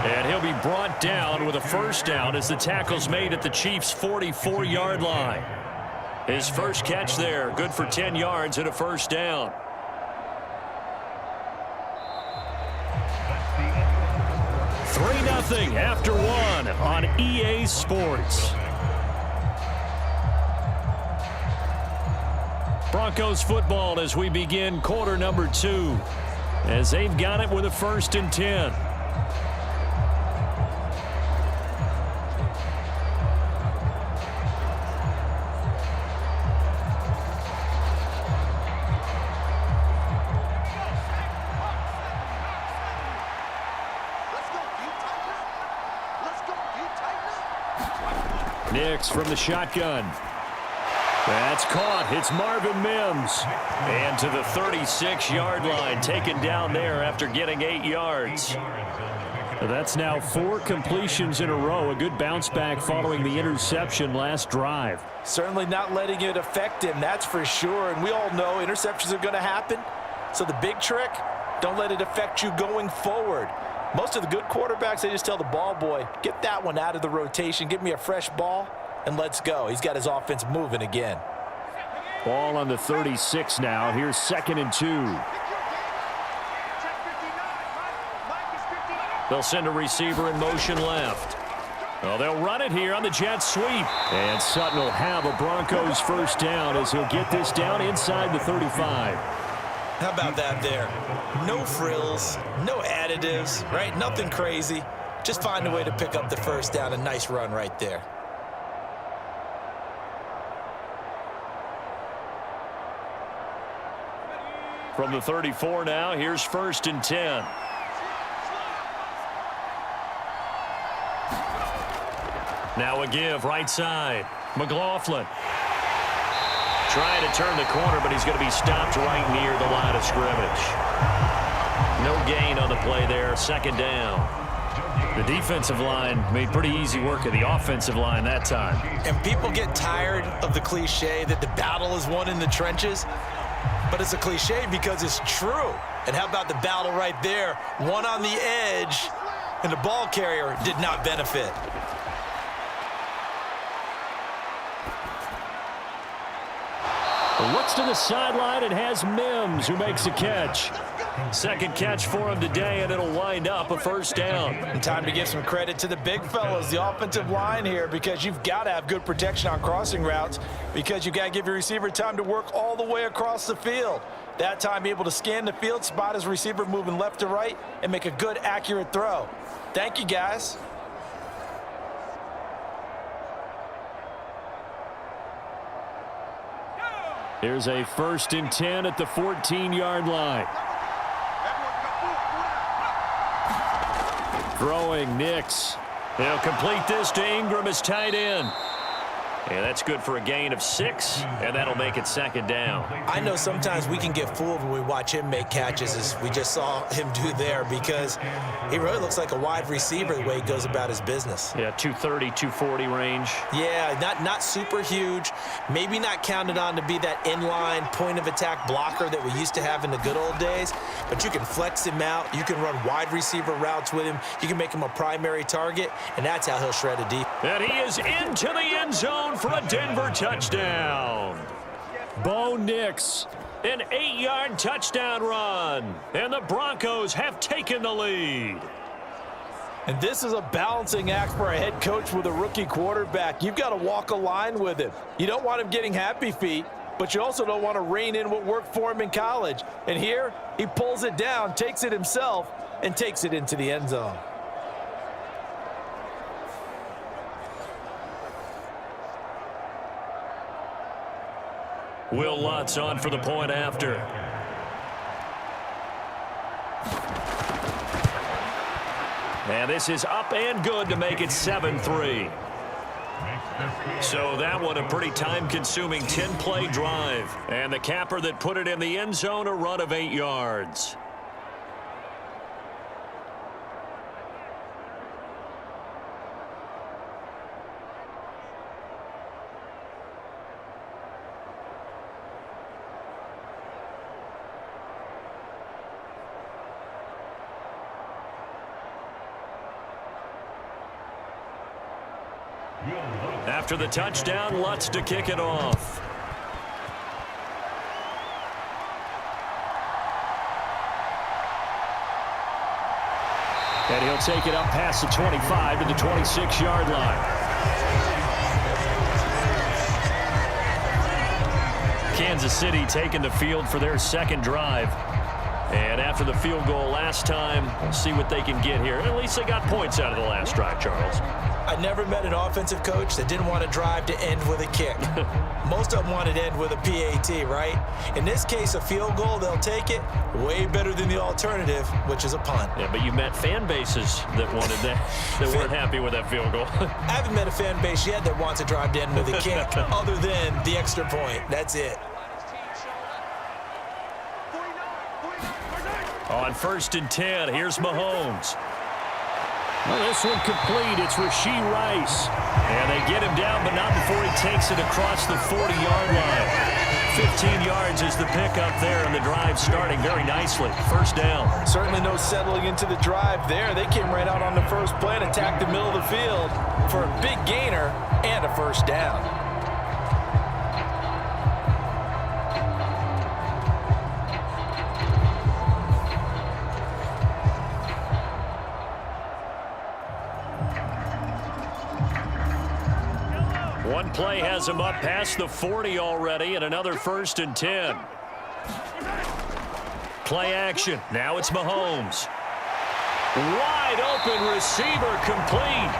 And he'll be brought down with a 1st down as the tackle's made at the Chiefs' 44-yard line. His first catch there, good for 10 yards and a 1st down. Three 3-0 after 1 on EA Sports. Broncos football as we begin quarter number 2, as they've got it with a 1st and 10. Nix from the shotgun. That's caught. It's Marvin Mims. And to the 36-yard line, taken down there after getting 8 yards. That's now 4 completions in a row. A good bounce back following the interception last drive. Certainly not letting it affect him, that's for sure. And we all know interceptions are going to happen. So the big trick, don't let it affect you going forward. Most of the good quarterbacks, they just tell the ball boy, get that one out of the rotation, give me a fresh ball, and let's go. He's got his offense moving again. Ball on the 36 now. Here's 2nd and 2. They'll send a receiver in motion left. Well, they'll run it here on the jet sweep. And Sutton will have a Broncos first down as he'll get this down inside the 35. How about that there? No frills, no additives, right? Nothing crazy. Just find a way to pick up the first down. A nice run right there. From the 34 now, here's 1st and 10. Now a give right side. McLaughlin trying to turn the corner, but he's going to be stopped right near the line of scrimmage. No gain on the play there. 2nd down. The defensive line made pretty easy work of the offensive line that time. And people get tired of the cliche that the battle is won in the trenches. But it's a cliche because it's true. And how about the battle right there? One on the edge, and the ball carrier did not benefit. Looks to the sideline and has Mims, who makes a catch. 2nd catch for him today, and it'll wind up a first down. And time to give some credit to the big fellas, the offensive line here, because you've got to have good protection on crossing routes, because you've got to give your receiver time to work all the way across the field. That time, able to scan the field, spot his receiver moving left to right, and make a good, accurate throw. Thank you, guys. Here's a 1st and 10 at the 14-yard line. Throwing Nix. He'll complete this to Ingram as tight end. And that's good for a gain of 6, and that'll make it 2nd down. I know sometimes we can get fooled when we watch him make catches, as we just saw him do there, because he really looks like a wide receiver the way he goes about his business. Yeah, 230, 240 range. Yeah, not super huge. Maybe not counted on to be that inline point-of-attack blocker that we used to have in the good old days, but you can flex him out. You can run wide receiver routes with him. You can make him a primary target, and that's how he'll shred a deep. And he is into the end zone for a Denver touchdown. Bo Nix, an 8-yard touchdown run. And the Broncos have taken the lead. And this is a balancing act for a head coach with a rookie quarterback. You've got to walk a line with him. You don't want him getting happy feet, but you also don't want to rein in what worked for him in college. And here, he pulls it down, takes it himself, and takes it into the end zone. Will Lutz on for the point after. And this is up and good to make it 7-3. So that one a pretty time-consuming 10-play drive. And the capper that put it in the end zone, a run of 8 yards. After the touchdown, Lutz to kick it off. And he'll take it up past the 25 to the 26-yard line. Kansas City taking the field for their 2nd drive. And after the field goal last time, we'll see what they can get here. At least they got points out of the last drive, Charles. I never met an offensive coach that didn't want to drive to end with a kick. Most of them wanted to end with a PAT, right? In this case, a field goal, they'll take it. Way better than the alternative, which is a punt. Yeah, but you met fan bases that wanted that, that weren't happy with that field goal. I haven't met a fan base yet that wants to drive to end with a kick, other than the extra point. That's it. On 1st and 10, here's Mahomes. Well, this one complete. It's Rashee Rice. And they get him down, but not before he takes it across the 40-yard line. 15 yards is the pickup there, and the drive starting very nicely. First down. Certainly no settling into the drive there. They came right out on the first play and attacked the middle of the field for a big gainer and a first down. One play has him up past the 40 already, and another 1st and 10. Play action. Now it's Mahomes. Wide open receiver complete.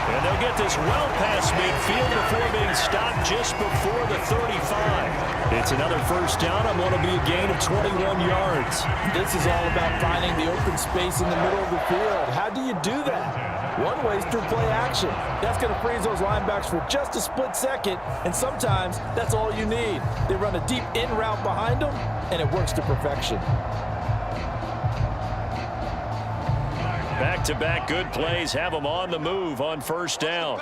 And they'll get this well past midfield before being stopped just before the 35. It's another first down on what will be a gain of 21 yards. This is all about finding the open space in the middle of the field. How do you do that? One way is through play action. That's going to freeze those linebackers for just a split second, and sometimes that's all you need. They run a deep in route behind them, and it works to perfection. Back-to-back good plays have them on the move on first down.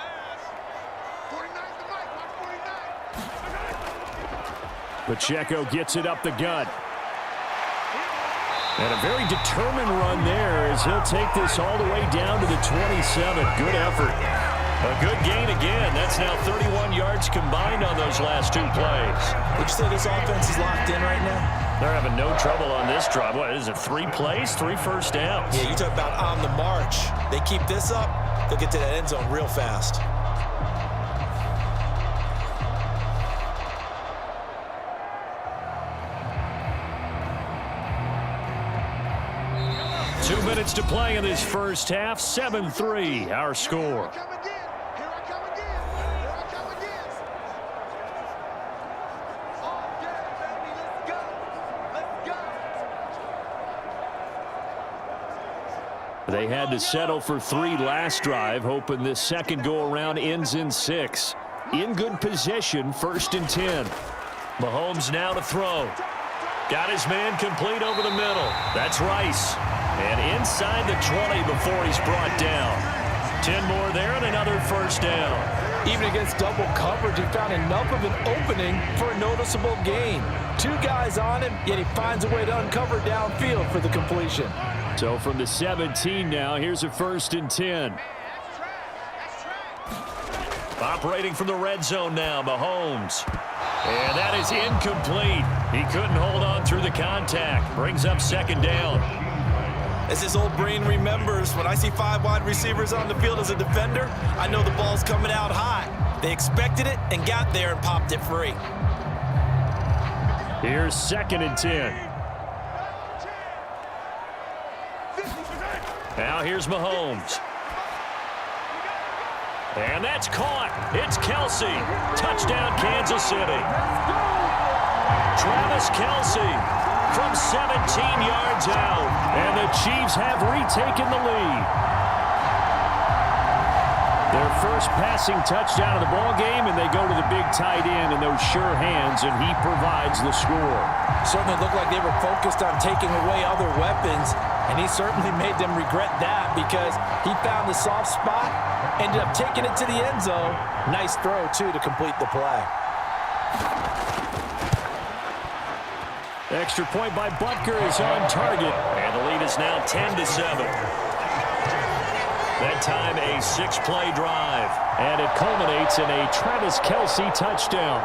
Pacheco gets it up the gut. And a very determined run there as he'll take this all the way down to the 27. Good effort. A good gain again. That's now 31 yards combined on those last two plays. Would you say this offense is locked in right now? They're having no trouble on this drive. What is it, 3 plays, 3 first downs? Yeah, you talk about on the march. They keep this up, they'll get to that end zone real fast. Two minutes to play in this first half. 7-3, our score. They had to settle for 3 last drive, hoping this second go-around ends in 6. In good position, 1st and 10. Mahomes now to throw. Got his man complete over the middle. That's Rice. And inside the 20 before he's brought down. 10 more there and another first down. Even against double coverage, he found enough of an opening for a noticeable gain. 2 guys on him, yet he finds a way to uncover downfield for the completion. So from the 17 now, here's a 1st and 10. Operating from the red zone now, Mahomes. And that is incomplete. He couldn't hold on through the contact. Brings up 2nd down. As his old brain remembers, when I see 5 wide receivers on the field as a defender, I know the ball's coming out high. They expected it and got there and popped it free. Here's 2nd and 10. Now here's Mahomes. And that's caught. It's Kelsey. Touchdown, Kansas City. Travis Kelsey from 17 yards out. And the Chiefs have retaken the lead. Their first passing touchdown of the ball game, and they go to the big tight end in those sure hands, and he provides the score. Certainly looked like they were focused on taking away other weapons, and he certainly made them regret that because he found the soft spot, ended up taking it to the end zone. Nice throw, too, to complete the play. Extra point by Butker is on target. And the lead is now 10-7. That time a 6-play drive. And it culminates in a Travis Kelsey touchdown.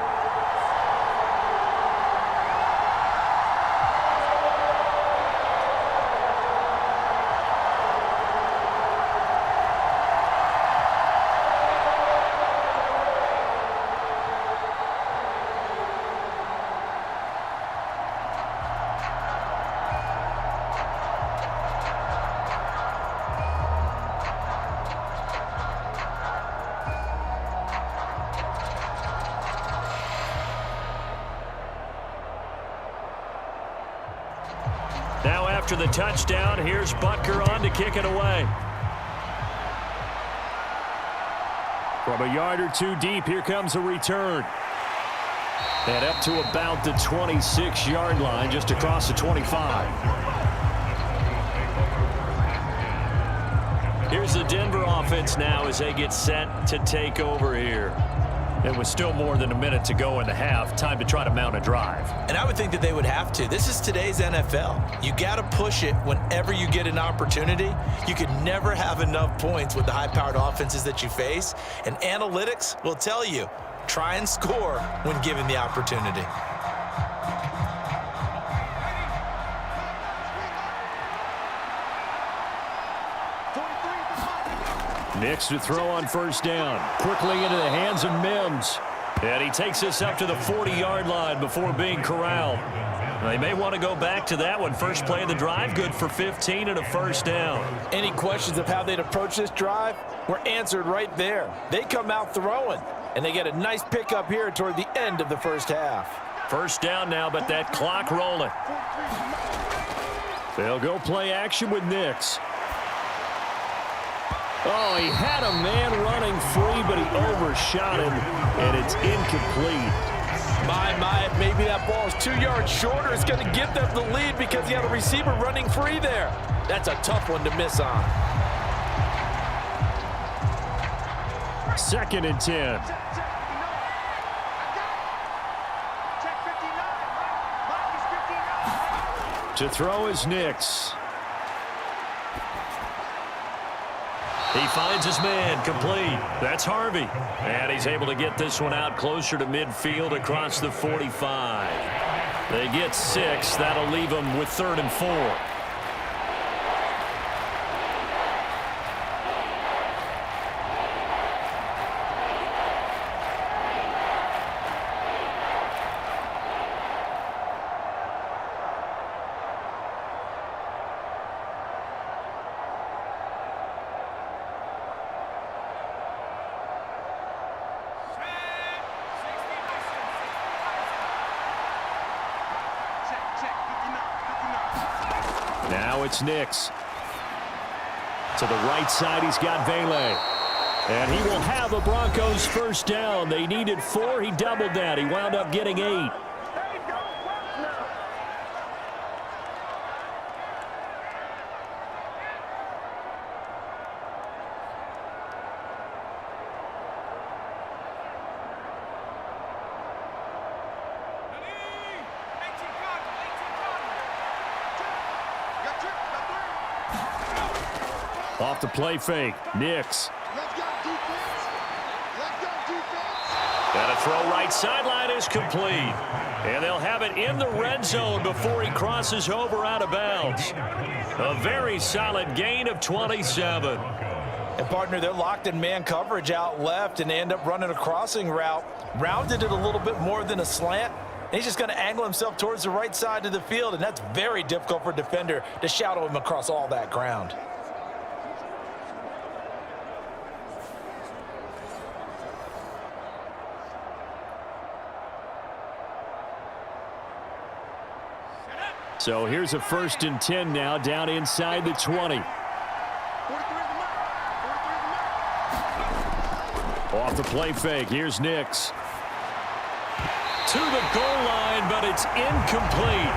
After the touchdown, here's Butker on to kick it away. From a yard or 2 deep, here comes a return. And up to about the 26-yard line, just across the 25. Here's the Denver offense now as they get set to take over here. And with still more than a minute to go in the half, time to try to mount a drive. And I would think that they would have to. This is today's NFL. You got to push it whenever you get an opportunity. You could never have enough points with the high-powered offenses that you face. And analytics will tell you, try and score when given the opportunity. Nix to throw on first down. Quickly into the hands of Mims. And he takes this up to the 40-yard line before being corralled. They may want to go back to that one. First play of the drive, good for 15 and a first down. Any questions of how they'd approach this drive were answered right there. They come out throwing, and they get a nice pickup here toward the end of the first half. First down now, but that clock rolling. They'll go play action with Nix. Oh, he had a man running free, but he overshot him, and it's incomplete. Maybe that ball is 2 yards shorter. It's going to give them the lead because he had a receiver running free there. That's a tough one to miss on. 2nd and 10. To throw is Nix. He finds his man, complete. That's Harvey. And he's able to get this one out closer to midfield across the 45. They get 6. That'll leave them with 3rd and 4. Now it's Nix. To the right side, he's got Vele. And he will have a Broncos first down. They needed 4. He doubled that. He wound up getting 8. Off the play fake, Nix. And a throw right sideline is complete. And they'll have it in the red zone before he crosses over out of bounds. A very solid gain of 27. And, partner, they're locked in man coverage out left, and they end up running a crossing route. Rounded it a little bit more than a slant. And he's just going to angle himself towards the right side of the field, and that's very difficult for a defender to shadow him across all that ground. So here's a 1st and 10 now, down inside the 20. Off the play fake, here's Nix. To the goal line, but it's incomplete.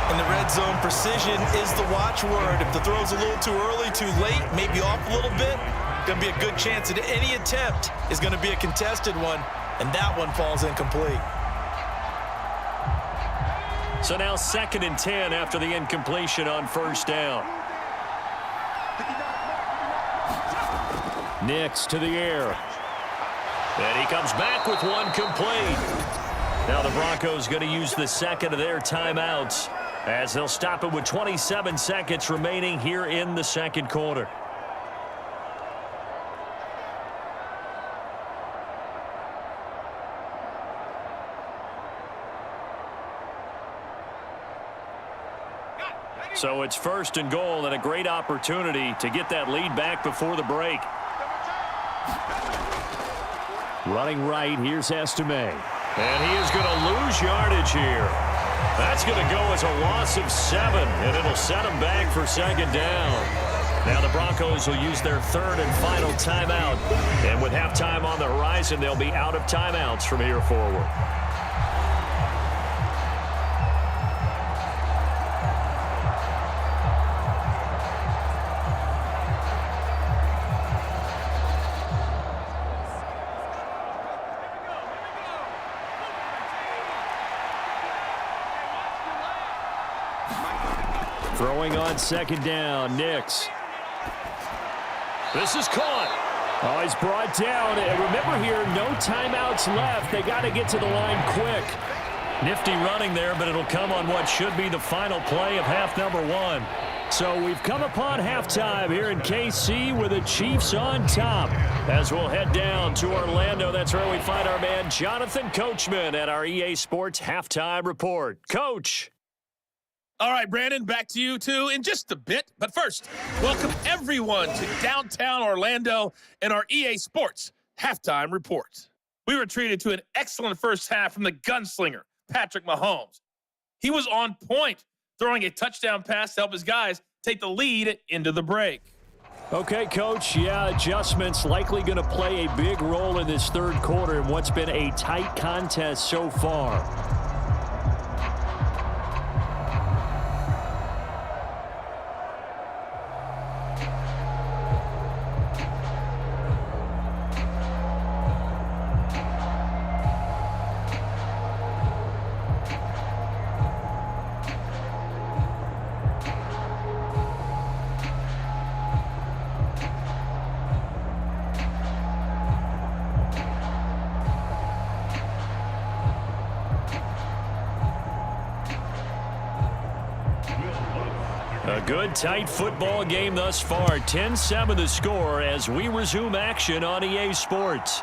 In the red zone, precision is the watchword. If the throw's a little too early, too late, maybe off a little bit, going to be a good chance that any attempt is going to be a contested one, and that one falls incomplete. So now 2nd and 10 after the incompletion on first down. Nix to the air. And he comes back with one complete. Now the Broncos going to use the 2nd of their timeouts as they'll stop it with 27 seconds remaining here in the 2nd quarter. So it's 1st and goal and a great opportunity to get that lead back before the break. Running right, here's Estime. And he is going to lose yardage here. That's going to go as a loss of 7, and it'll set him back for 2nd down. Now the Broncos will use their 3rd and final timeout. And with halftime on the horizon, they'll be out of timeouts from here forward. Throwing on second down, Nix. This is caught. Oh, he's brought down. And remember here, no timeouts left. They got to get to the line quick. Nifty running there, but it'll come on what should be the final play of half number 1. So we've come upon halftime here in KC with the Chiefs on top. As we'll head down to Orlando, that's where we find our man Jonathan Coachman at our EA Sports Halftime Report. Coach. All right, Brandon, back to you, too, in just a bit. But first, welcome everyone to downtown Orlando and our EA Sports Halftime Report. We were treated to an excellent first half from the gunslinger, Patrick Mahomes. He was on point, throwing a touchdown pass to help his guys take the lead into the break. Okay, Coach, yeah, adjustments likely going to play a big role in this third quarter in what's been a tight contest so far. A good, tight football game thus far. 10-7 the score as we resume action on EA Sports.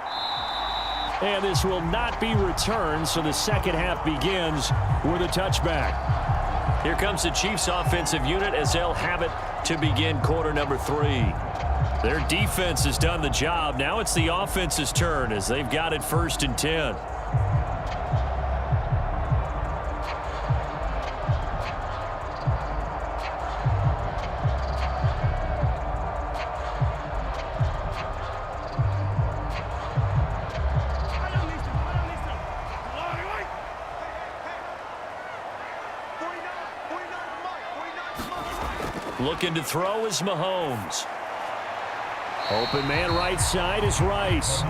And this will not be returned, so the second half begins with a touchback. Here comes the Chiefs offensive unit as they'll have it to begin quarter number 3. Their defense has done the job. Now it's the offense's turn as they've got it 1st and 10. Looking to throw is Mahomes. Open man right side is Rice.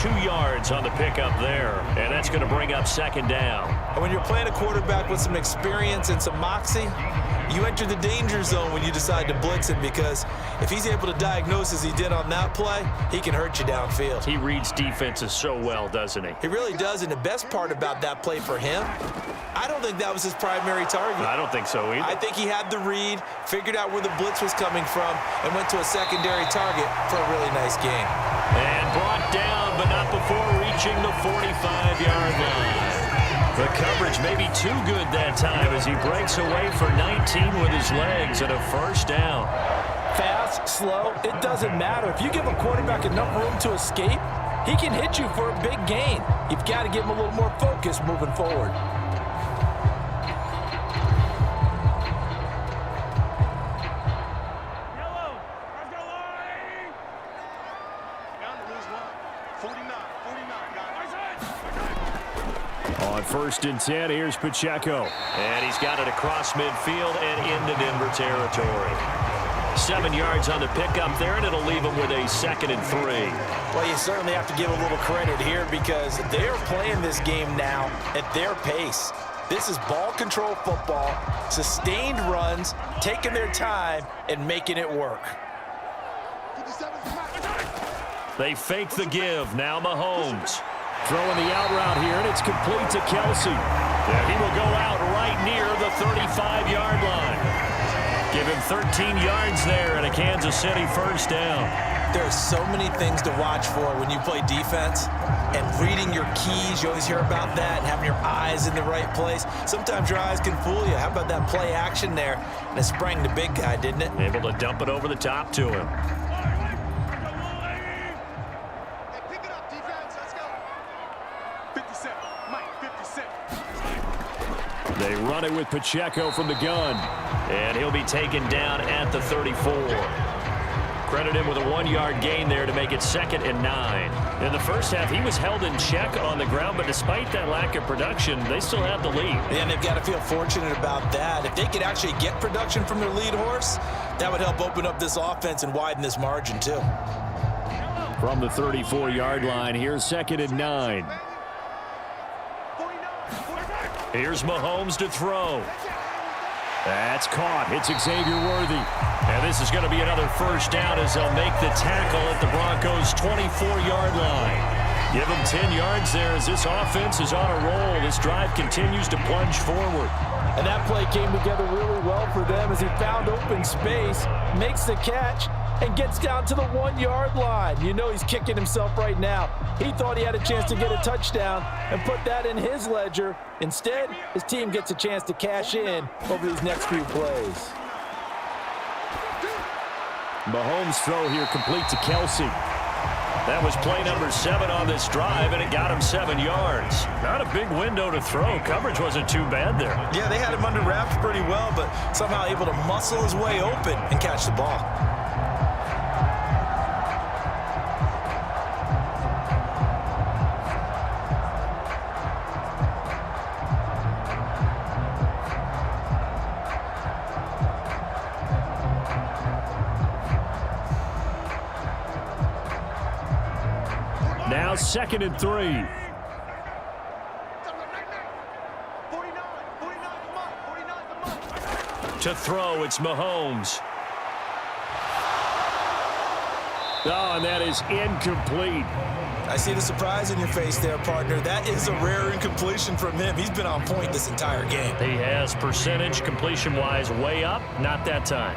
2 yards on the pickup there, and that's going to bring up second down. And when you're playing a quarterback with some experience and some moxie, you enter the danger zone when you decide to blitz him, because if he's able to diagnose as he did on that play, he can hurt you downfield. He reads defenses so well, doesn't he? He really does, and the best part about that play for him, I don't think that was his primary target. I don't think so either. I think he had the read, figured out where the blitz was coming from, and went to a secondary target for a really nice game. And brought down, but not before reaching the 45-yard line. The coverage may be too good that time as he breaks away for 19 with his legs and a first down. Fast, slow, it doesn't matter. If you give a quarterback enough room to escape, he can hit you for a big gain. You've got to give him a little more focus moving forward. On 1st and 10, here's Pacheco. And he's got it across midfield and into Denver territory. 7 yards on the pickup there, and it'll leave him with a 2nd and 3. Well, you certainly have to give a little credit here because they're playing this game now at their pace. This is ball control football, sustained runs, taking their time, and making it work. They fake the give. Now Mahomes. Throwing the out route here, and it's complete to Kelsey. And he will go out right near the 35-yard line. Give him 13 yards there and a Kansas City first down. There are so many things to watch for when you play defense. And reading your keys, you always hear about that, and having your eyes in the right place. Sometimes your eyes can fool you. How about that play action there? And it sprang the big guy, didn't it? Able to dump it over the top to him. They run it with Pacheco from the gun. And he'll be taken down at the 34. Credit him with a 1-yard gain there to make it 2nd and 9. In the first half, he was held in check on the ground, but despite that lack of production, they still have the lead. And they've got to feel fortunate about that. If they could actually get production from their lead horse, that would help open up this offense and widen this margin too. From the 34-yard line, here's 2nd and 9. Here's Mahomes to throw. That's caught. It's Xavier Worthy. And this is going to be another first down as they'll make the tackle at the Broncos' 24-yard line. Give them 10 yards there as this offense is on a roll. This drive continues to plunge forward. And that play came together really well for them as he found open space, makes the catch, and gets down to the 1-yard line. You know he's kicking himself right now. He thought he had a chance to get a touchdown and put that in his ledger. Instead, his team gets a chance to cash in over these next few plays. Mahomes' throw here complete to Kelsey. That was play number 7 on this drive, and it got him 7 yards. Not a big window to throw. Coverage wasn't too bad there. Yeah, they had him under wraps pretty well, but somehow able to muscle his way open and catch the ball. Now 2nd and 3. To throw, it's Mahomes. Oh, and that is incomplete. I see the surprise in your face there, partner. That is a rare incompletion from him. He's been on point this entire game. He has percentage completion-wise way up. Not that time.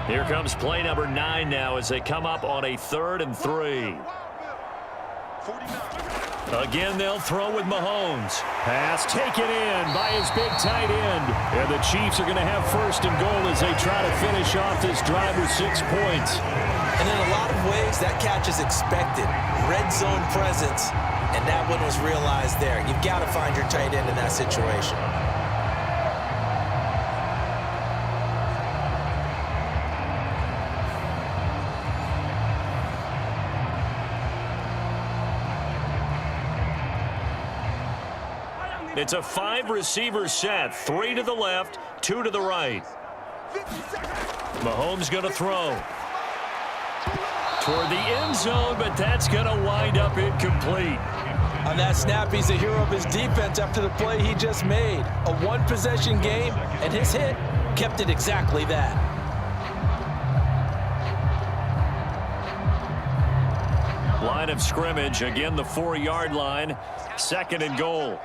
Here comes play number 9 now as they come up on a 3rd and 3. Again, they'll throw with Mahomes. Pass taken in by his big tight end. And the Chiefs are going to have 1st and goal as they try to finish off this drive with 6 points. And in a lot of ways, that catch is expected. Red zone presence, and that one was realized there. You've got to find your tight end in that situation. It's a 5-receiver set. 3 to the left, 2 to the right. Mahomes going to throw. Toward the end zone, but that's going to wind up incomplete. On that snap, he's a hero of his defense after the play he just made. A one-possession game, and his hit kept it exactly that. Line of scrimmage, again the 4-yard line. 2nd and goal.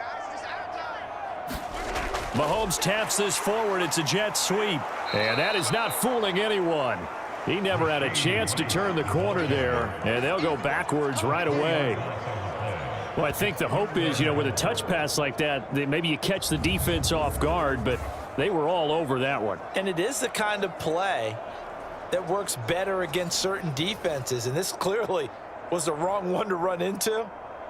Mahomes taps this forward. It's a jet sweep. And that is not fooling anyone. He never had a chance to turn the corner there. And they'll go backwards right away. Well, I think the hope is, with a touch pass like that maybe you catch the defense off guard, but they were all over that one. And it is the kind of play that works better against certain defenses. And this clearly was the wrong one to run into.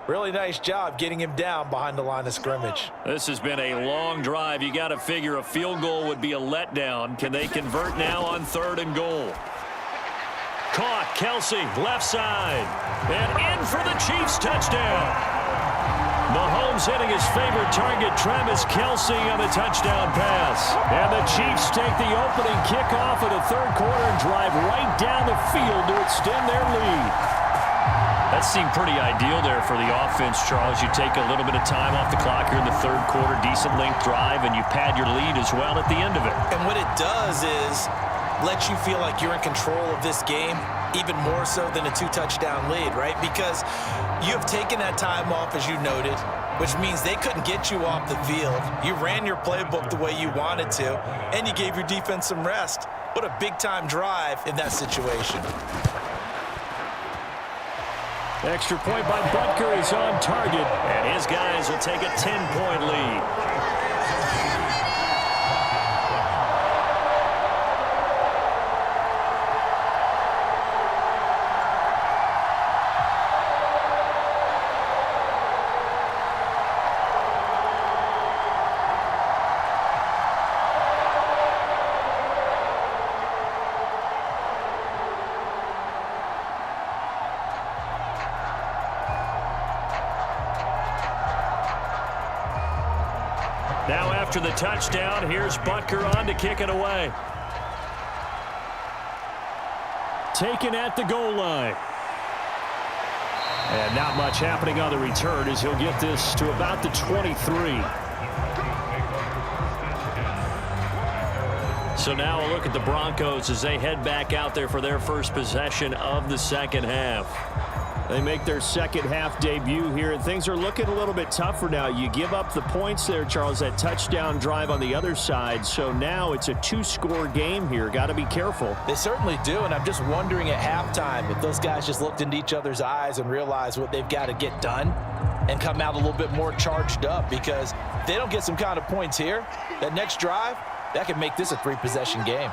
Really nice job getting him down behind the line of scrimmage. This has been a long drive. You got to figure a field goal would be a letdown. Can they convert now on 3rd and goal? Caught, Kelsey, left side. And in for the Chiefs touchdown. Mahomes hitting his favorite target, Travis Kelsey, on the touchdown pass. And the Chiefs take the opening kickoff of the 3rd quarter and drive right down the field to extend their lead. That seemed pretty ideal there for the offense, Charles. You take a little bit of time off the clock here in the 3rd quarter, decent length drive, and you pad your lead as well at the end of it. And what it does is let you feel like you're in control of this game, even more so than a 2-touchdown lead, right? Because you have taken that time off, as you noted, which means they couldn't get you off the field. You ran your playbook the way you wanted to, and you gave your defense some rest. What a big-time drive in that situation. Extra point by Butker is on target, and his guys will take a 10-point lead. Now after the touchdown, here's Butker on to kick it away. Taken at the goal line. And not much happening on the return as he'll get this to about the 23. So now a look at the Broncos as they head back out there for their first possession of the second half. They make their second half debut here, and things are looking a little bit tougher now. You give up the points there, Charles, that touchdown drive on the other side. So now it's a two-score game here. Got to be careful. They certainly do, and I'm just wondering at halftime if those guys just looked into each other's eyes and realized what they've got to get done and come out a little bit more charged up, because if they don't get some kind of points here, that next drive, that could make this a three-possession game.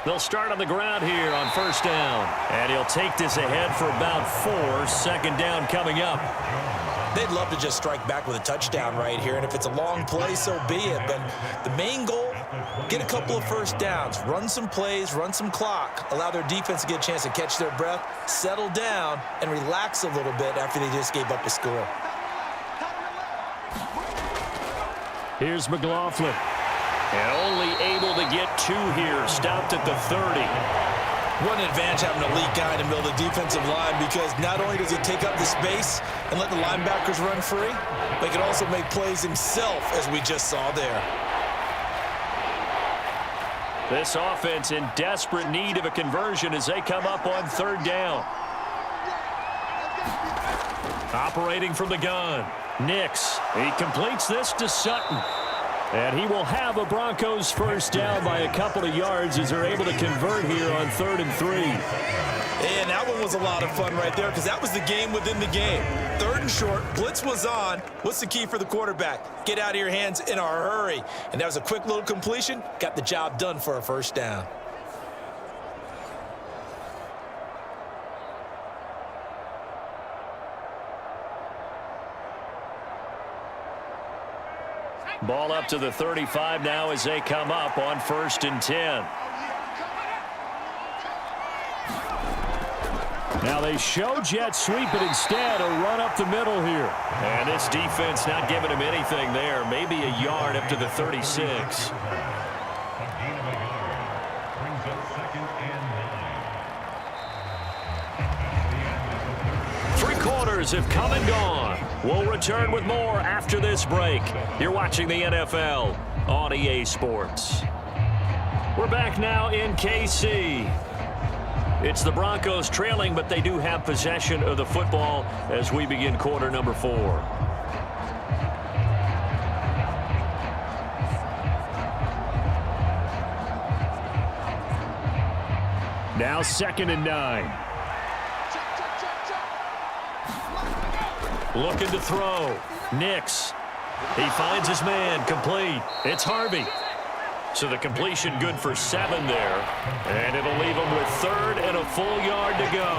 They'll start on the ground here on first down. And he'll take this ahead for about 4. Second down coming up. They'd love to just strike back with a touchdown right here, and if it's a long play, so be it. But the main goal, get a couple of first downs, run some plays, run some clock, allow their defense to get a chance to catch their breath, settle down, and relax a little bit after they just gave up a score. Here's McLaughlin. And only able to get 2 here. Stopped at the 30. What an advantage having a elite guy in the middle of the defensive line, because not only does he take up the space and let the linebackers run free, but he can also make plays himself, as we just saw there. This offense in desperate need of a conversion as they come up on third down. Operating from the gun. Nix. He completes this to Sutton. And he will have a Broncos first down by a couple of yards as they're able to convert here on 3rd and 3. And that one was a lot of fun right there, because that was the game within the game. 3rd and short, blitz was on. What's the key for the quarterback? Get out of your hands in a hurry. And that was a quick little completion. Got the job done for a first down. Ball up to the 35 now as they come up on 1st and 10. Now they show jet sweep, but instead a run up the middle here. And this defense not giving him anything there. Maybe a yard up to the 36. Quarters have come and gone. We'll return with more after this break. You're watching the NFL on EA Sports. We're back now in KC. It's the Broncos trailing, but they do have possession of the football as we begin quarter number 4. Now 2nd and 9. Looking to throw. Nix. He finds his man. Complete. It's Harvey. So the completion good for 7 there. And it'll leave him with 3rd and a full yard to go.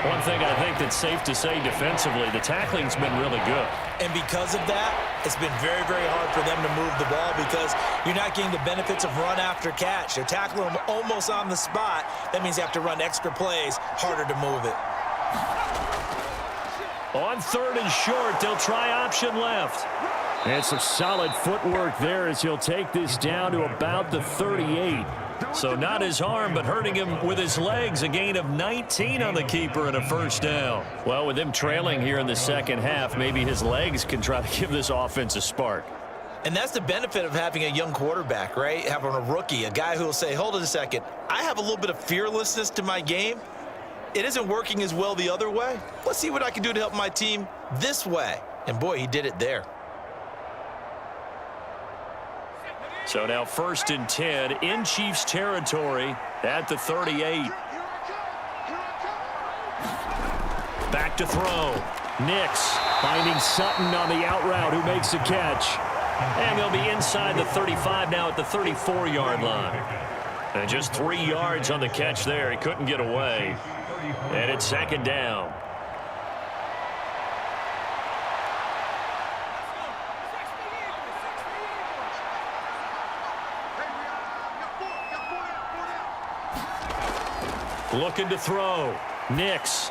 One thing I think that's safe to say defensively, the tackling's been really good. And because of that, it's been very, very hard for them to move the ball, because you're not getting the benefits of run after catch. They're tackling them almost on the spot. That means you have to run extra plays, harder to move it. On 3rd and short, they'll try option left. And some solid footwork there as he'll take this down to about the 38. So not his arm, but hurting him with his legs. A gain of 19 on the keeper and a first down. Well, with him trailing here in the second half, maybe his legs can try to give this offense a spark. And that's the benefit of having a young quarterback, right? Having a rookie, a guy who will say, hold it a second, I have a little bit of fearlessness to my game. It isn't working as well the other way. Let's see what I can do to help my team this way. And boy, he did it there. So now 1st and 10 in Chiefs territory at the 38. Back to throw. Nix finding Sutton on the out route, who makes the catch. And they'll be inside the 35 now at the 34-yard line. And just 3 yards on the catch there. He couldn't get away. And it's 2nd down. Looking to throw. Nix.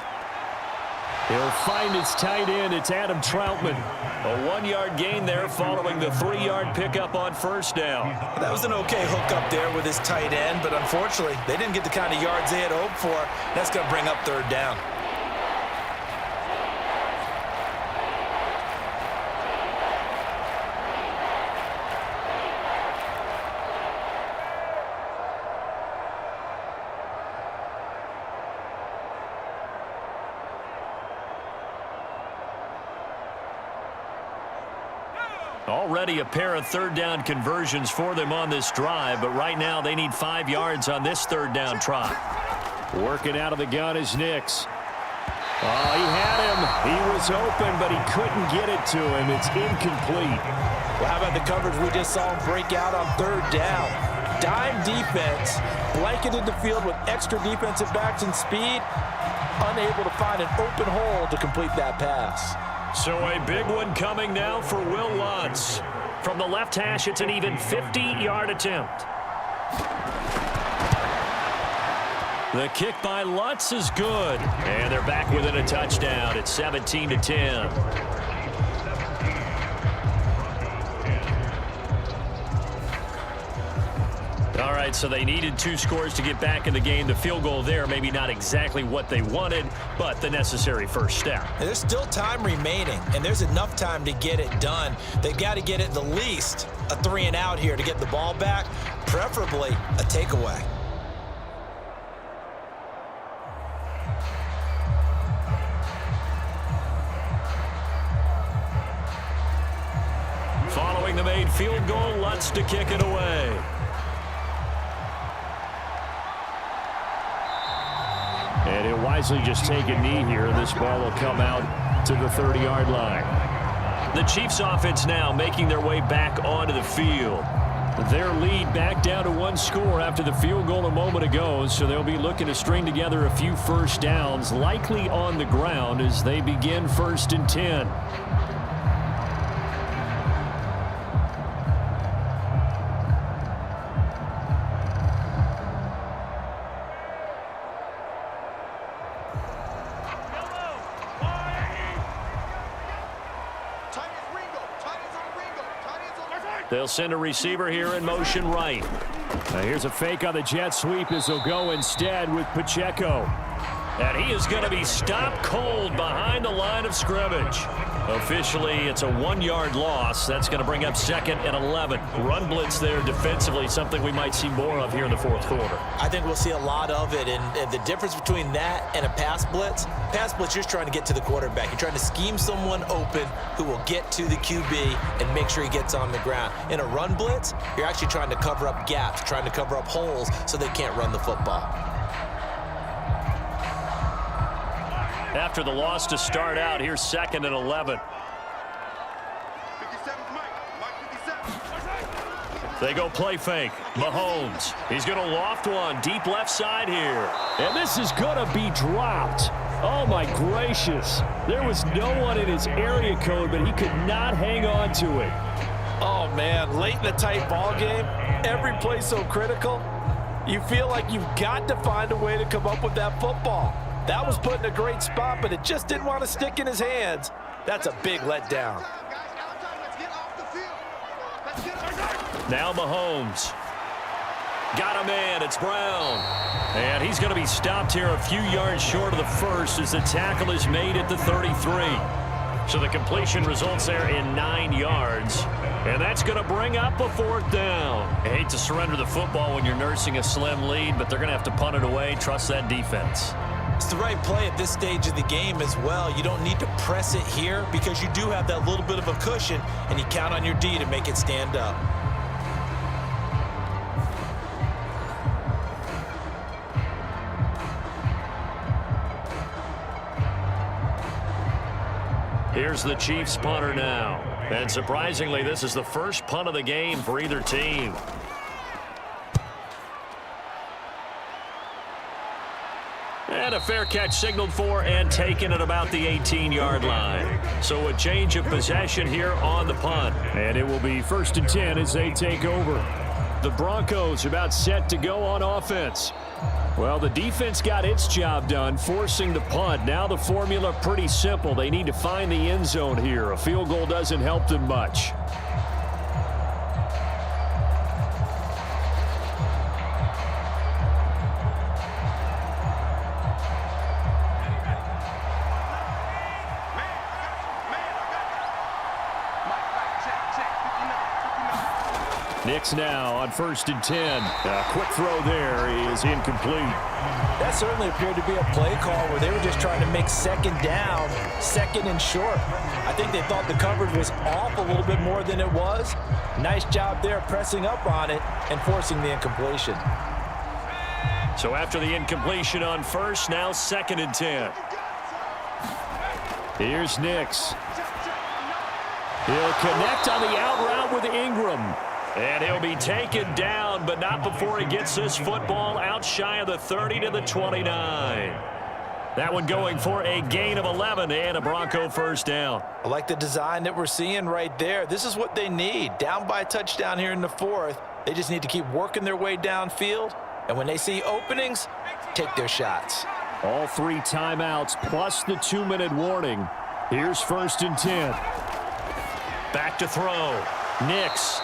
He'll find his tight end. It's Adam Troutman. A 1-yard gain there following the 3-yard pickup on first down. That was an okay hook up there with his tight end, but unfortunately, they didn't get the kind of yards they had hoped for. That's going to bring up 3rd down. Already a pair of third down conversions for them on this drive, but right now they need 5 yards on this third down try. Working out of the gun is Nix. Oh, he had him. He was open, but he couldn't get it to him. It's incomplete. Well, how about the coverage we just saw him break out on third down? Dime defense, blanketed the field with extra defensive backs and speed, unable to find an open hole to complete that pass. So a big one coming now for Will Lutz. From the left hash, it's an even 50-yard attempt. The kick by Lutz is good. And they're back within a touchdown. It's 17-10. All right, so they needed 2 scores to get back in the game. The field goal there, maybe not exactly what they wanted, but the necessary first step. There's still time remaining, and there's enough time to get it done. They've got to get it the least a 3-and-out here to get the ball back, preferably a takeaway. Following the made field goal, Lutz to kick it away. And he'll wisely just take a knee here. This ball will come out to the 30-yard line. The Chiefs offense now making their way back onto the field. Their lead back down to 1 score after the field goal a moment ago, so they'll be looking to string together a few first downs, likely on the ground as they begin 1st and 10. They'll send a receiver here in motion right. Now here's a fake on the jet sweep as they'll go instead with Pacheco. And he is going to be stopped cold behind the line of scrimmage. Officially, it's a 1-yard loss. That's going to bring up 2nd and 11. Run blitz there defensively, something we might see more of here in the 4th quarter. I think we'll see a lot of it, and the difference between that and a pass blitz, you're just trying to get to the quarterback. You're trying to scheme someone open who will get to the QB and make sure he gets on the ground. In a run blitz, you're actually trying to cover up gaps, trying to cover up holes so they can't run the football. After the loss to start out, here's 2nd and 11. They go play fake. Mahomes. He's going to loft one deep left side here. And this is going to be dropped. Oh, my gracious. There was no one in his area code, but he could not hang on to it. Oh, man, late in the tight ball game, every play so critical, you feel like you've got to find a way to come up with that football. That was put in a great spot, but it just didn't want to stick in his hands. That's a big letdown. Now Mahomes. Got a man. It's Brown. And he's going to be stopped here a few yards short of the first as the tackle is made at the 33. So the completion results there in 9 yards. And that's going to bring up a 4th down. I hate to surrender the football when you're nursing a slim lead, but they're going to have to punt it away. Trust that defense. It's the right play at this stage of the game as well. You don't need to press it here because you do have that little bit of a cushion, and you count on your D to make it stand up. Here's the Chiefs punter now. And surprisingly, this is the first punt of the game for either team. And a fair catch signaled for and taken at about the 18-yard line. So a change of possession here on the punt. And it will be 1st and 10 as they take over. The Broncos about set to go on offense. Well, the defense got its job done, forcing the punt. Now the formula pretty simple. They need to find the end zone here. A field goal doesn't help them much. Nix now on 1st and 10. A quick throw there is incomplete. That certainly appeared to be a play call where they were just trying to make second down, second and short. I think they thought the coverage was off a little bit more than it was. Nice job there pressing up on it and forcing the incompletion. So after the incompletion on 1st, now 2nd and 10. Here's Nix. He'll connect on the out route with Ingram. And he'll be taken down, but not before he gets this football out shy of the 30 to the 29. That one going for a gain of 11 and a Bronco first down. I like the design that we're seeing right there. This is what they need. Down by a touchdown here in the 4th. They just need to keep working their way downfield. And when they see openings, take their shots. All 3 timeouts plus the 2-minute warning. Here's 1st and 10. Back to throw. Nix.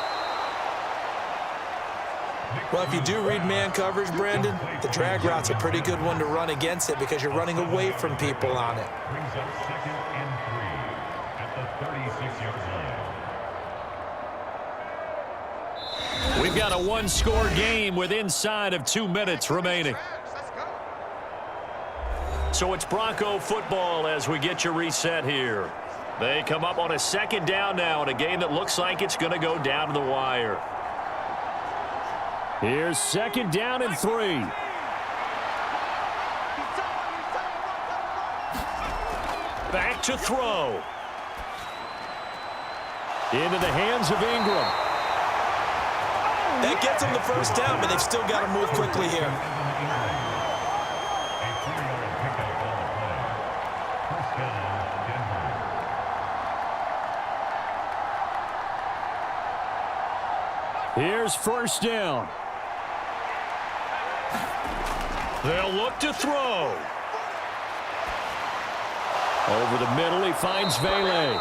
Well, if you do read man coverage, Brandon, the drag route's a pretty good one to run against it because you're running away from people on it. Brings up 2nd and 3 at the 36-yard line. We've got a 1-score game with inside of 2 minutes remaining. So it's Bronco football as we get you reset here. They come up on a 2nd down now in a game that looks like it's going to go down to the wire. Here's 2nd down and 3. Back to throw. Into the hands of Ingram. That gets them the first down, but they've still got to move quickly here. Here's 1st down. They'll look to throw. Over the middle, he finds Vele.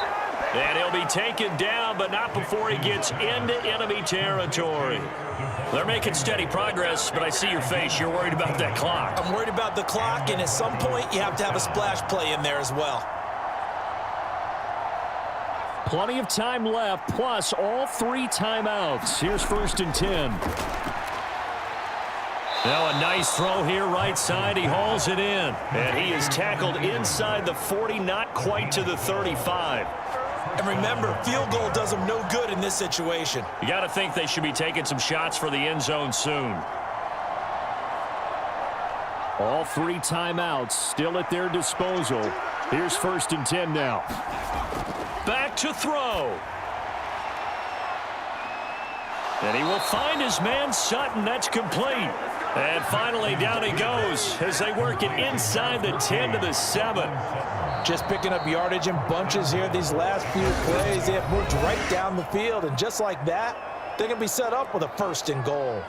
And he'll be taken down, but not before he gets into enemy territory. They're making steady progress, but I see your face. You're worried about that clock. I'm worried about the clock, and at some point, you have to have a splash play in there as well. Plenty of time left, plus all 3 timeouts. Here's 1st and 10. Now a nice throw here right side. He hauls it in. And he is tackled inside the 40, not quite to the 35. And remember, field goal does them no good in this situation. You got to think they should be taking some shots for the end zone soon. All 3 timeouts still at their disposal. Here's 1st and 10 now. Back to throw. And he will find his man Sutton. That's complete. And finally down he goes as they work it inside the 10 to the 7. Just picking up yardage in bunches here these last few plays. They have moved right down the field, and just like that, they're going to be set up with a 1st and goal.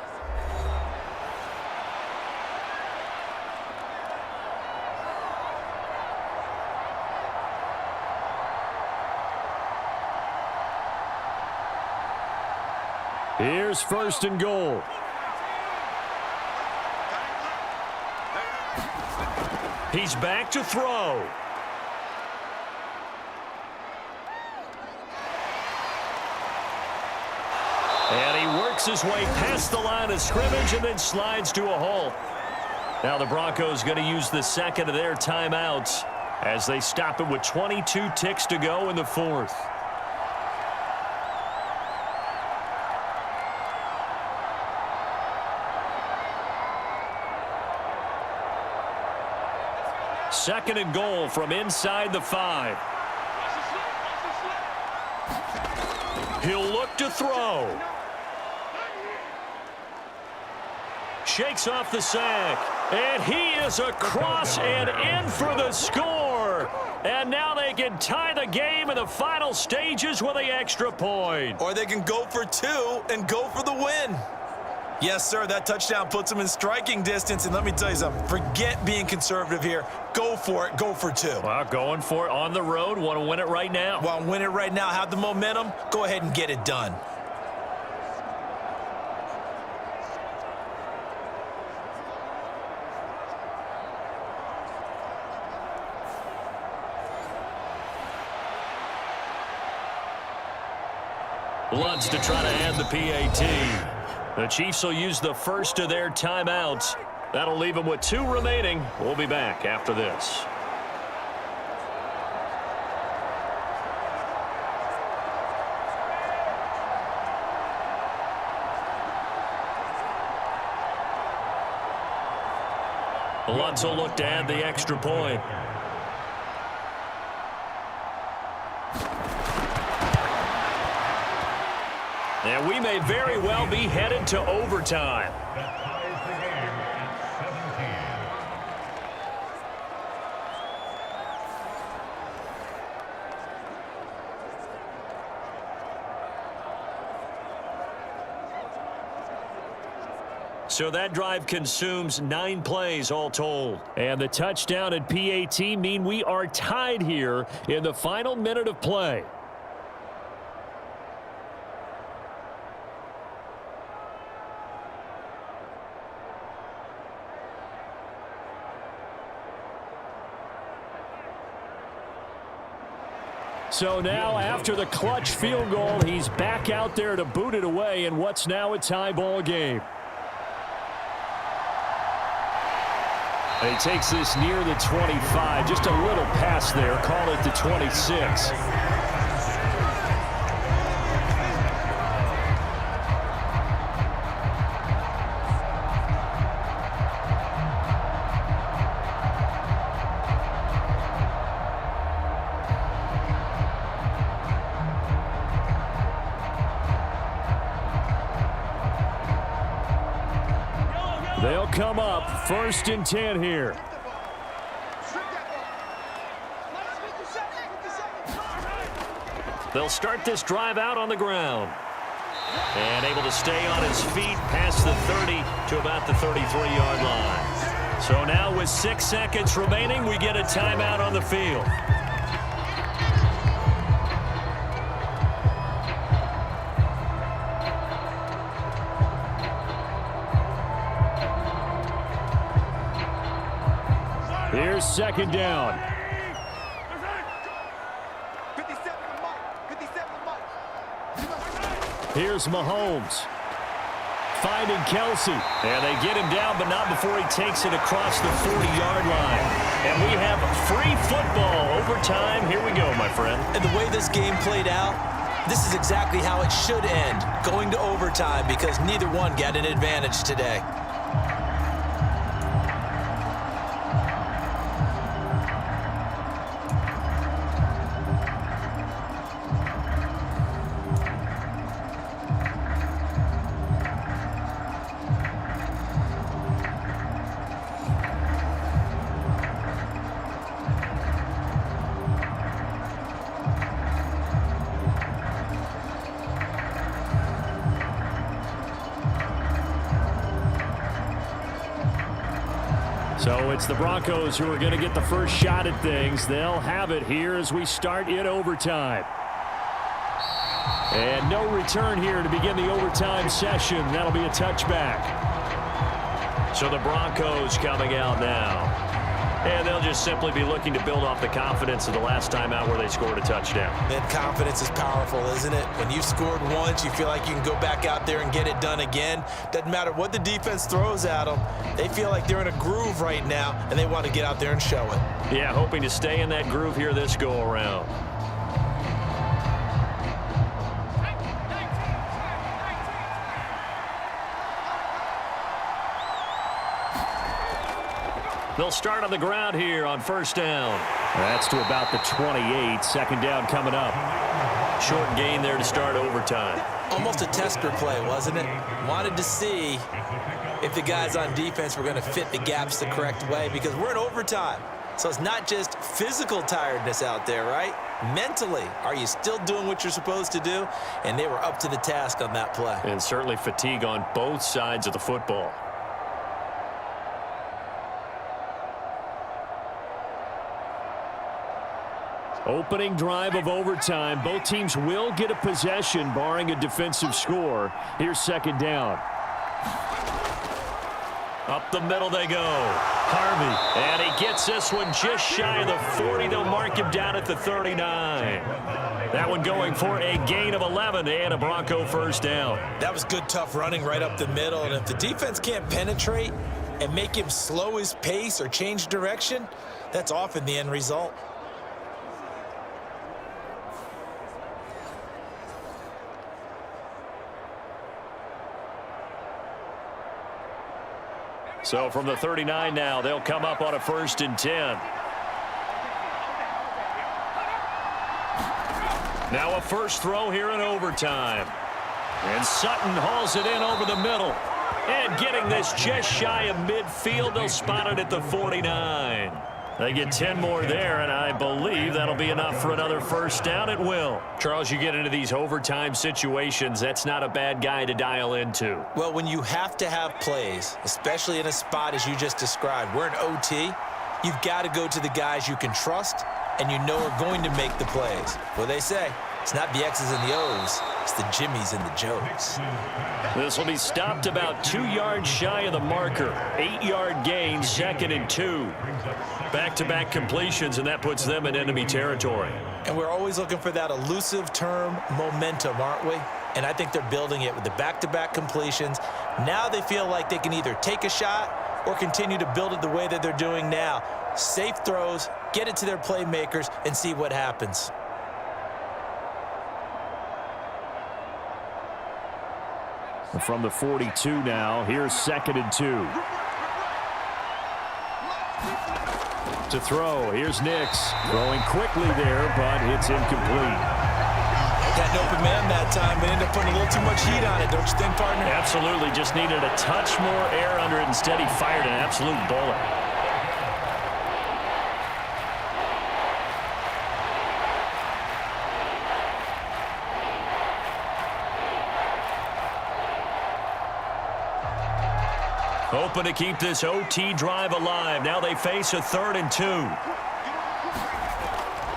Here's 1st and goal. He's back to throw. And he works his way past the line of scrimmage and then slides to a halt. Now the Broncos going to use the 2nd of their timeouts as they stop it with 22 ticks to go in the 4th. Second and goal from inside the 5. He'll look to throw. Shakes off the sack. And he is across and in for the score. And now they can tie the game in the final stages with the extra point. Or they can go for 2 and go for the win. Yes, sir, that touchdown puts them in striking distance. And let me tell you something, forget being conservative here. Go for it, go for 2. Well, going for it on the road. Want to win it right now. Want to win it right now, have the momentum, go ahead and get it done. Lutz to try to add the PAT. The Chiefs will use the first of their timeouts. That'll leave them with 2 remaining. We'll be back after this. Lutz will look to add the extra point. And we may very well be headed to overtime. So that drive consumes 9 plays all told. And the touchdown and PAT mean we are tied here in the final minute of play. So now, after the clutch field goal, he's back out there to boot it away in what's now a tie ball game. And he takes this near the 25. Just a little pass there. Call it the 26. They'll come up 1st and 10 here. They'll start this drive out on the ground. And able to stay on his feet past the 30 to about the 33-yard line. So now with 6 seconds remaining, we get a timeout on the field. Here's 2nd down. Here's Mahomes. Finding Kelsey. And they get him down, but not before he takes it across the 40-yard line. And we have free football overtime. Here we go, my friend. And the way this game played out, this is exactly how it should end, going to overtime, because neither one got an advantage today. So it's the Broncos who are going to get the first shot at things. They'll have it here as we start in overtime. And no return here to begin the overtime session. That'll be a touchback. So the Broncos coming out now. And they'll just simply be looking to build off the confidence of the last time out where they scored a touchdown. Man, confidence is powerful, isn't it? When you've scored once, you feel like you can go back out there and get it done again. Doesn't matter what the defense throws at them. They feel like they're in a groove right now, and they want to get out there and show it. Yeah, hoping to stay in that groove here this go-around. They'll start on the ground here on 1st down. That's to about the 28. 2nd down coming up. Short gain there to start overtime. Almost a tester play, wasn't it? Wanted to see if the guys on defense were going to fit the gaps the correct way, because we're in overtime. So it's not just physical tiredness out there, right? Mentally, are you still doing what you're supposed to do? And they were up to the task on that play. And certainly fatigue on both sides of the football. Opening drive of overtime. Both teams will get a possession, barring a defensive score. Here's 2nd down. Up the middle they go. Harvey, and he gets this one just shy of the 40. They'll mark him down at the 39. That one going for a gain of 11 and a Bronco first down. That was good, tough running right up the middle. And if the defense can't penetrate and make him slow his pace or change direction, that's often the end result. So from the 39 now, they'll come up on a 1st and 10. Now a first throw here in overtime. And Sutton hauls it in over the middle. And getting this just shy of midfield, they'll spot it at the 49. They get 10 more there, and I believe that'll be enough for another first down. It will. Charles, you get into these overtime situations, that's not a bad guy to dial into. Well, when you have to have plays, especially in a spot as you just described, we're in OT, you've got to go to the guys you can trust and you know are going to make the plays. What they say, it's not the X's and the O's, it's the Jimmies and the Joes. This will be stopped about 2 yards shy of the marker. 8-yard gain, 2nd and 2. Back-to-back completions, and that puts them in enemy territory. And we're always looking for that elusive term, momentum, aren't we? And I think they're building it with the back-to-back completions. Now they feel like they can either take a shot or continue to build it the way that they're doing now. Safe throws, get it to their playmakers, and see what happens. From the 42 now, here's 2nd and 2. To throw, here's Nix. Throwing quickly there, but it's incomplete. Got an open man that time, but ended up putting a little too much heat on it, don't you think, partner? Absolutely, just needed a touch more air under it. Instead, he fired an absolute bullet. Hoping to keep this OT drive alive. Now they face a 3rd and 2.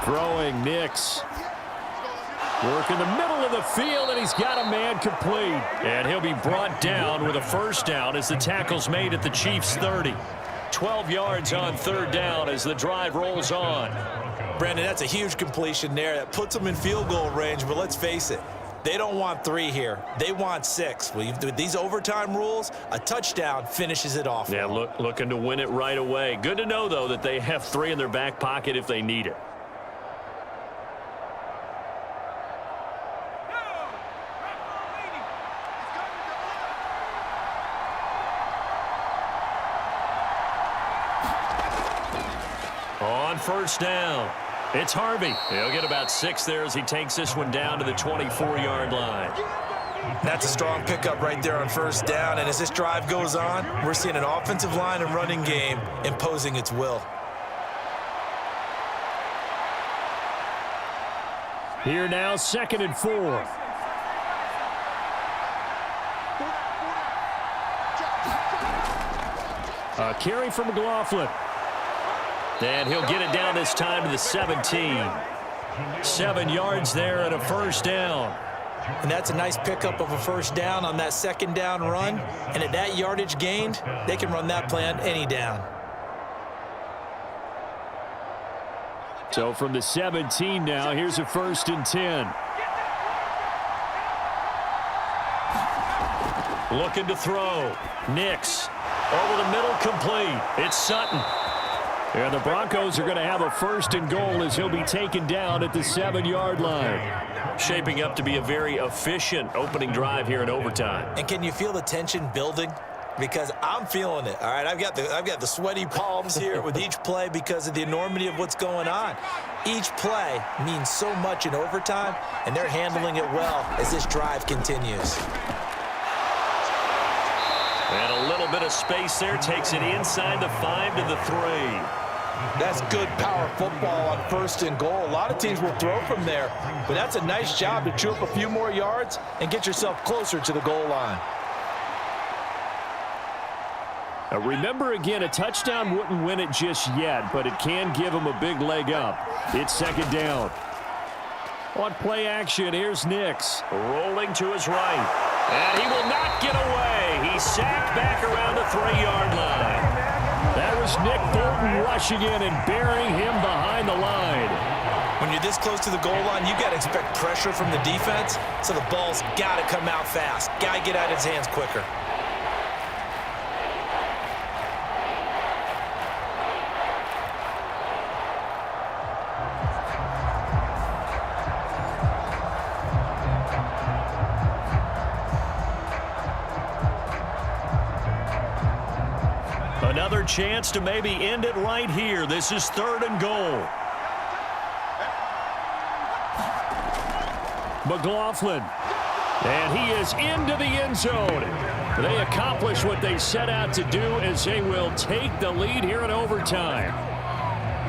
Throwing Nix. Work in the middle of the field, and he's got a man complete. And he'll be brought down with a first down as the tackle's made at the Chiefs' 30. 12 yards on 3rd down as the drive rolls on. Brandon, that's a huge completion there. That puts them in field goal range, but let's face it. They don't want 3 here. They want 6. With these overtime rules, a touchdown finishes it off. Yeah, looking to win it right away. Good to know, though, that they have 3 in their back pocket if they need it. On first down, it's Harvey. He'll get about 6 there as he takes this one down to the 24-yard line. That's a strong pickup right there on first down. And as this drive goes on, we're seeing an offensive line and running game imposing its will. Here now, 2nd and 4. A carry from McLaughlin. And he'll get it down this time to the 17. 7 yards there and a first down. And that's a nice pickup of a first down on that 2nd down run. And at that yardage gained, they can run that play on any down. So from the 17 now, here's a 1st and 10. Looking to throw. Nix. Over the middle, complete. It's Sutton. And the Broncos are going to have a 1st and goal as he'll be taken down at the 7-yard line. Shaping up to be a very efficient opening drive here in overtime. And can you feel the tension building? Because I'm feeling it. All right, I've got the sweaty palms here with each play because of the enormity of what's going on. Each play means so much in overtime, and they're handling it well as this drive continues. And a little bit of space there takes it inside the 5 to the 3. That's good power football on 1st and goal. A lot of teams will throw from there, but that's a nice job to chew up a few more yards and get yourself closer to the goal line. Remember, again, a touchdown wouldn't win it just yet, but it can give them a big leg up. It's 2nd down. On play action, here's Nix. Rolling to his right. And he will not get away. He's sacked back around the 3-yard line. That Here's Nick Bolton rushing in and burying him behind the line. When you're this close to the goal line, you got to expect pressure from the defense, so the ball's got to come out fast. Got to get out of his hands quicker. Another chance to maybe end it right here. This is 3rd and goal. McLaughlin. And he is into the end zone. They accomplish what they set out to do as they will take the lead here in overtime.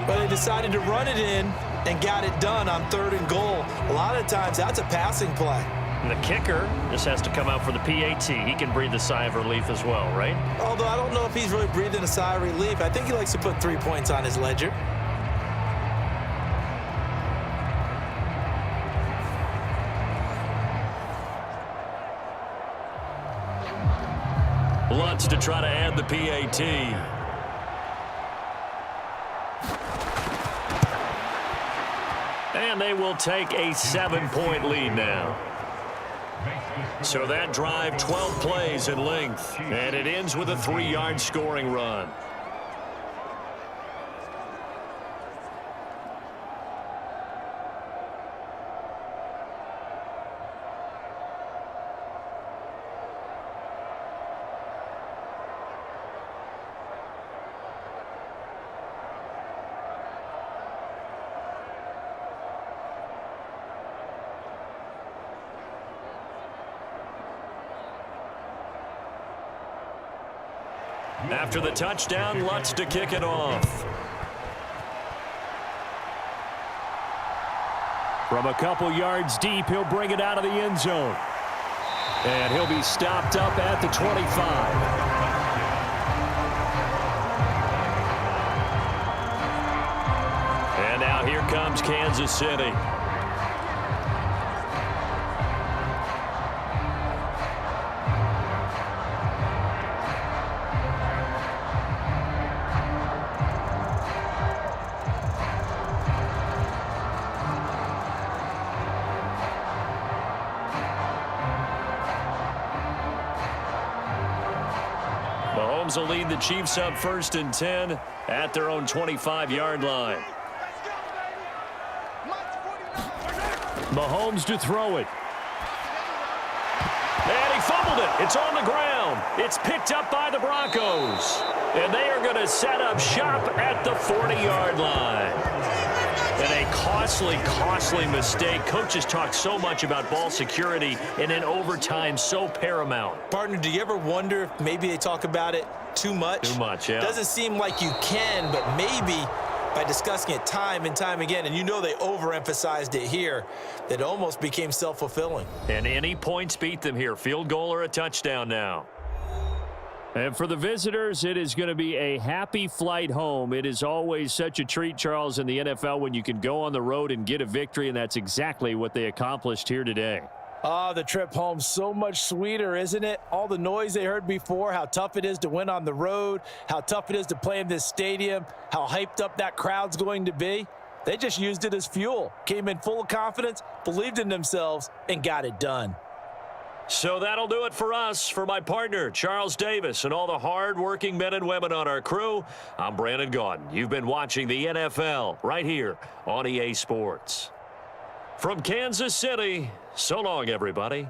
But they decided to run it in and got it done on 3rd and goal. A lot of times that's a passing play. And the kicker just has to come out for the PAT. He can breathe a sigh of relief as well, right? Although I don't know if he's really breathing a sigh of relief. I think he likes to put 3 points on his ledger. Lutz to try to add the PAT. And they will take a 7-point lead now. So that drive, 12 plays in length, and it ends with a 3-yard scoring run. After the touchdown, Lutz to kick it off. From a couple yards deep, he'll bring it out of the end zone. And he'll be stopped up at the 25. And now here comes Kansas City. Mahomes will lead the Chiefs up 1st and 10 at their own 25-yard line. Mahomes to throw it. And he fumbled it. It's on the ground. It's picked up by the Broncos. And they are going to set up shop at the 40-yard line. And a costly mistake. Coaches talk so much about ball security, and in overtime, so paramount. Partner, do you ever wonder if maybe they talk about it too much? Too much, yeah. Doesn't seem like you can, but maybe by discussing it time and time again, and you know they overemphasized it here, that it almost became self-fulfilling. And any points beat them here. Field goal or a touchdown now. And for the visitors, it is going to be a happy flight home. It is always such a treat, Charles, in the NFL when you can go on the road and get a victory, and that's exactly what they accomplished here today. The trip home so much sweeter, isn't it? All the noise they heard before, how tough it is to win on the road, how tough it is to play in this stadium, how hyped up that crowd's going to be. They just used it as fuel, came in full of confidence, believed in themselves, and got it done. So that'll do it for us. For my partner, Charles Davis, and all the hard-working men and women on our crew, I'm Brandon Gaudin. You've been watching the NFL right here on EA Sports. From Kansas City, so long, everybody.